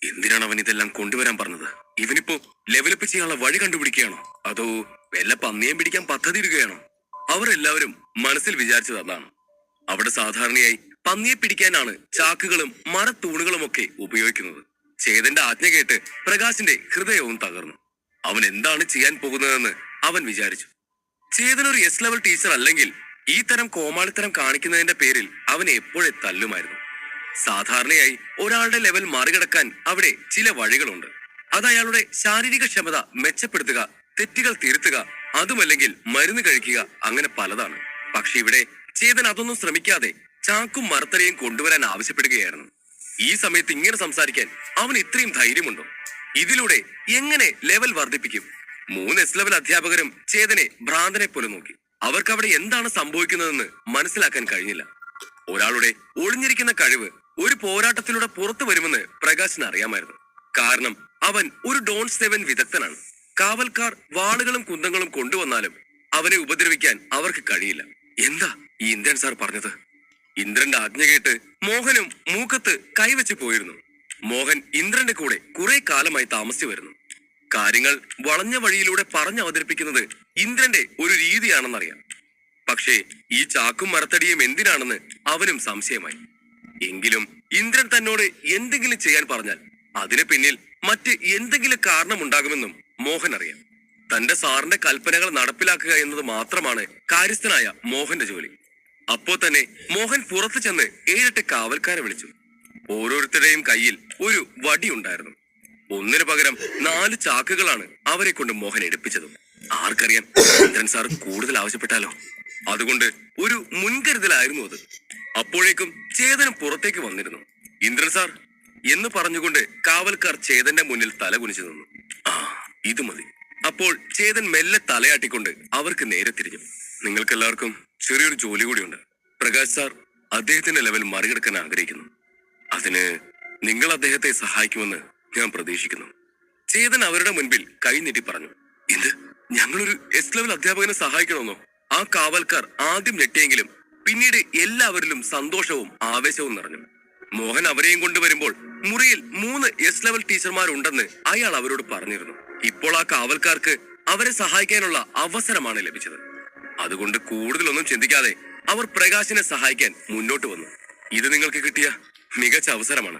എന്തിനാണ് അവൻ ഇതെല്ലാം കൊണ്ടുവരാൻ പറഞ്ഞത്? ഇവനിപ്പോ ലെവലപ്പ് ചെയ്യാനുള്ള വഴി കണ്ടുപിടിക്കുകയാണോ അതോ വല്ല പന്നിയെ പിടിക്കാൻ പദ്ധതി ഇടുകയാണോ? അവർ എല്ലാവരും മനസ്സിൽ വിചാരിച്ചത് അതാണ്. അവിടെ സാധാരണയായി പന്നിയെ പിടിക്കാനാണ് ചാക്കുകളും മരത്തൂണുകളും ഒക്കെ ഉപയോഗിക്കുന്നത്. ചേതന്റെ ആജ്ഞ കേട്ട് പ്രകാശിന്റെ ഹൃദയവും തകർന്നു. അവൻ എന്താണ് ചെയ്യാൻ പോകുന്നതെന്ന് അവൻ വിചാരിച്ചു. ചേതൻ ഒരു എസ് ലെവൽ ടീച്ചർ അല്ലെങ്കിൽ ഈ തരം കോമാളിത്തരം കാണിക്കുന്നതിന്റെ പേരിൽ അവനെ എപ്പോഴേ തല്ലുമായിരുന്നു. സാധാരണയായി ഒരാളുടെ ലെവൽ മറികടക്കാൻ അവിടെ ചില വഴികളുണ്ട്. അത് അയാളുടെ ശാരീരിക ക്ഷമത മെച്ചപ്പെടുത്തുക, തെറ്റുകൾ തിരുത്തുക, അതുമല്ലെങ്കിൽ മരുന്ന് കഴിക്കുക, അങ്ങനെ പലതാണ്. പക്ഷെ ഇവിടെ ചേതൻ അതൊന്നും ശ്രമിക്കാതെ ചാക്കും മരത്തലയും കൊണ്ടുവരാൻ ആവശ്യപ്പെടുകയായിരുന്നു. ഈ സമയത്ത് ഇങ്ങനെ സംസാരിക്കാൻ അവൻ ഇത്രയും ധൈര്യമുണ്ടോ? ഇതിലൂടെ എങ്ങനെ ലെവൽ വർദ്ധിപ്പിക്കും? 3 എസ് ലെവൽ അധ്യാപകരും ചേതനെ ഭ്രാന്തനെ പോലെ നോക്കി. അവർക്ക് അവിടെ എന്താണ് സംഭവിക്കുന്നതെന്ന് മനസ്സിലാക്കാൻ കഴിഞ്ഞില്ല. ഒരാളുടെ ഒളിഞ്ഞിരിക്കുന്ന കഴിവ് ഒരു പോരാട്ടത്തിലൂടെ പുറത്തു വരുമെന്ന് പ്രകാശിന് അറിയാമായിരുന്നു. കാരണം അവൻ ഒരു ഡോൺ 7 വിദഗ്ധനാണ്. കാവൽക്കാർ വാളുകളും കുന്തങ്ങളും കൊണ്ടുവന്നാലും അവനെ ഉപദ്രവിക്കാൻ അവർക്ക് കഴിയില്ല. എന്താ ഈ ഇന്ദ്രൻ സാർ പറഞ്ഞത്? ഇന്ദ്രന്റെ ആജ്ഞ കേട്ട് മോഹനും മൂക്കത്ത് കൈവച്ച് പോയിരുന്നു. മോഹൻ ഇന്ദ്രന്റെ കൂടെ കുറെ കാലമായി താമസിച്ചു വരുന്നു. കാര്യങ്ങൾ വളഞ്ഞ വഴിയിലൂടെ പറഞ്ഞവതരിപ്പിക്കുന്നത് ഇന്ദ്രന്റെ ഒരു രീതിയാണെന്നറിയാം. പക്ഷേ ഈ ചാക്കും മരത്തടിയും എന്തിനാണെന്ന് അവനും സംശയമായി. എങ്കിലും ഇന്ദ്രൻ തന്നോട് എന്തെങ്കിലും ചെയ്യാൻ പറഞ്ഞാൽ അതിന് പിന്നിൽ മറ്റ് എന്തെങ്കിലും കാരണമുണ്ടാകുമെന്നും മോഹൻ അറിയാം. തന്റെ സാറിന്റെ കൽപ്പനകൾ നടപ്പിലാക്കുക എന്നത് മാത്രമാണ് കാര്യസ്ഥനായ മോഹന്റെ ജോലി. അപ്പോ തന്നെ മോഹൻ പുറത്തു ചെന്ന് 7-8 കാവൽക്കാരെ വിളിച്ചു. ഓരോരുത്തരുടെയും കയ്യിൽ ഒരു വടി ഉണ്ടായിരുന്നു. ഒന്നിനു പകരം 4 ചാക്കുകളാണ് അവരെ കൊണ്ട് മോഹൻ എടുപ്പിച്ചതും. ആർക്കറിയാം, ഇന്ദ്രൻ സാർ കൂടുതൽ ആവശ്യപ്പെട്ടാലോ? അതുകൊണ്ട് ഒരു മുൻകരുതലായിരുന്നു അത്. അപ്പോഴേക്കും ചേതനും പുറത്തേക്ക് വന്നിരുന്നു. ഇന്ദ്രൻ സാർ എന്ന് പറഞ്ഞുകൊണ്ട് കാവൽക്കാർ ചേതന്റെ മുന്നിൽ തല കുനിച്ചു നിന്നു. ആ, ഇത് മതി. അപ്പോൾ ചേതൻ മെല്ലെ തലയാട്ടിക്കൊണ്ട് അവർക്ക് നേരെ തിരിഞ്ഞു. നിങ്ങൾക്കെല്ലാവർക്കും ചെറിയൊരു ജോലി കൂടിയുണ്ട്. പ്രകാശ് സാർ അദ്ദേഹത്തിന്റെ ലെവൽ മറികടക്കാൻ ആഗ്രഹിക്കുന്നു. അതിന് നിങ്ങൾ അദ്ദേഹത്തെ സഹായിക്കുമെന്ന് ഞാൻ പ്രതീക്ഷിക്കുന്നു. ചേതൻ അവരുടെ മുൻപിൽ കൈനീട്ടി പറഞ്ഞു. എന്ത്, ഞങ്ങളൊരു എസ് ലെവൽ അധ്യാപകനെ സഹായിക്കണമെന്നോ? ആ കാവൽക്കാർ ആദ്യം ഞെട്ടിയെങ്കിലും പിന്നീട് എല്ലാവരിലും സന്തോഷവും ആവേശവും നിറഞ്ഞു. മോഹൻ അവരെയും കൊണ്ടുവരുമ്പോൾ മുറിയിൽ 3 എസ് ലെവൽ ടീച്ചർമാരുണ്ടെന്ന് അയാൾ അവരോട് പറഞ്ഞിരുന്നു. ഇപ്പോൾ ആ കാവൽക്കാർക്ക് അവരെ സഹായിക്കാനുള്ള അവസരമാണ് ലഭിച്ചത്. അതുകൊണ്ട് കൂടുതലൊന്നും ചിന്തിക്കാതെ അവർ പ്രകാശിനെ സഹായിക്കാൻ മുന്നോട്ട് വന്നു. ഇത് നിങ്ങൾക്ക് കിട്ടിയ മികച്ച അവസരമാണ്.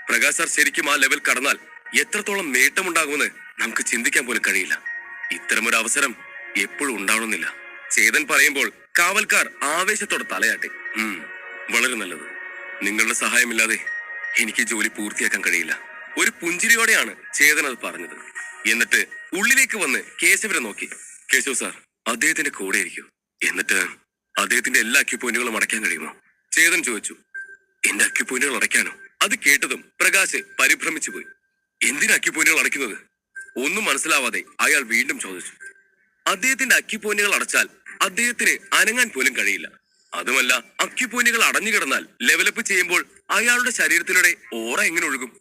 പ്രകാശ് സാർ ശരിക്കും ആ ലെവൽ കടന്നാൽ എത്രത്തോളം നേട്ടമുണ്ടാകുമെന്ന് നമുക്ക് ചിന്തിക്കാൻ പോലും കഴിയില്ല. ഇത്തരമൊരു അവസരം എപ്പോഴും ഉണ്ടാവണമെന്നില്ല. ചേതൻ പറയുമ്പോൾ കാവൽക്കാർ ആവേശത്തോടെ തലയാട്ടി. വളരെ നല്ലത്. നിങ്ങളുടെ സഹായമില്ലാതെ എനിക്ക് ജോലി പൂർത്തിയാക്കാൻ കഴിയില്ല. ഒരു പുഞ്ചിരിയോടെയാണ് ചേതൻ അത് പറഞ്ഞത്. എന്നിട്ട് ഉള്ളിലേക്ക് വന്ന് കേശവരെ നോക്കി. കേശവ് സാർ അദ്ദേഹത്തിന്റെ കൂടെ ഇരിക്കൂ. എന്നിട്ട് അദ്ദേഹത്തിന്റെ എല്ലാ അക്യുപോയിന്റുകളും അടയ്ക്കാൻ കഴിയുമോ? ചേതൻ ചോദിച്ചു. എന്റെ അക്യുപോയിന്റുകൾ അടയ്ക്കാനോ? അത് കേട്ടതും പ്രകാശ് പരിഭ്രമിച്ചു പോയി. എന്തിനാ അക്യുപോയിന്റുകൾ അടയ്ക്കുന്നത്? ഒന്നും മനസ്സിലാവാതെ അയാൾ വീണ്ടും ചോദിച്ചു. അദ്ദേഹത്തിന്റെ അക്യുപോയിന്റുകൾ അടച്ചാൽ അദ്ദേഹത്തിന് അനങ്ങാൻ പോലും കഴിയില്ല. അതുമല്ല, അക്യുപോയിന്റുകൾ അടഞ്ഞു കിടന്നാൽ ലെവലപ്പ് ചെയ്യുമ്പോൾ അയാളുടെ ശരീരത്തിലൂടെ ഓറ എങ്ങനെ ഒഴുകും?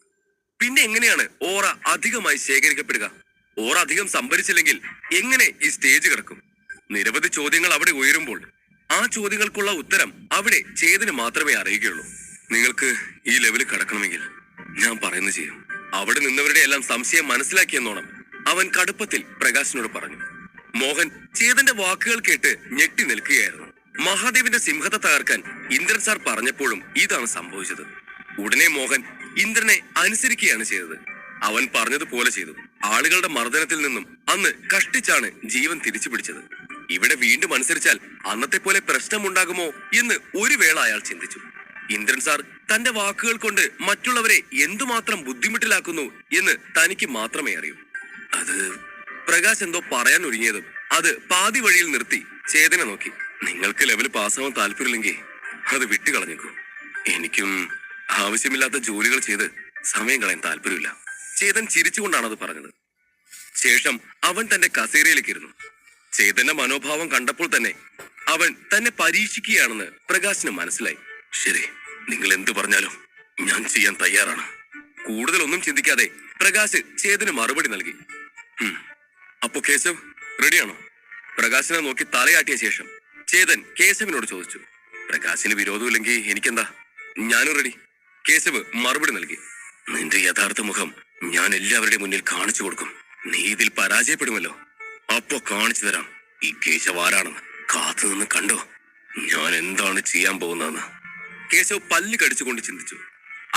പിന്നെ എങ്ങനെയാണ് ഓറ അധികമായി ശേഖരിക്കപ്പെടുക? ഓറ അധികം സംഭരിച്ചില്ലെങ്കിൽ എങ്ങനെ ഈ സ്റ്റേജ് കിടക്കും? നിരവധി ചോദ്യങ്ങൾ അവിടെ ഉയരുമ്പോൾ ആ ചോദ്യങ്ങൾക്കുള്ള ഉത്തരം അവിടെ ചേതന് മാത്രമേ അറിയുകയുള്ളൂ. നിങ്ങൾക്ക് ഈ ലെവലിൽ കടക്കണമെങ്കിൽ ഞാൻ പറയുന്നത് ചെയ്യും. അവിടെ നിന്നവരുടെ എല്ലാം സംശയം മനസ്സിലാക്കിയെന്നോണം അവൻ കടുപ്പത്തിൽ പ്രകാശിനോട് പറഞ്ഞു. മോഹൻ ചേതന്റെ വാക്കുകൾ കേട്ട് ഞെട്ടി നിൽക്കുകയായിരുന്നു. മഹാദേവിന്റെ സിംഹത്തെ തകർക്കാൻ ഇന്ദ്രൻ സാർ പറഞ്ഞപ്പോഴും ഇതാണ് സംഭവിച്ചത്. ഉടനെ മോഹൻ ഇന്ദ്രനെ അനുസരിക്കുകയാണ് ചെയ്തത്. അവൻ പറഞ്ഞതുപോലെ ചെയ്തു. ആളുകളുടെ മർദ്ദനത്തിൽ നിന്നും അന്ന് കഷ്ടിച്ചാണ് ജീവൻ തിരിച്ചു പിടിച്ചത്. ഇവിടെ വീണ്ടും അനുസരിച്ചാൽ അന്നത്തെ പോലെ പ്രശ്നമുണ്ടാകുമോ എന്ന് ഒരു വേള അയാൾ ചിന്തിച്ചു. ഇന്ദ്രൻ സാർ തന്റെ വാക്കുകൾ കൊണ്ട് മറ്റുള്ളവരെ എന്തുമാത്രം ബുദ്ധിമുട്ടിലാക്കുന്നു എന്ന് തനിക്ക് മാത്രമേ അറിയൂ. അത് പ്രകാശ് എന്തോ പറയാൻ ഒരുങ്ങിയതും അത് പാതി വഴിയിൽ നിർത്തി ചേതനെ നോക്കി. നിങ്ങൾക്ക് ലെവൽ പാസ്സാവാൻ താല്പര്യമില്ലെങ്കിൽ അത് വിട്ടുകളഞ്ഞേക്കൂ. എനിക്കും ആവശ്യമില്ലാത്ത ജോലികൾ ചെയ്ത് സമയം കളയാൻ താല്പര്യമില്ല. ചേതൻ ചിരിച്ചുകൊണ്ടാണ് അത് പറഞ്ഞത്. ശേഷം അവൻ തന്റെ കസേരയിലേക്ക് ഇരുന്നു. ചേതന്റെ മനോഭാവം കണ്ടപ്പോൾ തന്നെ അവൻ തന്നെ പരീക്ഷിക്കുകയാണെന്ന് പ്രകാശിന് മനസ്സിലായി. ശരി, നിങ്ങൾ എന്തു പറഞ്ഞാലും ഞാൻ ചെയ്യാൻ തയ്യാറാണ്. കൂടുതലൊന്നും ചിന്തിക്കാതെ പ്രകാശ് ചേതന് മറുപടി നൽകി. അപ്പോ കേശവ് റെഡിയാണോ? പ്രകാശിനെ നോക്കി തലയാട്ടിയ ശേഷം ചേതൻ കേശവിനോട് ചോദിച്ചു. പ്രകാശിന് വിരോധമില്ലെങ്കിൽ എനിക്കെന്താ, ഞാനും റെഡി. കേശവ് മറുപടി നൽകി. നിന്റെ യഥാർത്ഥ മുഖം ഞാൻ എല്ലാവരുടെ മുന്നിൽ കാണിച്ചു കൊടുക്കും. നീ ഇതിൽ പരാജയപ്പെടുമല്ലോ, അപ്പോ കാണിച്ചു തരാം ഈ കേശവ് ആരാണെന്ന്. കാത്തു നിന്ന് കണ്ടോ ഞാൻ എന്താണ് ചെയ്യാൻ പോകുന്നതെന്ന്. കേശവ് പല്ല് കടിച്ചുകൊണ്ട് ചിന്തിച്ചു.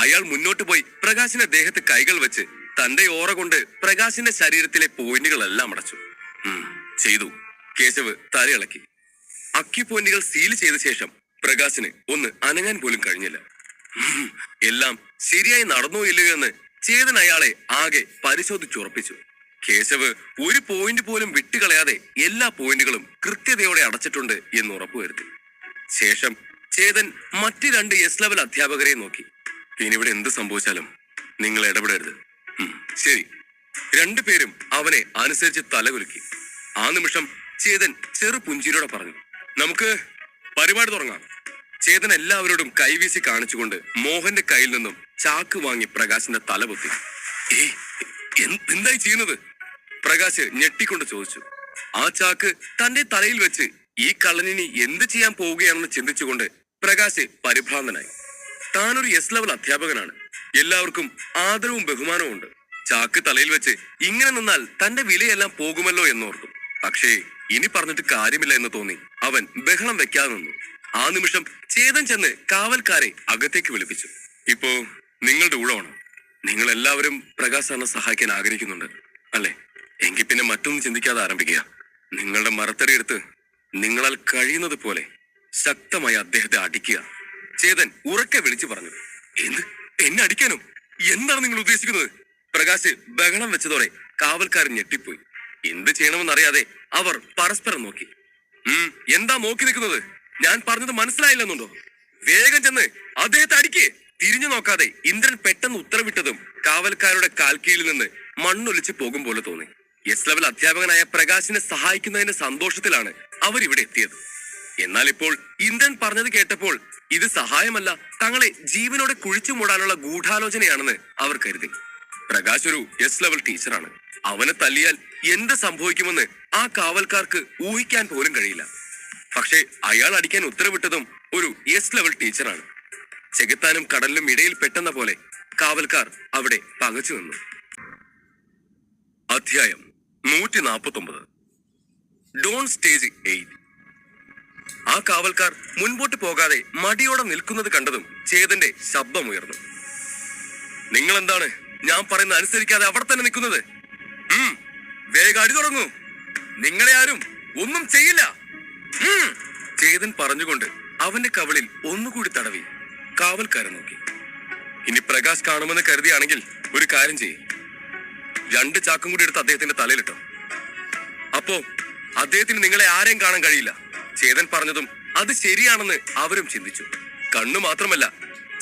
അയാൾ മുന്നോട്ട് പോയി പ്രകാശിന്റെ ദേഹത്ത് കൈകൾ വെച്ച് തന്റെ ഓറ കൊണ്ട് പ്രകാശിന്റെ ശരീരത്തിലെ പോയിന്റുകളെല്ലാം അടച്ചു. ചെയ്തു. കേശവ് തലയിളക്കി. അക്കി പോയിന്റുകൾ സീൽ ചെയ്ത ശേഷം പ്രകാശിന് ഒന്ന് അനങ്ങാൻ പോലും കഴിഞ്ഞില്ല. എല്ലാം ശരിയായി നടന്നോ ഇല്ലയോ എന്ന് ചേതൻ അയാളെ ആകെ പരിശോധിച്ചുറപ്പിച്ചു. കേശവ് ഒരു പോയിന്റ് പോലും വിട്ടുകളയാതെ എല്ലാ പോയിന്റുകളും കൃത്യതയോടെ അടച്ചിട്ടുണ്ട് എന്ന് ഉറപ്പുവരുത്തി. ശേഷം ചേതൻ മറ്റ് 2 എസ് ലെവൽ അധ്യാപകരെ നോക്കി. ഇനിവിടെ എന്ത് സംഭവിച്ചാലും നിങ്ങൾ ഇടപെടരുത്. ശരി. 2 പേരും അവനെ അനുസരിച്ച് തലകുലുക്കി. ആ നിമിഷം ചേതൻ ചെറു പുഞ്ചിരിയോടെ പറഞ്ഞു, നമുക്ക് പരിപാടി തുടങ്ങാം. ചേതൻ എല്ലാവരോടും കൈവീശി കാണിച്ചുകൊണ്ട് മോഹന്റെ കയ്യിൽ നിന്നും ചാക്ക് വാങ്ങി പ്രകാശിന്റെ തല പൊത്തി. എന്തായി ചെയ്യുന്നത്? പ്രകാശ് ഞെട്ടിക്കൊണ്ട് ചോദിച്ചു. ആ ചാക്ക് തന്റെ തലയിൽ വെച്ച് ഈ കള്ളനിനി എന്ത് ചെയ്യാൻ പോവുകയാണെന്ന് ചിന്തിച്ചുകൊണ്ട് പ്രകാശ് പരിഭ്രാന്തനായി. താനൊരു എസ് ലെവൽ അധ്യാപകനാണ്. എല്ലാവർക്കും ആദരവും ബഹുമാനവും ഉണ്ട്. ചാക്ക് തലയിൽ വെച്ച് ഇങ്ങനെ നിന്നാൽ തന്റെ വിലയെല്ലാം പോകുമല്ലോ എന്നോർത്തു. പക്ഷേ ഇനി പറഞ്ഞിട്ട് കാര്യമില്ല എന്ന് തോന്നി അവൻ ബഹളം വെക്കാതെ നിന്നു. ആ നിമിഷം ചേതൻ ചെന്ന് കാവൽക്കാരെ അകത്തേക്ക് വിളിപ്പിച്ചു. ഇപ്പോ നിങ്ങളുടെ ഊഴമാണ്. നിങ്ങൾ എല്ലാവരും പ്രകാശ് സാറിനെ സഹായിക്കാൻ ആഗ്രഹിക്കുന്നുണ്ട് അല്ലെ? എങ്കിൽ പിന്നെ മറ്റൊന്നും ചിന്തിക്കാതെ ആരംഭിക്കുക. നിങ്ങളുടെ മരത്തടി എടുത്ത് നിങ്ങളാൽ കഴിയുന്നത് പോലെ ശക്തമായി അദ്ദേഹത്തെ അടിക്കുക. ചേതൻ ഉറക്കെ വിളിച്ചു പറഞ്ഞു. എന്ത്? എന്നെ അടിക്കാനോ? എന്താണ് നിങ്ങൾ ഉദ്ദേശിക്കുന്നത്? പ്രകാശ് ബഹളം വെച്ചതോടെ കാവൽക്കാരൻ ഞെട്ടിപ്പോയി. എന്ത് ചെയ്യണമെന്നറിയാതെ അവർ പരസ്പരം നോക്കി. എന്താ നോക്കി നിൽക്കുന്നത്? ഞാൻ പറഞ്ഞത് മനസ്സിലായില്ലെന്നുണ്ടോ? വേഗം ചെന്ന് അദ്ദേഹത്തെ അടിക്കേ. തിരിഞ്ഞു നോക്കാതെ ഇന്ദ്രൻ പെട്ടെന്ന് ഉത്തരവിട്ടതും കാവൽക്കാരുടെ കാൽക്കീഴിൽ നിന്ന് മണ്ണൊലിച്ച് പോകും പോലെ തോന്നി. എസ് ലെവൽ അധ്യാപകനായ പ്രകാശിനെ സഹായിക്കുന്നതിന്റെ സന്തോഷത്തിലാണ് അവർ ഇവിടെ എത്തിയത്. എന്നാൽ ഇപ്പോൾ ഇന്ദ്രൻ പറഞ്ഞത് കേട്ടപ്പോൾ ഇത് സഹായമല്ല, തങ്ങളെ ജീവനോടെ കുഴിച്ചു മൂടാനുള്ള ഗൂഢാലോചനയാണെന്ന് അവർ കരുതി. പ്രകാശ് ഒരു എസ് ലെവൽ ടീച്ചറാണ്. അവനെ തല്ലിയാൽ എന്ത് സംഭവിക്കുമെന്ന് ആ കാവൽക്കാർക്ക് ഊഹിക്കാൻ പോലും കഴിയില്ല. പക്ഷേ അയാൾ അടിക്കാൻ ഉത്തരവിട്ടതും ഒരു എസ് ലെവൽ ടീച്ചറാണ്. ചെകുത്താനും കടലിനും ഇടയിൽ പെട്ടെന്ന പോലെ കാവൽക്കാർ അവിടെ പകച്ചു നിന്നു. അധ്യായം 149. ഡോൺ സ്റ്റേജ് 8. ആ കാവൽക്കാർ മുൻപോട്ട് പോകാതെ മടിയോടെ നിൽക്കുന്നത് കണ്ടതും ചേതന്റെ ശബ്ദമുയർന്നു. നിങ്ങൾ എന്താണ് ഞാൻ പറയുന്നത് അനുസരിക്കാതെ അവിടെ തന്നെ നിൽക്കുന്നത്? വേഗം അടി തുടങ്ങൂ. നിങ്ങളെ ആരും ഒന്നും ചെയ്യില്ല. ചേതൻ പറഞ്ഞുകൊണ്ട് അവന്റെ കവിളിൽ ഒന്നുകൂടി തടവി കാവൽക്കാരൻ നോക്കി. ഇനി പ്രകാശ് കാണുമെന്ന് കരുതിയാണെങ്കിൽ ഒരു കാര്യം ചെയ്യ്. 2 ചാക്കും കൂടി എടുത്ത് അദ്ദേഹത്തിന്റെ തലയിലിട്ടോ. അപ്പോ അദ്ദേഹത്തിന് നിങ്ങളെ ആരെയും കാണാൻ കഴിയില്ല. ചേതൻ പറഞ്ഞതും അത് ശരിയാണെന്ന് അവരും ചിന്തിച്ചു. കണ്ണു മാത്രമല്ല,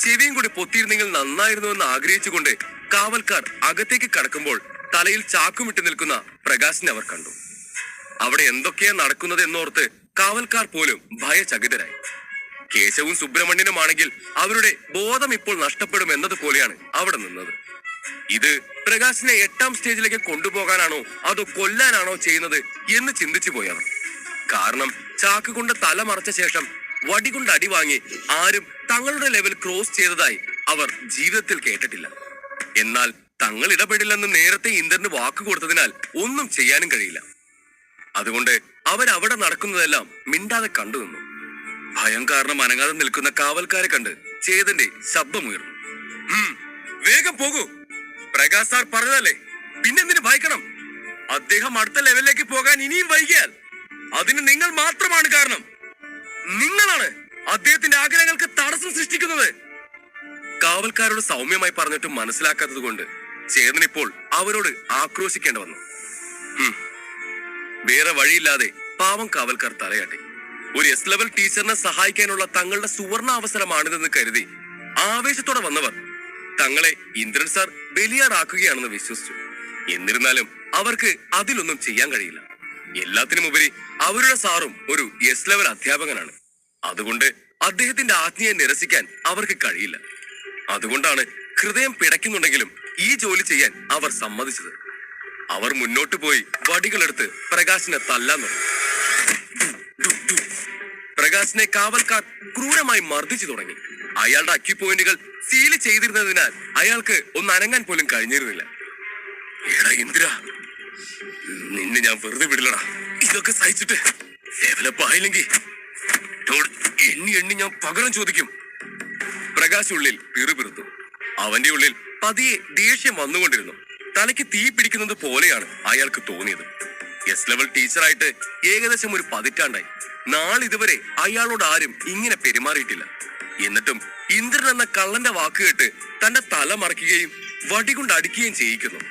ചെവിയും കൂടി പൊത്തിയിരുന്നെങ്കിൽ നന്നായിരുന്നു എന്ന് ആഗ്രഹിച്ചുകൊണ്ട് കാവൽക്കാർ അകത്തേക്ക് കടക്കുമ്പോൾ തലയിൽ ചാക്കുമിട്ട് നിൽക്കുന്ന പ്രകാശിനെ അവർ കണ്ടു. അവിടെ എന്തൊക്കെയാ നടക്കുന്നത് എന്നോർത്ത് കാവൽക്കാർ പോലും ഭയചകിതരായി. കേശവും സുബ്രഹ്മണ്യനുമാണെങ്കിൽ അവരുടെ ബോധം ഇപ്പോൾ നഷ്ടപ്പെടും എന്നതുപോലെയാണ് അവിടെ നിന്നത്. ഇത് പ്രകാശിനെ 8ാം സ്റ്റേജിലേക്ക് കൊണ്ടുപോകാനാണോ അതോ കൊല്ലാനാണോ ചെയ്യുന്നത് എന്ന് ചിന്തിച്ചു പോയവർ. കാരണം ചാക്ക് കൊണ്ട് തല മറച്ച ശേഷം വടികൊണ്ട് അടി വാങ്ങി ആരും തങ്ങളുടെ ലെവൽ ക്രോസ് ചെയ്തതായി അവർ ജീവിതത്തിൽ കേട്ടിട്ടില്ല. എന്നാൽ തങ്ങൾ ഇടപെടില്ലെന്ന് നേരത്തെ ഇന്ദ്രന് വാക്ക് കൊടുത്തതിനാൽ ഒന്നും ചെയ്യാനും കഴിയില്ല. അതുകൊണ്ട് അവരവിടെ നടക്കുന്നതെല്ലാം മിണ്ടാതെ കണ്ടു നിന്നു. ഭയം കാരണം അനങ്ങാതെ നിൽക്കുന്ന കാവൽക്കാരെ കണ്ട് ചേതന്റെ ശബ്ദമുയർന്നു. വേഗം പോകൂ, പ്രകാശ് സാർ പറഞ്ഞതല്ലേ, പിന്നെന്തിനു ഭയക്കണം? അദ്ദേഹം അടുത്ത ലെവലിലേക്ക് പോകാൻ ഇനിയും വൈകിയാൽ അതിന് നിങ്ങൾ മാത്രമാണ് കാരണം. നിങ്ങളാണ് അദ്ദേഹത്തിന്റെ ആഗ്രഹങ്ങൾക്ക് തടസ്സം സൃഷ്ടിക്കുന്നത്. കാവൽക്കാരോട് സൗമ്യമായി പറഞ്ഞിട്ടും മനസ്സിലാക്കാത്തത് കൊണ്ട് ചേതൻ ഇപ്പോൾ അവരോട് ആക്രോശിക്കേണ്ടി വന്നു. വേറെ വഴിയില്ലാതെ പാവം കാവൽക്കാർ തലയാട്ടി. ഒരു എസ് ലെവൽ ടീച്ചറിനെ സഹായിക്കാനുള്ള തങ്ങളുടെ സുവർണ അവസരമാണിതെന്ന് കരുതി ആവേശത്തോടെ വന്നവർ തങ്ങളെ ഇന്ദ്രൻ സാർ ബലിയാടാക്കുകയാണെന്ന് വിശ്വസിച്ചു. എന്നിരുന്നാലും അവർക്ക് അതിലൊന്നും ചെയ്യാൻ കഴിയില്ല. എല്ലാത്തിനുമുപരി അവരുടെ സാറും ഒരു എസ് ലെവൽ അധ്യാപകനാണ്. അതുകൊണ്ട് അദ്ദേഹത്തിന്റെ ആജ്ഞയെ നിരസിക്കാൻ അവർക്ക് കഴിയില്ല. അതുകൊണ്ടാണ് ഹൃദയം പിടയ്ക്കുന്നുണ്ടെങ്കിലും ഈ ജോലി ചെയ്യാൻ അവർ സമ്മതിച്ചത്. അവർ മുന്നോട്ട് പോയി വടികളെടുത്ത് പ്രകാശിനെ തല്ലാൻ തുടങ്ങി. പ്രകാശിനെ കാവൽക്കാർ ക്രൂരമായി മർദ്ദിച്ചു തുടങ്ങി. അയാളുടെ അക്യു പോയിന്റുകൾ സീല് ചെയ്തിരുന്നതിനാൽ അയാൾക്ക് ഒന്ന് അനങ്ങാൻ പോലും കഴിഞ്ഞിരുന്നില്ല. എടാ ഇന്ദ്ര, നിന്നെ ഞാൻ വെറുതെ വിടില്ലടാ. ഇതൊക്കെ സഹിച്ചിട്ട് ഡെവലപ്പ് ആയില്ലെങ്കിൽ എണ്ണി എണ്ണി ഞാൻ പകരം ചോദിക്കും. പ്രകാശ് ഉള്ളിൽ പിറുപിറുത്തു. അവന്റെ ഉള്ളിൽ പതിയെ ദേഷ്യം വന്നുകൊണ്ടിരുന്നു. തലയ്ക്ക് തീ പിടിക്കുന്നത് പോലെയാണ് അയാൾക്ക് തോന്നിയത്. എസ് ലെവൽ ടീച്ചറായിട്ട് ഏകദേശം ഒരു 10 പതിറ്റാണ്ടായി. നാളിതുവരെ അയാളോട് ആരും ഇങ്ങനെ പെരുമാറിയിട്ടില്ല. എന്നിട്ടും ഇന്ദ്രൻ എന്ന കള്ളന്റെ വാക്ക് കേട്ട് തന്റെ തല മറയ്ക്കുകയും വടികൊണ്ട് അടിക്കുകയും ചെയ്യിക്കുന്നു.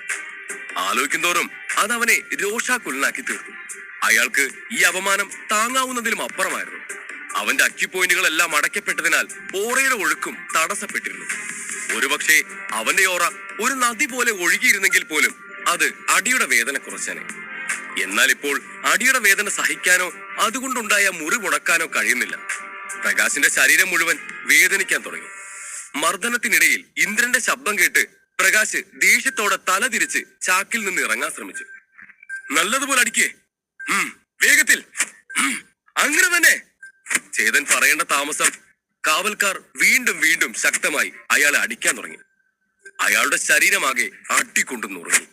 ആലോചിക്കും തോറും അതവനെ രോഷാകുലനാക്കി തീർത്തു. അയാൾക്ക് ഈ അപമാനം താങ്ങാവുന്നതിലും അപ്പുറമായിരുന്നു. അവന്റെ അക്യു പോയിന്റുകളെല്ലാം അടയ്ക്കപ്പെട്ടതിനാൽ ഓറയുടെ ഒഴുക്കും തടസ്സപ്പെട്ടിരുന്നു. ഒരുപക്ഷെ അവന്റെ ഓറ ഒരു നദി പോലെ ഒഴുകിയിരുന്നെങ്കിൽ പോലും അത് അടിയുടെ വേദന കുറച്ചേനെ. എന്നാൽ ഇപ്പോൾ അടിയുടെ വേദന സഹിക്കാനോ അതുകൊണ്ടുണ്ടായ മുറിവുണക്കാനോ കഴിയുന്നില്ല. പ്രകാശിന്റെ ശരീരം മുഴുവൻ വേദനിക്കാൻ തുടങ്ങി. മർദ്ദനത്തിനിടയിൽ ഇന്ദ്രന്റെ ശബ്ദം കേട്ട് പ്രകാശ് ദേഷ്യത്തോടെ തല തിരിച്ച് ചാക്കിൽ നിന്ന് ഇറങ്ങാൻ ശ്രമിച്ചു. നല്ലതുപോലെ അടിക്കേ, വേഗത്തിൽ, അങ്ങനെ തന്നെ. ചേതൻ പറയേണ്ട താമസം കാവൽക്കാർ വീണ്ടും വീണ്ടും ശക്തമായി അയാളെ അടിക്കാൻ തുടങ്ങി. അയാളുടെ ശരീരമാകെ അട്ടിക്കൊണ്ടു നുറങ്ങി.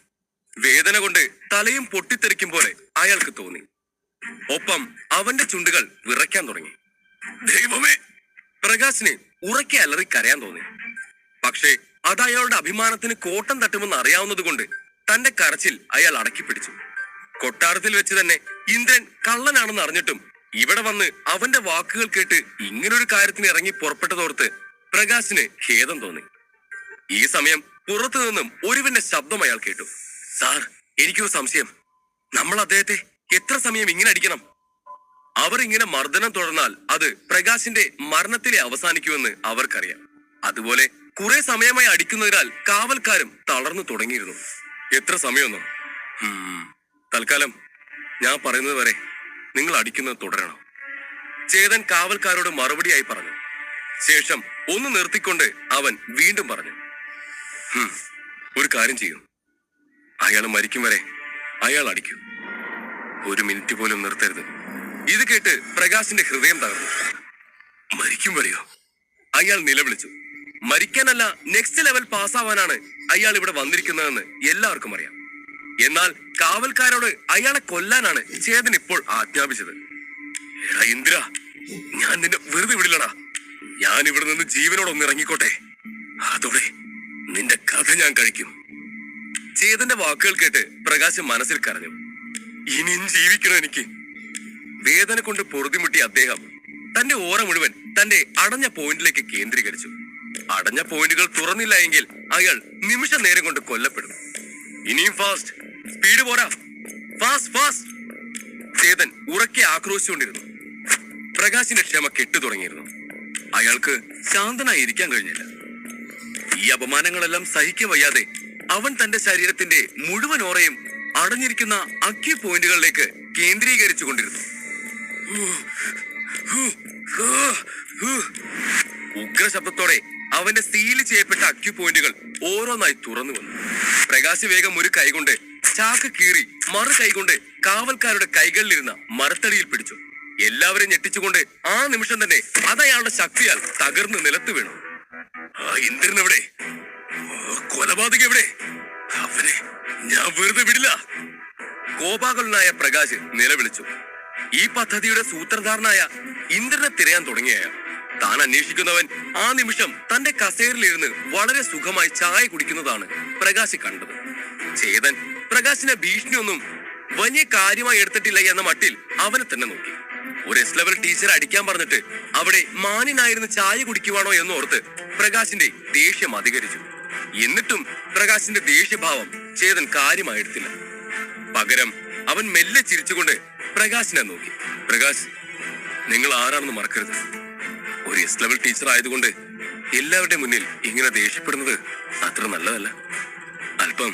വേദന കൊണ്ട് തലയും പൊട്ടിത്തെറിക്കും പോലെ അയാൾക്ക് തോന്നി. ഒപ്പം അവന്റെ ചുണ്ടുകൾ വിറയ്ക്കാൻ തുടങ്ങി. ദൈവമേ! പ്രകാശിന് ഉറക്കെ അലറി കരയാൻ തോന്നി. പക്ഷേ അത് അയാളുടെ അഭിമാനത്തിന് കോട്ടം തട്ടുമെന്ന് അറിയാവുന്നത് കൊണ്ട് തന്റെ കരച്ചിൽ അയാൾ അടക്കി പിടിച്ചു. കൊട്ടാരത്തിൽ വെച്ച് തന്നെ ഇന്ദ്രൻ കള്ളനാണെന്ന് അറിഞ്ഞിട്ടും ഇവിടെ വന്ന് അവന്റെ വാക്കുകൾ കേട്ട് ഇങ്ങനൊരു കാര്യത്തിന് ഇറങ്ങി പുറപ്പെട്ടതോർത്ത് പ്രകാശിന് ഖേദം തോന്നി. ഈ സമയം പുറത്തു നിന്നും ഒരുവന്റെ ശബ്ദം അയാൾ കേട്ടു. സാർ, എനിക്കൊരു സംശയം. നമ്മൾ അദ്ദേഹത്തെ എത്ര സമയം ഇങ്ങനെ അടിക്കണം? അവർ ഇങ്ങനെ മർദ്ദനം തുടർന്നാൽ അത് പ്രകാശിന്റെ മരണത്തിലെ അവസാനിക്കുമെന്ന് അവർക്കറിയാം. അതുപോലെ കുറെ സമയമായി അടിക്കുന്നതിനാൽ കാവൽക്കാരും തളർന്നു തുടങ്ങിയിരുന്നു. എത്ര സമയമൊന്നോ? തൽക്കാലം ഞാൻ പറയുന്നത് വരെ നിങ്ങൾ അടിക്കുന്നത് തുടരണം. ചേതൻ കാവൽക്കാരോട് മറുപടിയായി പറഞ്ഞു. ശേഷം ഒന്ന് നിർത്തിക്കൊണ്ട് അവൻ വീണ്ടും പറഞ്ഞു, ഒരു കാര്യം ചെയ്യൂ. അയാൾ മരിക്കും വരെ അയാൾ അടിക്കൂ. 1 മിനിറ്റ് പോലും നിർത്തരുത്. ഇത് കേട്ട് പ്രകാശിന്റെ ഹൃദയം തകർന്നു. മരിക്കും വരെയോ? അയാൾ നിലവിളിച്ചു. മരിക്കാനല്ല, നെക്സ്റ്റ് ലെവൽ പാസ്സാവാനാണ് അയാൾ ഇവിടെ വന്നിരിക്കുന്നതെന്ന് എല്ലാവർക്കും അറിയാം. എന്നാൽ കാവൽക്കാരോട് അയാളെ കൊല്ലാനാണ് ചേതൻ ഇപ്പോൾ ആജ്ഞാപിച്ചത്. എടാ ഇന്ദ്ര, ഞാൻ നിന്നെ വെറുതെ വിടില്ലടാ. ഞാൻ ഇവിടെ നിന്ന് ജീവനോടൊന്ന് ഇറങ്ങിക്കോട്ടെ. അതോടെ നിന്റെ കഥ ഞാൻ കഴിക്കും. ചേതന്റെ വാക്കുകൾ കേട്ട് പ്രകാശ് മനസ്സിൽ കരഞ്ഞു. ഇനിയും ജീവിക്കണം എനിക്ക്. വേദന കൊണ്ട് പൊറുതിമുട്ടിയ അദ്ദേഹം തന്റെ ഓറ മുഴുവൻ തന്റെ അടഞ്ഞ പോയിന്റിലേക്ക് കേന്ദ്രീകരിച്ചു. അടഞ്ഞ പോയിന്റുകൾ തുറന്നില്ല എങ്കിൽ അയാൾ നിമിഷ നേരം കൊണ്ട് കൊല്ലപ്പെടും. ഇനിയും ഫാസ്റ്റ്, സ്പീഡ് പോരാ, ഫാസ്റ്റ് ഫാസ്റ്റ്. ചേതൻ ഉറക്കെ ആക്രോശിച്ചുകൊണ്ടിരുന്നു. പ്രകാശിന്റെ ക്ഷമ കെട്ടു തുടങ്ങിയിരുന്നു. അയാൾക്ക് ശാന്തനായി ഇരിക്കാൻ കഴിഞ്ഞില്ല. ഈ അപമാനങ്ങളെല്ലാം സഹിക്ക വയ്യാതെ അവൻ തന്റെ ശരീരത്തിന്റെ മുഴുവൻ ഓറയും അടഞ്ഞിരിക്കുന്ന അക്യു പോയിന്റുകളിലേക്ക് കേന്ദ്രീകരിച്ചു കൊണ്ടിരുന്നു. ഉഗ്രശബ്ദത്തോടെ അവന്റെ സീല് ചെയ്യപ്പെട്ട അക്യു പോയിന്റുകൾ ഓരോന്നായി തുറന്നു വന്നു. പ്രകാശ് വേഗം ഒരു കൈകൊണ്ട് ചാക്ക് കീറി മറു കൈകൊണ്ട് കാവൽക്കാരുടെ കൈകളിലിരുന്ന മരത്തടിയിൽ പിടിച്ചു. എല്ലാവരും ഞെട്ടിച്ചുകൊണ്ട് ആ നിമിഷം തന്നെ അതയാളുടെ ശക്തിയാൽ തകർന്ന് നിലത്ത് വീണു. ആ ഇന്ദ്രൻ എവിടെ? കൊലപാതക എവിടെ? അവനെ ഞാൻ വെറുതെ വിടില്ല. കോപാകുലനായ പ്രകാശ് നിലവിളിച്ചു. ഈ പദ്ധതിയുടെ സൂത്രധാരനായ ഇന്ദ്രനെ തിരയാൻ തുടങ്ങിയ താൻ അന്വേഷിക്കുന്നവൻ ആ നിമിഷം തന്റെ കസേരയിലിരുന്ന് വളരെ സുഖമായി ചായ കുടിക്കുന്നതാണ് പ്രകാശ് കണ്ടത്. ചേതൻ പ്രകാശിനെ ഭീഷണിയൊന്നും വലിയ കാര്യമായി എടുത്തിട്ടില്ല എന്ന മട്ടിൽ അവനെ തന്നെ നോക്കി. ഒരു എസ് ലെവൽ ടീച്ചർ അടിക്കാൻ പറഞ്ഞിട്ട് അവിടെ മാന്യനായിരുന്ന് ചായ കുടിക്കുവാണോ എന്നോർത്ത് പ്രകാശിന്റെ ദേഷ്യം അധികരിച്ചു. എന്നിട്ടും പ്രകാശിന്റെ ദേഷ്യഭാവം ചേതൻ കാര്യമായി എടുത്തില്ല. പകരം അവൻ മെല്ലെ ചിരിച്ചുകൊണ്ട് പ്രകാശിനെ നോക്കി. പ്രകാശ്, നിങ്ങൾ ആരാണെന്ന് മറക്കരുത്. ഒരു എസ് ലെവൽ ടീച്ചർ ആയതുകൊണ്ട് എല്ലാവരുടെ മുന്നിൽ ഇങ്ങനെ ദേഷ്യപ്പെടുന്നത് അത്ര നല്ലതല്ല. അല്പം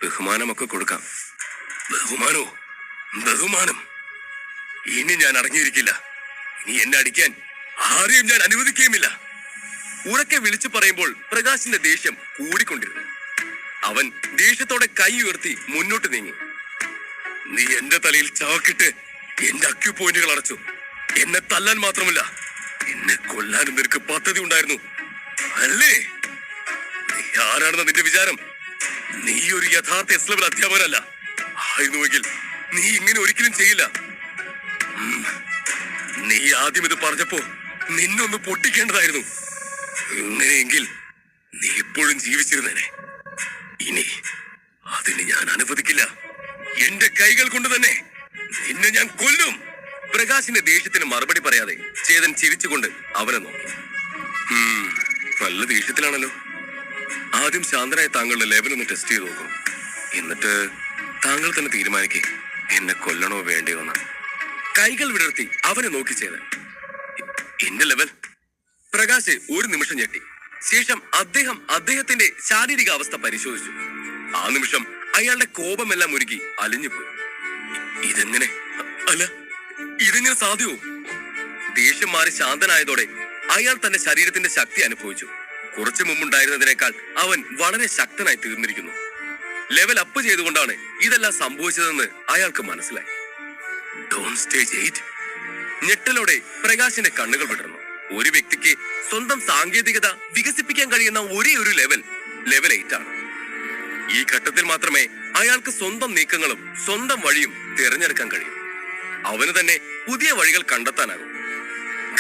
ബഹുമാനമൊക്കെ കൊടുക്കാം. ബഹുമാനോ? ബഹുമാനം? ഇനി ഞാൻ അടങ്ങിയിരിക്കില്ല. ഇനി എന്നെ അടിക്കാൻ ആരെയും ഞാൻ അനുവദിക്കുകയുമില്ല. ഉറക്കെ വിളിച്ചു പറയുമ്പോൾ പ്രകാശിന്റെ ദേഷ്യം കൂടിക്കൊണ്ടിരുന്നു. അവൻ ദേഷ്യത്തോടെ കൈ ഉയർത്തി മുന്നോട്ട് നീങ്ങി. നീ എന്റെ തലയിൽ ചാക്കിട്ട് എന്റെ അക്യു പോയിന്റുകൾ അടച്ചു. എന്നെ തല്ലാൻ മാത്രമല്ല, എന്നെ കൊല്ലാനും നിനക്ക് പദ്ധതി ഉണ്ടായിരുന്നു അല്ലേ? നീ ആരാണെന്ന നിന്റെ വിചാരം? നീ ഒരു യഥാർത്ഥ എസ് ലെവൽ അധ്യാപകനല്ല. ആയിരുന്നുവെങ്കിൽ നീ ഇങ്ങനെ ഒരിക്കലും ചെയ്യില്ല. നീ ആദ്യം ഇത് പറഞ്ഞപ്പോ നിന്നൊന്ന് പൊട്ടിക്കേണ്ടതായിരുന്നു. ഇങ്ങനെയെങ്കിൽ നീ എപ്പോഴും ജീവിച്ചിരുന്നേനെ. ഇനി അതിന് ഞാൻ അനുവദിക്കില്ല. എന്റെ കൈകൾ കൊണ്ട് തന്നെ നിന്നെ ഞാൻ കൊല്ലും. പ്രകാശിന്റെ ദേഷ്യത്തിന് മറുപടി പറയാതെ ചേതൻ ചിരിച്ചുകൊണ്ട് അവനെ നോക്കി. നല്ല ദേഷ്യത്തിലാണല്ലോ. ആദ്യം ശാന്തനായ താങ്കളുടെ ലെവൽ ഒന്ന് ടെസ്റ്റ് ചെയ്ത് നോക്കും. എന്നിട്ട് താങ്കൾ തന്നെ തീരുമാനിക്കേ എന്നെ കൊല്ലണോ വേണ്ടിയോ എന്ന്. കൈകൾ വിടർത്തി അവനെ നോക്കി ചേതൻ. എന്റെ ലെവൽ? പ്രകാശ് ഒരു നിമിഷം ഞെട്ടി. ശേഷം അദ്ദേഹത്തിന്റെ ശാരീരിക അവസ്ഥ പരിശോധിച്ചു. ആ നിമിഷം അയാളുടെ കോപമെല്ലാം ഉരുകി അലിഞ്ഞുപോയി. ഇതെങ്ങനെ? അല്ല, ഇതെങ്ങനെ സാധ്യവും? ദേഷ്യം മാറി ശാന്തനായതോടെ അയാൾ തന്റെ ശരീരത്തിന്റെ ശക്തി അനുഭവിച്ചു. കുറച്ചു മുമ്പുണ്ടായിരുന്നതിനേക്കാൾ അവൻ വളരെ ശക്തനായി തീർന്നിരിക്കുന്നു. ലെവൽ അപ്പ് ചെയ്തുകൊണ്ടാണ് ഇതെല്ലാം സംഭവിച്ചതെന്ന് അയാൾക്ക് മനസ്സിലായി. ഞെട്ടലോടെ പ്രകാശിന്റെ കണ്ണുകൾ വിടർന്നു. ഒരു വ്യക്തിക്ക് സ്വന്തം സാങ്കേതികത വികസിപ്പിക്കാൻ കഴിയുന്ന ഒരേ ഒരു ലെവൽ 8 ആണ്. ഈ ഘട്ടത്തിൽ മാത്രമേ അയാൾക്ക് സ്വന്തം നീക്കങ്ങളും സ്വന്തം വഴിയും തിരഞ്ഞെടുക്കാൻ കഴിയൂ. അവന് തന്നെ പുതിയ വഴികൾ കണ്ടെത്താനാകും.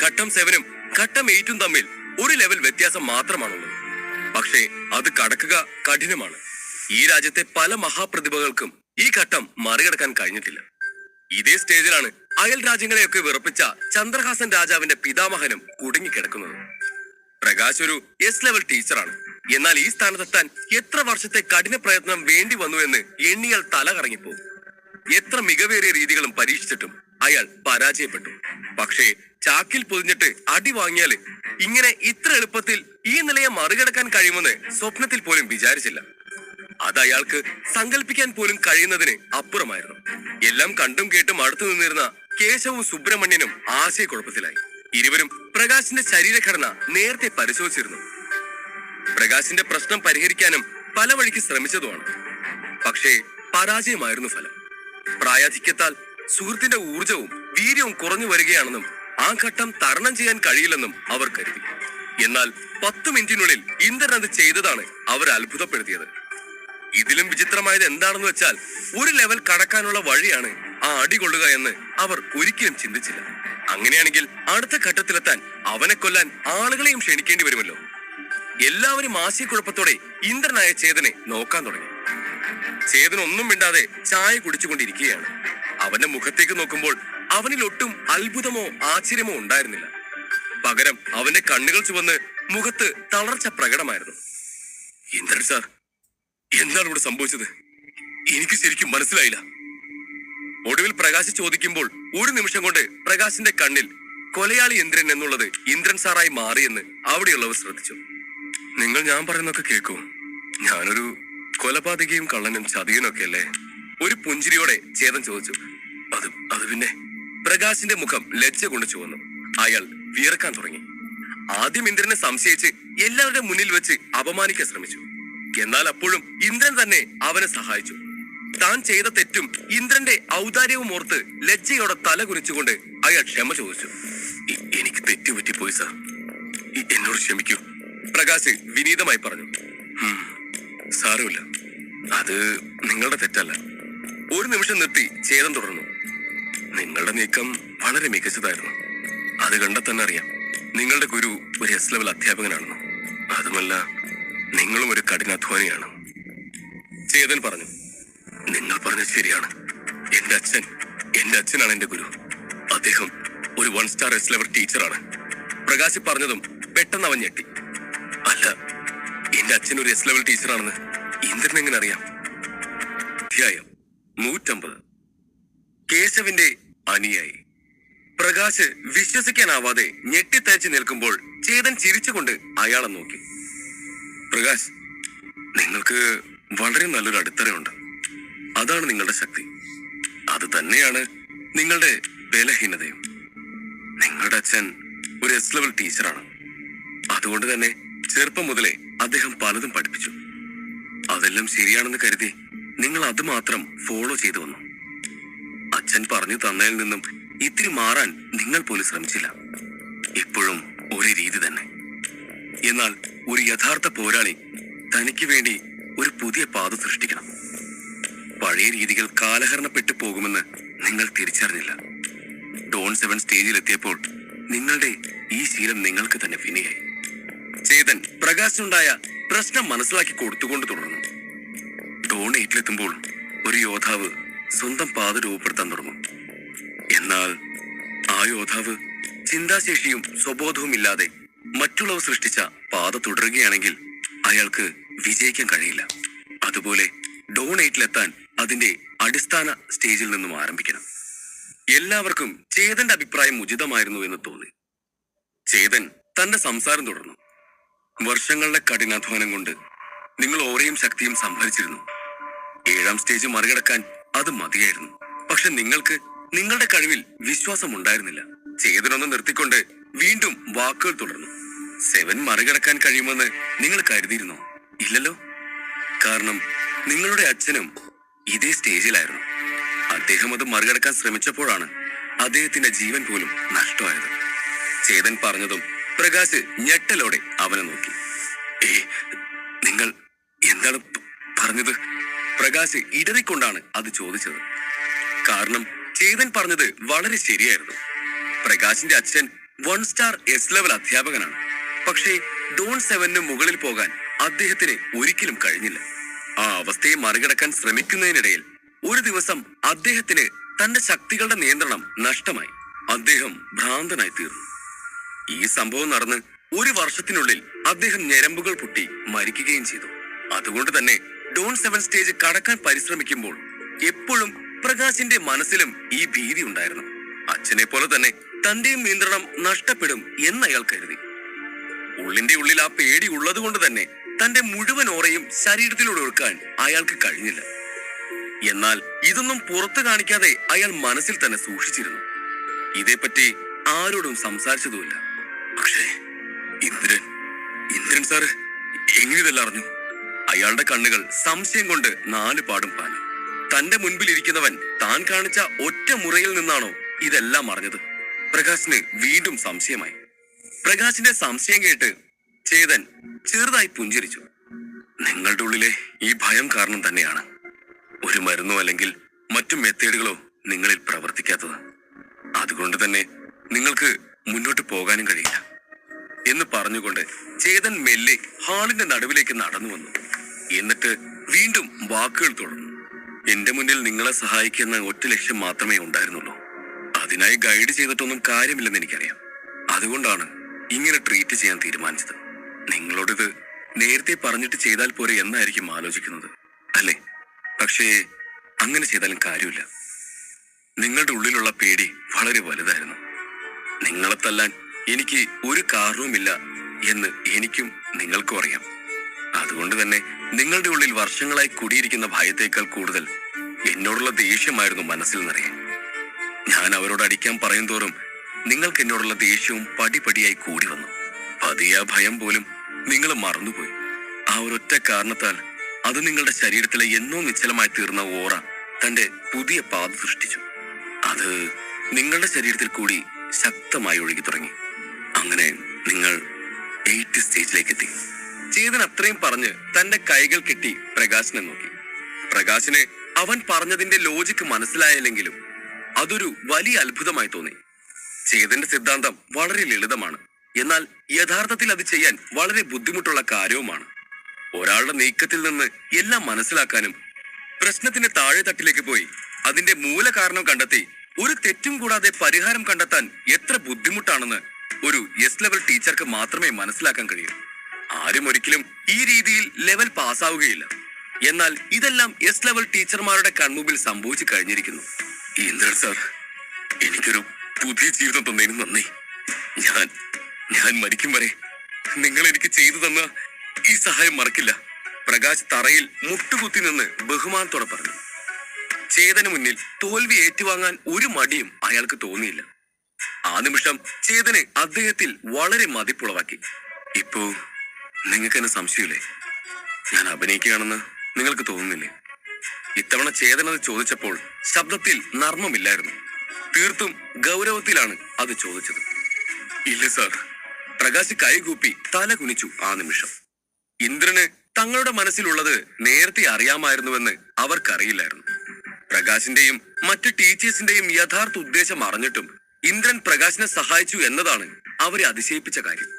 ഘട്ടം 7ഉം ഘട്ടം 8ഉം തമ്മിൽ ഒരു ലെവൽ വ്യത്യാസം മാത്രമാണുള്ളത്. പക്ഷേ അത് കടക്കുക കഠിനമാണ്. ഈ രാജ്യത്തെ പല മഹാപ്രതിഭകൾക്കും ഈ ഘട്ടം മറികടക്കാൻ കഴിഞ്ഞിട്ടില്ല. ഇതേ സ്റ്റേജിലാണ് അയൽ രാജ്യങ്ങളെയൊക്കെ വിറപ്പിച്ച ചന്ദ്രഹാസൻ രാജാവിന്റെ പിതാമഹനും കുടുങ്ങിക്കിടക്കുന്നത്. പ്രകാശ് ഒരു എസ് ലെവൽ ടീച്ചറാണ്. എന്നാൽ ഈ സ്ഥാനത്തെത്താൻ എത്ര വർഷത്തെ കഠിന പ്രയത്നം വേണ്ടി വന്നു എന്ന് എണ്ണിയാൽ തല കറങ്ങിപ്പോകും. എത്ര മികവേറിയ രീതികളും പരീക്ഷിച്ചിട്ടും അയാൾ പരാജയപ്പെട്ടു. പക്ഷേ ചാക്കിൽ പൊതിഞ്ഞിട്ട് അടി വാങ്ങിയാല് ഇങ്ങനെ ഇത്ര എളുപ്പത്തിൽ ഈ നിലയെ മറികടക്കാൻ കഴിയുമെന്ന് സ്വപ്നത്തിൽ പോലും വിചാരിച്ചില്ല. അത് അയാൾക്ക് സങ്കല്പിക്കാൻ പോലും കഴിയുന്നതിന് അപ്പുറമായിരുന്നു. എല്ലാം കണ്ടും കേട്ടും അടുത്തു നിന്നിരുന്ന കേശവും സുബ്രഹ്മണ്യനും ആശയക്കുഴപ്പത്തിലായി. ഇരുവരും പ്രകാശിന്റെ ശരീരഘടന നേരത്തെ പരിശോധിച്ചിരുന്നു. പ്രകാശിന്റെ പ്രശ്നം പരിഹരിക്കാനും പല വഴിക്ക് ശ്രമിച്ചതുമാണ്. പക്ഷേ പരാജയമായിരുന്നു ഫലം. പ്രായാധിക്യത്താൽ സുഹൃത്തിന്റെ ഊർജവും വീര്യവും കുറഞ്ഞു വരികയാണെന്നും ആ ഘട്ടം തരണം ചെയ്യാൻ കഴിയില്ലെന്നും അവർ കരുതി. എന്നാൽ 10 മിനിറ്റിനുള്ളിൽ ഇന്ദ്രൻ അത് ചെയ്തതാണ് അവരെ അത്ഭുതപ്പെടുത്തിയത്. ഇതിലും വിചിത്രമായത് എന്താണെന്ന് വെച്ചാൽ ഒരു ലെവൽ കടക്കാനുള്ള വഴിയാണ് ആ അടികൊള്ളുക എന്ന് അവർ ഒരിക്കലും ചിന്തിച്ചില്ല. അങ്ങനെയാണെങ്കിൽ അടുത്ത ഘട്ടത്തിലെത്താൻ അവനെ കൊല്ലാൻ ആളുകളെയും ക്ഷണിക്കേണ്ടി വരുമല്ലോ. എല്ലാവരും ആശയക്കുഴപ്പത്തോടെ ഇന്ദ്രനായ ചേതനെ നോക്കാൻ തുടങ്ങി. ചേതൻ ഒന്നും മിണ്ടാതെ ചായ കുടിച്ചുകൊണ്ടിരിക്കുകയാണ്. അവന്റെ മുഖത്തേക്ക് നോക്കുമ്പോൾ അവനിൽ ഒട്ടും അത്ഭുതമോ ആശ്ചര്യമോ ഉണ്ടായിരുന്നില്ല. പകരം അവന്റെ കണ്ണുകൾ ചുവന്ന് മുഖത്ത് തളർച്ച പ്രകടമായിരുന്നു. ഇന്ദ്രൻ സാർ, എന്താണ് ഇവിടെ സംഭവിച്ചത്? എനിക്ക് ശരിക്കും മനസ്സിലായില്ല. ഒടുവിൽ പ്രകാശ് ചോദിക്കുമ്പോൾ ഒരു നിമിഷം കൊണ്ട് പ്രകാശിന്റെ കണ്ണിൽ കൊലയാളി ഇന്ദ്രൻ എന്നുള്ളത് ഇന്ദ്രൻ സാറായി മാറിയെന്ന് അവിടെയുള്ളവർ ശ്രദ്ധിച്ചു. നിങ്ങൾ ഞാൻ പറയുന്നൊക്കെ കേൾക്കൂ. ഞാനൊരു കൊലപാതകയും കള്ളനും ചതിയനൊക്കെ അല്ലേ? ഒരു പുഞ്ചിരിയോടെ ചേതൻ ചോദിച്ചു. അത് പിന്നെ? പ്രകാശിന്റെ മുഖം ലജ്ജ കൊണ്ട് ചുവന്നു. അയാൾ വിയർക്കാൻ തുടങ്ങി. ആദ്യം ഇന്ദ്രനെ സംശയിച്ച് എല്ലാവരുടെ മുന്നിൽ വെച്ച് അപമാനിക്കാൻ ശ്രമിച്ചു. എന്നാൽ അപ്പോഴും ഇന്ദ്രൻ തന്നെ അവനെ സഹായിച്ചു. താൻ ചെയ്ത തെറ്റും ഇന്ദ്രന്റെ ഔദാര്യവും ഓർത്ത് ലജ്ജയോടെ തല കുനിച്ചുകൊണ്ട് അയാൾ ക്ഷമ ചോദിച്ചു. എനിക്ക് തെറ്റുപറ്റിപ്പോയി സാർ, എന്നോട് ക്ഷമിക്കൂ, പ്രകാശ് വിനീതമായി പറഞ്ഞു. സാരമില്ല, അത് നിങ്ങളുടെ തെറ്റല്ല. ഒരു നിമിഷം നിർത്തി ചേതൻ തുടർന്നു. നിങ്ങളുടെ നീക്കം വളരെ മികച്ചതായിരുന്നു. അത് കണ്ടാൽ തന്നെ അറിയാം നിങ്ങളുടെ ഗുരു ഒരു എസ് ലെവൽ അധ്യാപകനാണെന്ന്. അതുമല്ല, നിങ്ങളും ഒരു കഠിനാധ്വാനിയാണ്. ചേതൻ പറഞ്ഞു. നിങ്ങൾ പറഞ്ഞത് ശരിയാണ്. എന്റെ അച്ഛനാണ് എന്റെ ഗുരു. അദ്ദേഹം ഒരു 1 സ്റ്റാർ എസ് ലെവൽ ടീച്ചറാണ്. പ്രകാശ് പറഞ്ഞതും പെട്ടെന്ന് അവൻ ഞെട്ടി. അല്ല, എന്റെ അച്ഛൻ ഒരു എസ് ലെവൽ ടീച്ചറാണെന്ന് ഇന്ദ്രൻ എങ്ങനെ അറിയാം? അധ്യായം 150. കേശവിന്റെ അനുയായി. പ്രകാശ് വിശ്വസിക്കാനാവാതെ ഞെട്ടിത്തയച്ച് നിൽക്കുമ്പോൾ ചേതൻ ചിരിച്ചുകൊണ്ട് അയാളെ നോക്കി. പ്രകാശ്, നിങ്ങൾക്ക് വളരെ നല്ലൊരു അടിത്തറയുണ്ട്. അതാണ് നിങ്ങളുടെ ശക്തി. അത് തന്നെയാണ് നിങ്ങളുടെ ബലഹീനതയും. നിങ്ങളുടെ അച്ഛൻ ഒരു എസ് ലെവൽ ടീച്ചറാണ്. അതുകൊണ്ട് തന്നെ ചെറുപ്പം മുതലേ അദ്ദേഹം പലതും പഠിപ്പിച്ചു. അതെല്ലാം ശരിയാണെന്ന് കരുതി നിങ്ങൾ അത് മാത്രം ഫോളോ ചെയ്തു വന്നു. അച്ഛൻ പറഞ്ഞു തന്നതിൽ നിന്നും ഇത്തിരി മാറാൻ നിങ്ങൾ പോലും ശ്രമിച്ചില്ല. ഇപ്പോഴും ഒരു രീതി തന്നെ. എന്നാൽ ഒരു യഥാർത്ഥ പോരാളി തനിക്ക് വേണ്ടി ഒരു പുതിയ പാത സൃഷ്ടിക്കണം. പഴയ രീതികൾ കാലഹരണപ്പെട്ടു പോകുമെന്ന് നിങ്ങൾ തിരിച്ചറിഞ്ഞില്ല. ഡോൺ 7 സ്റ്റേജിലെത്തിയപ്പോൾ നിങ്ങളുടെ ഈ ശീലം നിങ്ങൾക്ക് തന്നെ വിനയായി. ചേതൻ പ്രകാശിനുണ്ടായ പ്രശ്നം മനസ്സിലാക്കി കൊടുത്തുകൊണ്ട് തുടർന്നു. ഡോൺ 8-ലെത്തുമ്പോൾ ഒരു യോദ്ധാവ് സ്വന്തം പാത രൂപപ്പെടുത്താൻ തുടങ്ങും. എന്നാൽ ആ യോദ്ധാവ് ചിന്താശേഷിയും സ്വബോധവും ഇല്ലാതെ മറ്റുള്ളവർ സൃഷ്ടിച്ച പാത തുടരുകയാണെങ്കിൽ അയാൾക്ക് വിജയിക്കാൻ കഴിയില്ല. അതുപോലെ ഡോൺ 8-ലെത്താൻ അതിന്റെ അടിസ്ഥാന സ്റ്റേജിൽ നിന്നും ആരംഭിക്കണം. എല്ലാവർക്കും ചേതന്റെ അഭിപ്രായം ഉചിതമായിരുന്നു എന്ന് തോന്നി. ചേതൻ തന്റെ സംസാരം തുടർന്നു. വർഷങ്ങളുടെ കഠിനാധ്വാനം കൊണ്ട് നിങ്ങൾ ഓരയും ശക്തിയും സംഭരിച്ചിരുന്നു. 7-ാം സ്റ്റേജ് മറികടക്കാൻ അത് മതിയായിരുന്നു. പക്ഷെ നിങ്ങൾക്ക് നിങ്ങളുടെ കഴിവിൽ വിശ്വാസം ഉണ്ടായിരുന്നില്ല. ചേതനൊന്ന് നിർത്തിക്കൊണ്ട് വീണ്ടും വാക്കുകൾ തുടർന്നു. 7 മറികടക്കാൻ കഴിയുമെന്ന് നിങ്ങൾ കരുതിയിരുന്നോ? ഇല്ലല്ലോ. കാരണം നിങ്ങളുടെ അച്ഛനും ഇതേ സ്റ്റേജിലായിരുന്നു. അദ്ദേഹം അത് മറികടക്കാൻ ശ്രമിച്ചപ്പോഴാണ് അദ്ദേഹത്തിന്റെ ജീവൻ പോലും നഷ്ടമായത്. ചേതൻ പറഞ്ഞതും പ്രകാശ് ഞെട്ടലോടെ അവനെ നോക്കി. നിങ്ങൾ എന്താണ് പറഞ്ഞത്? പ്രകാശ് ഇടറിക്കൊണ്ടാണ് അത് ചോദിച്ചത്. കാരണം ചേതൻ പറഞ്ഞത് വളരെ ശരിയായിരുന്നു. പ്രകാശിന്റെ അച്ഛൻ 1 സ്റ്റാർ എസ് ലെവൽ അധ്യാപകനാണ്. പക്ഷേ ഡോൺ 7-ന് മുകളിൽ പോകാൻ അദ്ദേഹത്തിന് ഒരിക്കലും കഴിഞ്ഞില്ല. ആ അവസ്ഥയെ മറികടക്കാൻ ശ്രമിക്കുന്നതിനിടയിൽ ഒരു ദിവസം അദ്ദേഹത്തിന് തന്റെ ശക്തികളുടെ നിയന്ത്രണം നഷ്ടമായി. അദ്ദേഹം ഭ്രാന്തനായി തീർന്നു. ഈ സംഭവം നടന്ന് 1 വർഷത്തിനുള്ളിൽ അദ്ദേഹം ഞരമ്പുകൾ പൊട്ടി മരിക്കുകയും ചെയ്തു. അതുകൊണ്ട് തന്നെ ഡോൺ 7 സ്റ്റേജ് കടക്കാൻ പരിശ്രമിക്കുമ്പോൾ എപ്പോഴും പ്രകാശിന്റെ മനസ്സിലും ഈ ഭീതി ഉണ്ടായിരുന്നു. അച്ഛനെ പോലെ തന്നെ തന്റെയും നിയന്ത്രണം നഷ്ടപ്പെടും എന്ന് അയാൾ കരുതി. ഉള്ളിന്റെ ഉള്ളിൽ ആ പേടി ഉള്ളത് കൊണ്ട് തന്നെ തന്റെ മുഴുവൻ ഓറയും ശരീരത്തിലൂടെ ഒഴുക്കാൻ അയാൾക്ക് കഴിഞ്ഞില്ല. എന്നാൽ ഇതൊന്നും പുറത്തു കാണിക്കാതെ അയാൾ മനസ്സിൽ തന്നെ സൂക്ഷിച്ചിരുന്നു. ഇതേപ്പറ്റി ആരോടും സംസാരിച്ചതുമില്ല. പക്ഷേ ഇന്ദ്രൻ സാറ് എങ്ങനെ ഇതെല്ലാം അറിഞ്ഞു? അയാളുടെ കണ്ണുകൾ സംശയം കൊണ്ട് 4 പാടും പാഞ്ഞു. തന്റെ മുൻപിൽ ഇരിക്കുന്നവൻ താൻ കാണിച്ച ഒറ്റ മുറയിൽ നിന്നാണോ ഇതെല്ലാം അറിഞ്ഞത്? പ്രകാശിന് വീണ്ടും സംശയമായി. പ്രകാശിന്റെ സംശയം കേട്ട് ചേതൻ ചെറുതായി പുഞ്ചിരിച്ചു. നിങ്ങളുടെ ഉള്ളിലെ ഈ ഭയം കാരണം തന്നെയാണ് ഒരു മരുന്നോ അല്ലെങ്കിൽ മറ്റു മെത്തേഡുകളോ നിങ്ങളിൽ പ്രവർത്തിക്കാത്തത്. അതുകൊണ്ട് തന്നെ നിങ്ങൾക്ക് മുന്നോട്ട് പോകാനും കഴിയില്ല എന്ന് പറഞ്ഞുകൊണ്ട് ചേതൻ മെല്ലെ ഹാളിന്റെ നടുവിലേക്ക് നടന്നു വന്നു. എന്നിട്ട് വീണ്ടും വാക്കുകൾ തുടർന്നു. എന്റെ മുന്നിൽ നിങ്ങളെ സഹായിക്കുന്ന ഒറ്റ ലക്ഷ്യം മാത്രമേ ഉണ്ടായിരുന്നുള്ളൂ. അതിനായി ഗൈഡ് ചെയ്തിട്ടൊന്നും കാര്യമില്ലെന്ന് എനിക്കറിയാം. അതുകൊണ്ടാണ് ഇങ്ങനെ ട്രീറ്റ് ചെയ്യാൻ തീരുമാനിച്ചത്. നിങ്ങളോടിത് നേരത്തെ പറഞ്ഞിട്ട് ചെയ്താൽ പോരെ എന്നായിരിക്കും ആലോചിക്കുന്നത്, അല്ലേ? പക്ഷേ അങ്ങനെ ചെയ്താലും കാര്യമില്ല. നിങ്ങളുടെ ഉള്ളിലുള്ള പേടി വളരെ വലുതായിരുന്നു. നിങ്ങളെ തല്ലാൻ എനിക്ക് ഒരു കാരണവുമില്ല എന്ന് എനിക്കും നിങ്ങൾക്കും അറിയാം. അതുകൊണ്ട് തന്നെ നിങ്ങളുടെ ഉള്ളിൽ വർഷങ്ങളായി കുടിയിരിക്കുന്ന ഭയത്തേക്കാൾ കൂടുതൽ എന്നോടുള്ള ദേഷ്യമായിരുന്നു മനസ്സിൽ നിറയാൻ. ഞാൻ അവരോട് അടിക്കാൻ പറയും തോറും നിങ്ങൾക്ക് എന്നോടുള്ള ദേഷ്യവും പടിപടിയായി കൂടി വന്നു. പതിയെ ഭയം പോലും നിങ്ങൾ മറന്നുപോയി. ആ ഒരൊറ്റ കാരണത്താൽ അത് നിങ്ങളുടെ ശരീരത്തിലെ എന്നോ നിശ്ചലമായി തീർന്ന ഓറ തന്റെ പുതിയ പാത സൃഷ്ടിച്ചു. അത് നിങ്ങളുടെ ശരീരത്തിൽ കൂടി ശക്തമായി ഒഴുകി തുടങ്ങി. അങ്ങനെ നിങ്ങൾ 8th സ്റ്റേജിലേക്ക് എത്തി. ചേതൻ അത്രയും പറഞ്ഞ് തന്റെ കൈകൾ കെട്ടി പ്രകാശിനെ നോക്കി. പ്രകാശിന് അവൻ പറഞ്ഞതിന്റെ ലോജിക്ക് മനസ്സിലായില്ലെങ്കിലും അതൊരു വലിയ അത്ഭുതമായി തോന്നി. ചേതന്റെ സിദ്ധാന്തം വളരെ ലളിതമാണ്, എന്നാൽ യഥാർത്ഥത്തിൽ അത് ചെയ്യാൻ വളരെ ബുദ്ധിമുട്ടുള്ള കാര്യവുമാണ്. ഒരാളുടെ നീക്കത്തിൽ നിന്ന് എല്ലാം മനസ്സിലാക്കാനും പ്രശ്നത്തിന്റെ താഴെ തട്ടിലേക്ക് പോയി അതിന്റെ മൂല കാരണം കണ്ടെത്തി ഒരു തെറ്റും കൂടാതെ പരിഹാരം കണ്ടെത്താൻ എത്ര ബുദ്ധിമുട്ടാണെന്ന് ഒരു എസ് ലെവൽ ടീച്ചർക്ക് മാത്രമേ മനസ്സിലാക്കാൻ കഴിയൂ. ആരും ഒരിക്കലും ഈ രീതിയിൽ ലെവൽ പാസ്സാവുകയില്ല. എന്നാൽ ഇതെല്ലാം എസ് ലെവൽ ടീച്ചർമാരുടെ കൺമുമ്പിൽ സംഭവിച്ചു കഴിഞ്ഞിരിക്കുന്നു. ഇന്ദ്രൻ സാർ, എനിക്കൊരു പുതിയ ജീവിതം തന്നതിന് നന്ദി. ഞാൻ മരിക്കും വരെ നിങ്ങൾ എനിക്ക് ചെയ്തു തന്ന ഈ സഹായം മറക്കില്ല. പ്രകാശ് തറയിൽ മുട്ടുകുത്തി നിന്ന് ബഹുമാനത്തോടെ പറഞ്ഞു. ചേതന് മുന്നിൽ തോൽവി ഏറ്റുവാങ്ങാൻ ഒരു മടിയും അയാൾക്ക് തോന്നിയില്ല. ആ നിമിഷം ചേതന് അദ്ദേഹത്തിൽ വളരെ മതിപ്പുളവാക്കി. ഇപ്പോ നിങ്ങൾക്ക് എന്നെ സംശയമില്ലേ? ഞാൻ അഭിനയിക്കുകയാണെന്ന് നിങ്ങൾക്ക് തോന്നുന്നില്ലേ? ഇത്തവണ ചേതൻ അത് ചോദിച്ചപ്പോൾ ശബ്ദത്തിൽ നർമ്മമില്ലായിരുന്നു. തീർത്തും ഗൗരവത്തിലാണ് അത് ചോദിച്ചത്. ഇല്ല സാർ. പ്രകാശ് കൈകൂപ്പി തല കുനിച്ചു. ആ നിമിഷം ഇന്ദ്രന് തങ്ങളുടെ മനസ്സിലുള്ളത് നേരത്തെ അറിയാമായിരുന്നുവെന്ന് അവർക്കറിയില്ലായിരുന്നു. പ്രകാശിന്റെയും മറ്റ് ടീച്ചേഴ്സിന്റെയും യഥാർത്ഥ ഉദ്ദേശം അറിഞ്ഞിട്ടും ഇന്ദ്രൻ പ്രകാശിനെ സഹായിച്ചു എന്നതാണ് അവരെ അതിശയിപ്പിച്ച കാര്യം.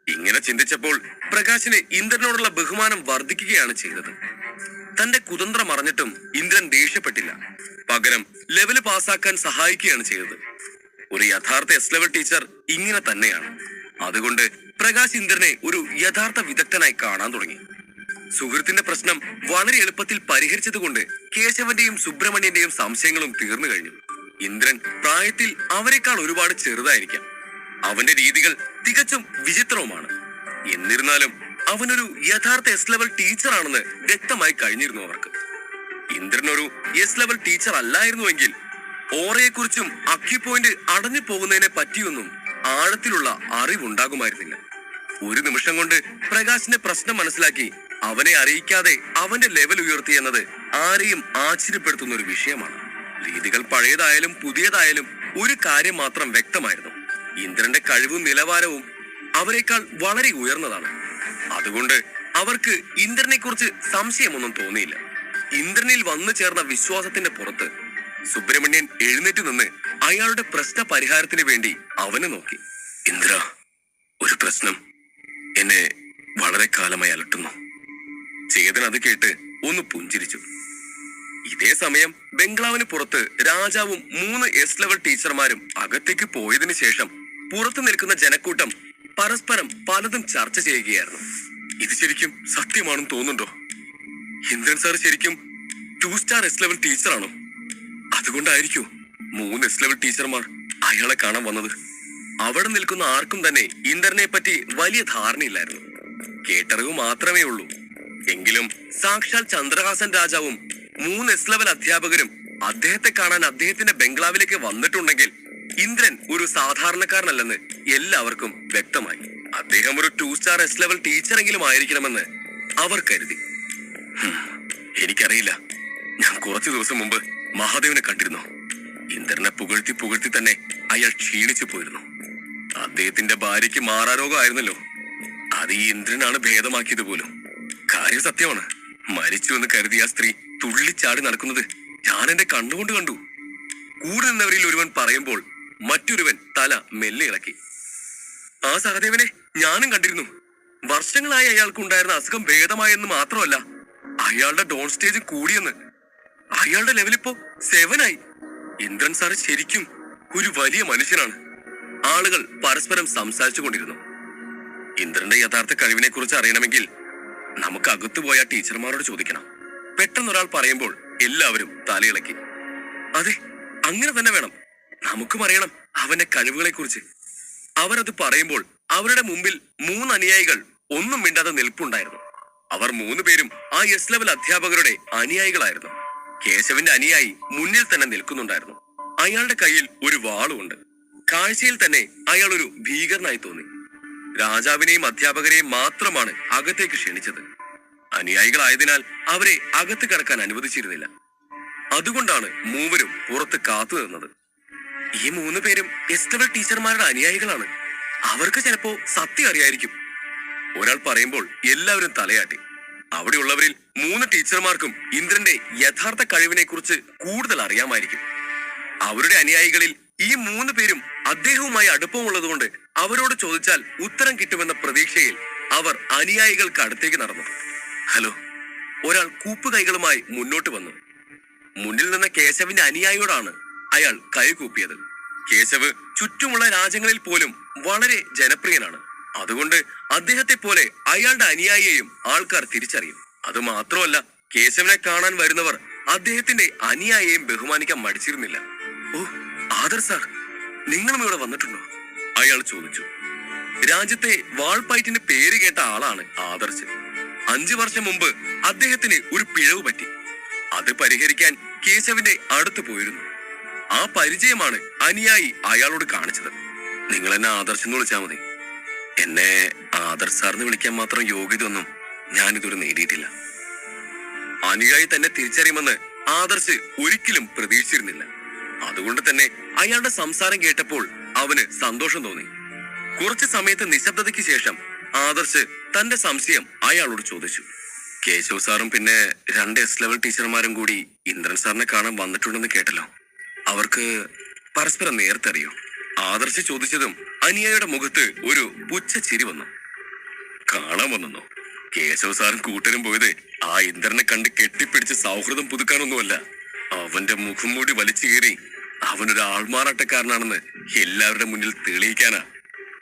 ഇങ്ങനെ ചിന്തിച്ചപ്പോൾ പ്രകാശിന് ഇന്ദ്രനോടുള്ള ബഹുമാനം വർദ്ധിക്കുകയാണ് ചെയ്തത്. തന്റെ കുതന്ത്രം അറിഞ്ഞിട്ടും ഇന്ദ്രൻ ദേഷ്യപ്പെട്ടില്ല. പകരം ലെവല് പാസ്സാക്കാൻ സഹായിക്കുകയാണ് ചെയ്തത്. ഒരു യഥാർത്ഥ എസ് ലെവൽ ടീച്ചർ ഇങ്ങനെ തന്നെയാണ്. അതുകൊണ്ട് പ്രകാശ് ഇന്ദ്രനെ ഒരു യഥാർത്ഥ വിദഗ്ധനായി കാണാൻ തുടങ്ങി. സുഹൃത്തിന്റെ പ്രശ്നം വളരെ എളുപ്പത്തിൽ പരിഹരിച്ചതുകൊണ്ട് കേശവന്റെയും സുബ്രഹ്മണ്യന്റെയും സംശയങ്ങളും തീർന്നു കഴിഞ്ഞു. ഇന്ദ്രൻ പ്രായത്തിൽ അവരെക്കാൾ ഒരുപാട് ചെറുതായിരിക്കാം. അവന്റെ രീതികൾ തികച്ചും വിചിത്രവുമാണ്. എന്നിരുന്നാലും അവനൊരു യഥാർത്ഥ എസ് ലെവൽ ടീച്ചർ ആണെന്ന് വ്യക്തമായി കഴിഞ്ഞിരുന്നു അവർക്ക്. ഇന്ദ്രൻ ഒരു എസ് ലെവൽ ടീച്ചർ അല്ലായിരുന്നുവെങ്കിൽ ഓറയെക്കുറിച്ചും അക്യു പോയിന്റ് അടഞ്ഞു പോകുന്നതിനെ പറ്റിയൊന്നും ആഴത്തിലുള്ള അറിവുണ്ടാകുമായിരുന്നില്ല. ഒരു നിമിഷം കൊണ്ട് പ്രകാശിന്റെ പ്രശ്നം മനസ്സിലാക്കി അവനെ അറിയിക്കാതെ അവന്റെ ലെവൽ ഉയർത്തി എന്നത് ആരെയും ആശ്ചര്യപ്പെടുത്തുന്ന ഒരു വിഷയമാണ്. രീതികൾ പഴയതായാലും പുതിയതായാലും ഒരു കാര്യം മാത്രം വ്യക്തമായിരുന്നു: ഇന്ദ്രന്റെ കഴിവും നിലവാരവും അവരെക്കാൾ വളരെ ഉയർന്നതാണ്. അതുകൊണ്ട് അവർക്ക് ഇന്ദ്രനെ കുറിച്ച് സംശയമൊന്നും തോന്നിയില്ല. ഇന്ദ്രനിൽ വന്നു ചേർന്ന വിശ്വാസത്തിന്റെ പുറത്ത് സുബ്രഹ്മണ്യൻ എഴുന്നേറ്റ് നിന്ന് അയാളുടെ പ്രശ്ന പരിഹാരത്തിന് വേണ്ടി അവനെ നോക്കി. ഇന്ദ്ര, ഒരു പ്രശ്നം എന്നെ വളരെ കാലമായി അലട്ടുന്നു. ചേതൻ അത് കേട്ട് ഒന്ന് പുഞ്ചിരിച്ചു. ഇതേ സമയം ബംഗ്ലാവിന് പുറത്ത് രാജാവും 3 എസ് ലെവൽ ടീച്ചർമാരും അകത്തേക്ക് പോയതിനു ശേഷം പുറത്തു നിൽക്കുന്ന ജനക്കൂട്ടം പരസ്പരം പലതും ചർച്ച ചെയ്യുകയായിരുന്നു. ഇത് ശരിക്കും സത്യമാണെന്ന് തോന്നുന്നുണ്ടോ? ഇന്ദ്രൻ സാർ ശരിക്കും 2 സ്റ്റാർ എസ് ലെവൽ ടീച്ചറാണോ? അതുകൊണ്ടായിരിക്കും 3 എസ് ലെവൽ ടീച്ചർമാർ അയാളെ കാണാൻ വന്നത്. അവിടെ നിൽക്കുന്ന ആർക്കും തന്നെ ഇന്ദ്രനെ പറ്റി വലിയ ധാരണയില്ലായിരുന്നു. കേട്ടറിവ് മാത്രമേ ഉള്ളൂ. എങ്കിലും സാക്ഷാൽ ചന്ദ്രഹാസൻ രാജാവും 3 എസ് ലെവൽ അധ്യാപകരും അദ്ദേഹത്തെ കാണാൻ അദ്ദേഹത്തിന്റെ ബംഗ്ലാവിലേക്ക് വന്നിട്ടുണ്ടെങ്കിൽ ഇന്ദ്രൻ ഒരു സാധാരണക്കാരനല്ലെന്ന് എല്ലാവർക്കും വ്യക്തമായി. അദ്ദേഹം ഒരു 2 സ്റ്റാർ എസ് ലെവൽ ടീച്ചറെങ്കിലും ആയിരിക്കണമെന്ന് അവർ കരുതി. എനിക്കറിയില്ല. ഞാൻ കുറച്ചു ദിവസം മുമ്പ് മഹാദേവനെ കണ്ടിരുന്നു. ഇന്ദ്രനെ പുകഴ്ത്തി പുകഴ്ത്തി തന്നെ അയാൾ ക്ഷീണിച്ചു പോയിരുന്നു. അദ്ദേഹത്തിന്റെ ഭാര്യയ്ക്ക് മാറാരോഗമായിരുന്നല്ലോ. അത് ഈ ഇന്ദ്രനാണ് ഭേദമാക്കിയത് പോലും. കാര്യം സത്യമാണ്. മരിച്ചു എന്ന് കരുതി ആ സ്ത്രീ തുള്ളിച്ചാടി നടക്കുന്നത് ഞാൻ എന്റെ കണ്ണുകൊണ്ട് കണ്ടു. കൂടെ നിന്നവരിൽ ഒരുവൻ പറയുമ്പോൾ മറ്റൊരുവൻ തല മെല്ലെ ഇളക്കി. ആ സഹദേവനെ ഞാനും കണ്ടിരുന്നു. വർഷങ്ങളായി അയാൾക്കുണ്ടായിരുന്ന അസുഖം ഭേദമായെന്ന് മാത്രമല്ല, അയാളുടെ ഡോൺ സ്റ്റേജ് കൂടിയെന്ന്. അയാളുടെ ലെവലിപ്പോ 7 ആയി. ഇന്ദ്രൻ സാർ ശരിക്കും ഒരു വലിയ മനുഷ്യനാണ്. ആളുകൾ പരസ്പരം സംസാരിച്ചു കൊണ്ടിരുന്നു. ഇന്ദ്രന്റെ യഥാർത്ഥ കഴിവിനെ കുറിച്ച് അറിയണമെങ്കിൽ നമുക്ക് അകത്തുപോയ ടീച്ചർമാരോട് ചോദിക്കണം. പെട്ടെന്നൊരാൾ പറയുമ്പോൾ എല്ലാവരും തലയിളക്കി. അതെ, അങ്ങനെ തന്നെ വേണം. നമുക്കും അറിയണം അവന്റെ കഴിവുകളെ കുറിച്ച്. അവരത് പറയുമ്പോൾ അവരുടെ മുമ്പിൽ 3 അനുയായികൾ ഒന്നും മിണ്ടാതെ നിൽപ്പുണ്ടായിരുന്നു. അവർ 3 പേരും ആ എസ് ലെവൽ അധ്യാപകരുടെ അനുയായികളായിരുന്നു. കേശവന്റെ അനുയായി മുന്നിൽ തന്നെ നിൽക്കുന്നുണ്ടായിരുന്നു. അയാളുടെ കയ്യിൽ ഒരു വാളുണ്ട്. കാഴ്ചയിൽ തന്നെ അയാൾ ഒരു ഭീകരനായി തോന്നി. രാജാവിനെയും അധ്യാപകരെയും മാത്രമാണ് അകത്തേക്ക് ക്ഷണിച്ചത്. അനുയായികളായതിനാൽ അവരെ അകത്ത് കടക്കാൻ അനുവദിച്ചിരുന്നില്ല. അതുകൊണ്ടാണ് മൂവരും പുറത്ത് കാത്തു നിന്നത്. ഈ 3 പേരും എസ് ലെവൽ ടീച്ചർമാരുടെ അനുയായികളാണ്. അവർക്ക് ചിലപ്പോ സത്യം അറിയായിരിക്കും. ഒരാൾ പറയുമ്പോൾ എല്ലാവരും തലയാട്ടി. അവിടെയുള്ളവരിൽ 3 ടീച്ചർമാർക്കും ഇന്ദ്രന്റെ യഥാർത്ഥ കഴിവിനെ കുറിച്ച് കൂടുതൽ അറിയാമായിരിക്കും. അവരുടെ അനുയായികളിൽ ഈ 3 പേരും അദ്ദേഹവുമായി അടുപ്പമുള്ളതുകൊണ്ട് അവരോട് ചോദിച്ചാൽ ഉത്തരം കിട്ടുമെന്ന പ്രതീക്ഷയിൽ അവർ അനുയായികൾക്ക് അടുത്തേക്ക് നടന്നു. ഹലോ, ഒരാൾ കൂപ്പുകൈകളുമായി മുന്നോട്ട് വന്നു. മുന്നിൽ നിന്ന കേശവിന്റെ അനുയായിയോടാണ് അയാൾ കൈകൂപ്പിയത്. കേശവ് ചുറ്റുമുള്ള രാജ്യങ്ങളിൽ പോലും വളരെ ജനപ്രിയനാണ്. അതുകൊണ്ട് അദ്ദേഹത്തെ പോലെ അയാളുടെ അനുയായിയെയും ആൾക്കാർ തിരിച്ചറിയും. അത് മാത്രമല്ല, കേശവനെ കാണാൻ വരുന്നവർ അദ്ദേഹത്തിന്റെ അനുയായിയെയും ബഹുമാനിക്കാൻ മടിച്ചിരുന്നില്ല. ഓ, ആദർ സാർ, നിങ്ങളും ഇവിടെ വന്നിട്ടുണ്ടോ? അയാൾ ചോദിച്ചു. രാജ്യത്തെ വാൾപ്പയറ്റിന് പേര് കേട്ട ആളാണ് ആദർശ്. 5 വർഷം മുമ്പ് അദ്ദേഹത്തിന് ഒരു പിഴവ് പറ്റി. അത് പരിഹരിക്കാൻ കേശവിന്റെ അടുത്ത് പോയിരുന്നു. ആ പരിചയമാണ് അനുയായി അയാളോട് കാണിച്ചത്. നിങ്ങൾ എന്നെ ആദർശ് എന്ന് വിളിച്ചാൽ മതി. എന്നെ ആദർശ് സാറിന് വിളിക്കാൻ മാത്രം യോഗ്യതയൊന്നും ഞാനിതുവരെ നേടിയിട്ടില്ല. അനുയായി തന്നെ തിരിച്ചറിയുമെന്ന് ആദർശ് ഒരിക്കലും പ്രതീക്ഷിച്ചിരുന്നില്ല. അതുകൊണ്ട് തന്നെ അയാളുടെ സംസാരം കേട്ടപ്പോൾ അവന് സന്തോഷം തോന്നി. കുറച്ചു സമയത്ത് നിശബ്ദതയ്ക്ക് ശേഷം ആദർശ് തന്റെ സംശയം അയാളോട് ചോദിച്ചു. കേശവ് സാറും പിന്നെ 2 S ലെവൽ ടീച്ചർമാരും കൂടി ഇന്ദ്രൻ സാറിനെ കാണാൻ വന്നിട്ടുണ്ടെന്ന് കേട്ടല്ലോ. അവർക്ക് പരസ്പരം നേരത്തെ അറിയോ? ആദർശ് ചോദിച്ചതും അനുയായിയുടെ മുഖത്ത് ഒരു പുച്ഛ ചിരി വന്നു. കാണാൻ വന്നോ? കേശവ് സാറും കൂട്ടരും പോയത് ആ ഇന്ദ്രനെ കണ്ട് കെട്ടിപ്പിടിച്ച് സൗഹൃദം പുതുക്കാനൊന്നുമല്ല. അവന്റെ മുഖം മൂടി വലിച്ചു കീറി അവനൊരു ആൾമാറാട്ടക്കാരനാണെന്ന് എല്ലാവരുടെ മുന്നിൽ തെളിയിക്കാനാ.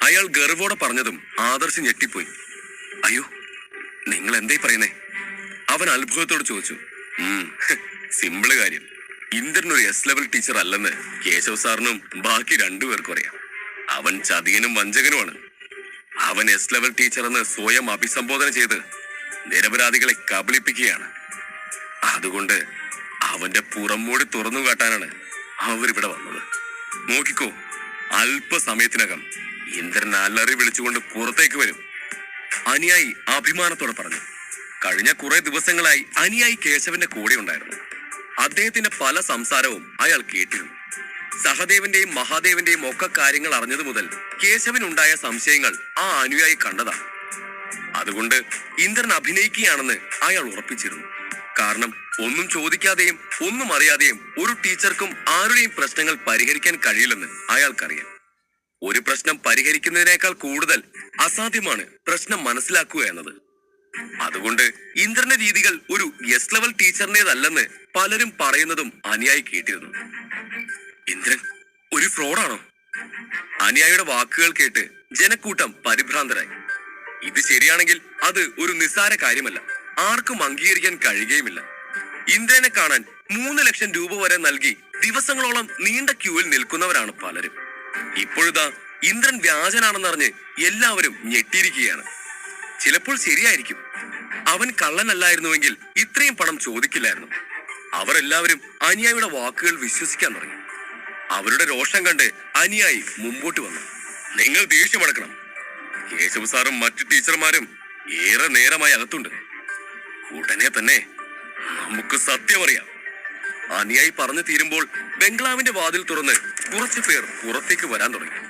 അയാൾ ഗർവോടെ പറഞ്ഞതും ആദർശ് ഞെട്ടിപ്പോയി. അയ്യോ, നിങ്ങൾ എന്തേ പറയുന്നേ? അവൻ അത്ഭുതത്തോട് ചോദിച്ചു. സിമ്പിള് കാര്യം. ഇന്ദ്രൻ ഒരു S ലെവൽ ടീച്ചർ അല്ലെന്ന് കേശവ് സാറിനും ബാക്കി 2 പേർക്കും അറിയാം. അവൻ ചതിയനും വഞ്ചകനുമാണ്. അവൻ S ലെവൽ ടീച്ചർ എന്ന് സ്വയം അഭിസംബോധന ചെയ്ത് നിരപരാധികളെ കബളിപ്പിക്കുകയാണ്. അതുകൊണ്ട് അവന്റെ പുറംമൂടി തുറന്നു കാട്ടാനാണ് അവരിവിടെ വന്നത്. നോക്കിക്കോ, അല്പസമയത്തിനകം ഇന്ദ്രൻ അലറി വിളിച്ചുകൊണ്ട് പുറത്തേക്ക് വരും. അനുയായി അഭിമാനത്തോടെ പറഞ്ഞു. കഴിഞ്ഞ കുറെ ദിവസങ്ങളായി അനുയായി കേശവന്റെ കൂടെ ഉണ്ടായിരുന്നു. അദ്ദേഹത്തിന്റെ പല സംസാരവും അയാൾ കേട്ടിരുന്നു. സഹദേവന്റെയും മഹാദേവന്റെയും ഒക്കെ കാര്യങ്ങൾ അറിഞ്ഞതു മുതൽ കേശവനുണ്ടായ സംശയങ്ങൾ ആ അനുയായി കണ്ടതാണ്. അതുകൊണ്ട് ഇന്ദ്രൻ അഭിനയിക്കുകയാണെന്ന് അയാൾ ഉറപ്പിച്ചിരുന്നു. കാരണം ഒന്നും ചോദിക്കാതെയും ഒന്നും അറിയാതെയും ഒരു ടീച്ചർക്കും ആരുടെയും പ്രശ്നങ്ങൾ പരിഹരിക്കാൻ കഴിയില്ലെന്ന് അയാൾക്കറിയാം. ഒരു പ്രശ്നം പരിഹരിക്കുന്നതിനേക്കാൾ കൂടുതൽ അസാധ്യമാണ് പ്രശ്നം മനസ്സിലാക്കുക എന്നത്. അതുകൊണ്ട് ഇന്ദ്രന്റെ രീതികൾ ഒരു S ലെവൽ ടീച്ചറിന്റേതല്ലെന്ന് പലരും പറയുന്നതും അനുയായി കേട്ടിരുന്നു. ഇന്ദ്രൻ ഒരു ഫ്രോഡാണോ? അനുയായിയുടെ വാക്കുകൾ കേട്ട് ജനക്കൂട്ടം പരിഭ്രാന്തരായി. ഇത് ശരിയാണെങ്കിൽ അത് ഒരു നിസ്സാര കാര്യമല്ല, ആർക്കും അംഗീകരിക്കാൻ കഴിയുകയുമില്ല. ഇന്ദ്രനെ കാണാൻ 3 ലക്ഷം രൂപ വരെ നൽകി ദിവസങ്ങളോളം നീണ്ട ക്യൂവിൽ നിൽക്കുന്നവരാണ് പലരും. ഇപ്പോഴിതാ ഇന്ദ്രൻ വ്യാജനാണെന്നറിഞ്ഞ് എല്ലാവരും ഞെട്ടിയിരിക്കുകയാണ്. ചിലപ്പോൾ ശരിയായിരിക്കും, അവൻ കള്ളനല്ലായിരുന്നുവെങ്കിൽ ഇത്രയും പണം ചോദിക്കില്ലായിരുന്നു. അവരെല്ലാവരും അനുയായിയുടെ വാക്കുകൾ വിശ്വസിക്കാൻ തുടങ്ങി. അവരുടെ രോഷം കണ്ട് അനുയായി മുമ്പോട്ട് വന്നു. നിങ്ങൾ ദേഷ്യമടക്കണം. കേശവ് സാറും മറ്റു ടീച്ചർമാരും ഏറെ നേരമായി അകത്തുണ്ട്. ഉടനെ തന്നെ നമുക്ക് സത്യമറിയാം. അനുയായി പറഞ്ഞു തീരുമ്പോൾ ബംഗ്ലാവിന്റെ വാതിൽ തുറന്ന് കുറച്ചു പേർ പുറത്തേക്ക് വരാൻ തുടങ്ങി.